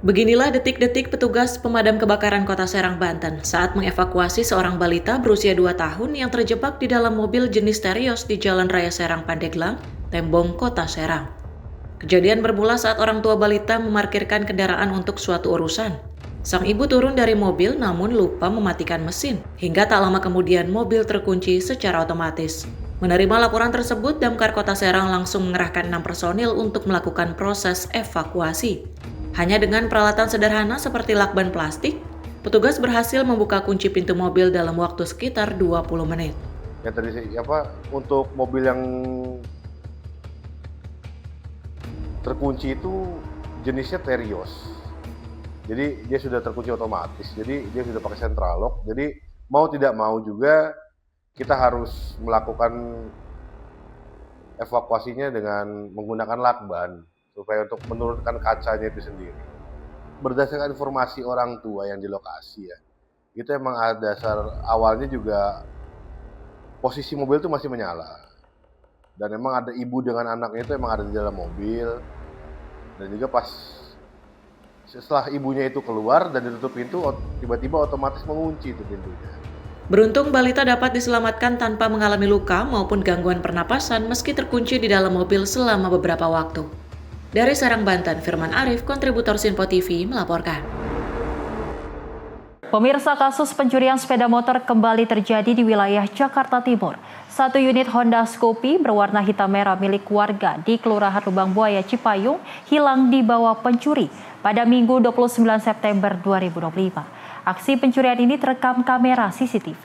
Beginilah detik-detik petugas pemadam kebakaran Kota Serang, Banten saat mengevakuasi seorang balita berusia 2 tahun yang terjebak di dalam mobil jenis Terios di Jalan Raya Serang Pandeglang, Tembong, Kota Serang. Kejadian bermula saat orang tua balita memarkirkan kendaraan untuk suatu urusan. Sang ibu turun dari mobil namun lupa mematikan mesin, hingga tak lama kemudian mobil terkunci secara otomatis. Menerima laporan tersebut, Damkar Kota Serang langsung mengerahkan 6 personil untuk melakukan proses evakuasi. Hanya dengan peralatan sederhana seperti lakban plastik, petugas berhasil membuka kunci pintu mobil dalam waktu sekitar 20 menit. Yang tadi untuk mobil yang terkunci itu jenisnya Terios. Jadi dia sudah terkunci otomatis. Jadi dia sudah pakai central lock. Jadi mau tidak mau juga kita harus melakukan evakuasinya dengan menggunakan lakban supaya untuk menurunkan kacanya itu sendiri. Berdasarkan informasi orang tua yang di lokasi ya, itu emang ada dasar awalnya juga posisi mobil itu masih menyala. Dan emang ada ibu dengan anaknya itu emang ada di dalam mobil. Dan juga pas setelah ibunya itu keluar dan ditutup pintu, tiba-tiba otomatis mengunci itu pintunya. Beruntung balita dapat diselamatkan tanpa mengalami luka maupun gangguan pernapasan meski terkunci di dalam mobil selama beberapa waktu. Dari Serang, Banten, Firman Arif, kontributor Simpo TV melaporkan. Pemirsa, kasus pencurian sepeda motor kembali terjadi di wilayah Jakarta Timur. Satu unit Honda Scoopy berwarna hitam merah milik warga di Kelurahan Lubang Buaya, Cipayung hilang dibawa pencuri pada Minggu 29 September 2025. Aksi pencurian ini terekam kamera CCTV.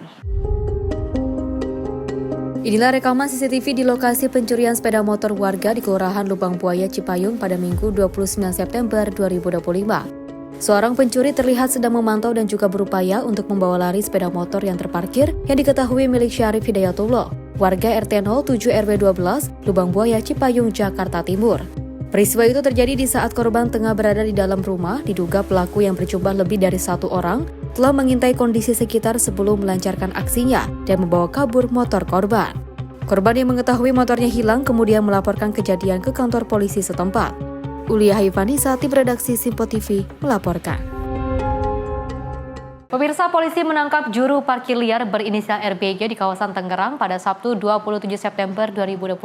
Inilah rekaman CCTV di lokasi pencurian sepeda motor warga di Kelurahan Lubang Buaya, Cipayung pada Minggu 29 September 2025. Seorang pencuri terlihat sedang memantau dan juga berupaya untuk membawa lari sepeda motor yang terparkir yang diketahui milik Syarif Hidayatullah, warga RT 07 RW 12, Lubang Buaya, Cipayung, Jakarta Timur. Peristiwa itu terjadi di saat korban tengah berada di dalam rumah. Diduga pelaku yang berjumlah lebih dari 1 orang telah mengintai kondisi sekitar sebelum melancarkan aksinya dan membawa kabur motor korban. Korban yang mengetahui motornya hilang kemudian melaporkan kejadian ke kantor polisi setempat. Ulia Haifanisa, tim redaksi Simpo TV melaporkan. Pemirsa, polisi menangkap juru parkir liar berinisial RBG di kawasan Tangerang pada Sabtu 27 September 2025.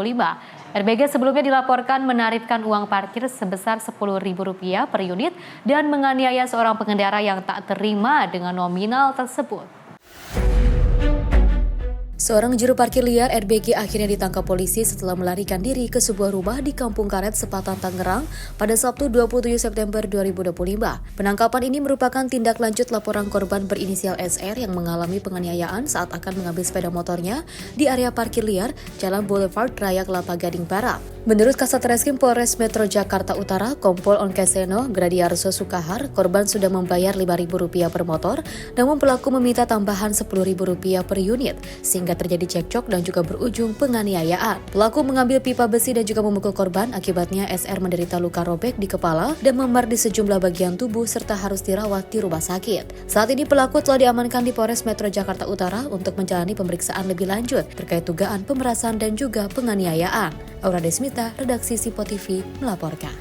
RBG sebelumnya dilaporkan menarifkan uang parkir sebesar Rp10.000 per unit dan menganiaya seorang pengendara yang tak terima dengan nominal tersebut. Seorang juru parkir liar RBG akhirnya ditangkap polisi setelah melarikan diri ke sebuah rumah di Kampung Karet, Sepatan, Tangerang pada Sabtu 27 September 2025. Penangkapan ini merupakan tindak lanjut laporan korban berinisial SR yang mengalami penganiayaan saat akan mengambil sepeda motornya di area parkir liar Jalan Boulevard Raya Kelapa Gading Barat. Menurut Kasat Reskrim Polres Metro Jakarta Utara, Kompol Onkeseno Gradiarso Sukahar, korban sudah membayar Rp5.000 per motor, namun pelaku meminta tambahan Rp10.000 per unit, sehingga terjadi cekcok dan juga berujung penganiayaan. Pelaku mengambil pipa besi dan juga memukul korban, akibatnya SR menderita luka robek di kepala dan memar di sejumlah bagian tubuh serta harus dirawat di rumah sakit. Saat ini pelaku telah diamankan di Polres Metro Jakarta Utara untuk menjalani pemeriksaan lebih lanjut terkait dugaan pemerasan dan juga penganiayaan. Aura Desmita, redaksi Simpo TV melaporkan.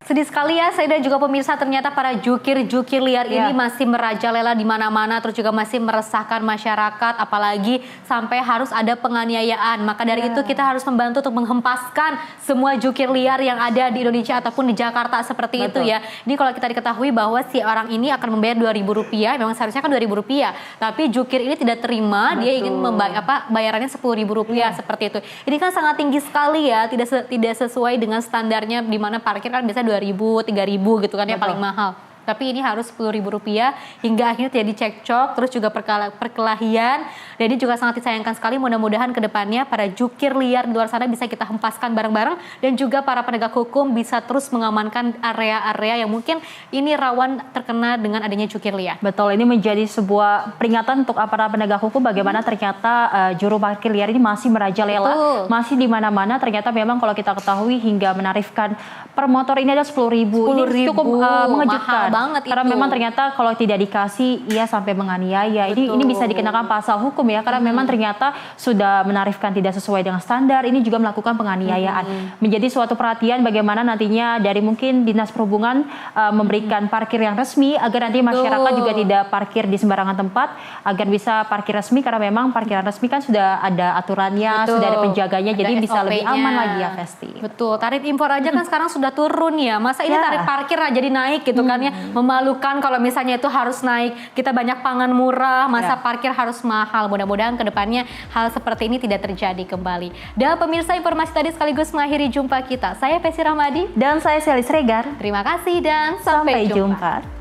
Sedih sekali ya, saya dan juga pemirsa, ternyata para jukir-jukir liar ini masih merajalela di mana-mana, terus juga masih meresahkan masyarakat, apalagi sampai harus ada penganiayaan. Maka dari itu kita harus membantu untuk menghempaskan semua jukir liar yang ada di Indonesia ataupun di Jakarta seperti itu ya. Ini kalau kita diketahui bahwa si orang ini akan membayar Rp2.000, memang seharusnya kan Rp2.000, tapi jukir ini tidak terima, dia ingin bayarannya Rp10.000 seperti itu. Ini kan sangat tinggi sekali ya, tidak sesuai dengan standarnya, di mana parkir kan biasa 2.000, 3.000 gitu kan ya paling mahal. Tapi ini harus Rp10.000 hingga akhirnya terjadi cekcok, terus juga perkelahian. Dan ini juga sangat disayangkan sekali. Mudah-mudahan ke depannya para jukir liar di luar sana bisa kita hempaskan bareng-bareng, dan juga para penegak hukum bisa terus mengamankan area-area yang mungkin ini rawan terkena dengan adanya jukir liar. Betul, ini menjadi sebuah peringatan untuk para penegak hukum bagaimana ternyata juru parkir liar ini masih merajalela, masih di mana-mana. Ternyata memang kalau kita ketahui hingga menarifkan per motor ini ada Rp10.000. Ini cukup mengejutkan. Karena memang ternyata kalau tidak dikasih ia sampai menganiaya. Ini bisa dikenakan pasal hukum ya, karena memang ternyata sudah menarifkan tidak sesuai dengan standar. Ini juga melakukan penganiayaan. Menjadi suatu perhatian bagaimana nantinya dari mungkin Dinas Perhubungan memberikan parkir yang resmi agar nanti masyarakat juga tidak parkir di sembarangan tempat, agar bisa parkir resmi, karena memang parkiran resmi kan sudah ada aturannya, sudah ada penjaganya, jadi bisa lebih aman lagi ya, Festi. Betul, tarif impor aja kan sekarang sudah turun ya. Masa ini tarif parkir jadi naik gitu kan ya. Memalukan kalau misalnya itu harus naik. Kita banyak pangan murah, masa parkir harus mahal. Mudah-mudahan ke depannya hal seperti ini tidak terjadi kembali. Dan pemirsa, informasi tadi sekaligus mengakhiri jumpa kita. Saya Pesi Rahmadi dan saya Selis Regar. Terima kasih dan sampai jumpa.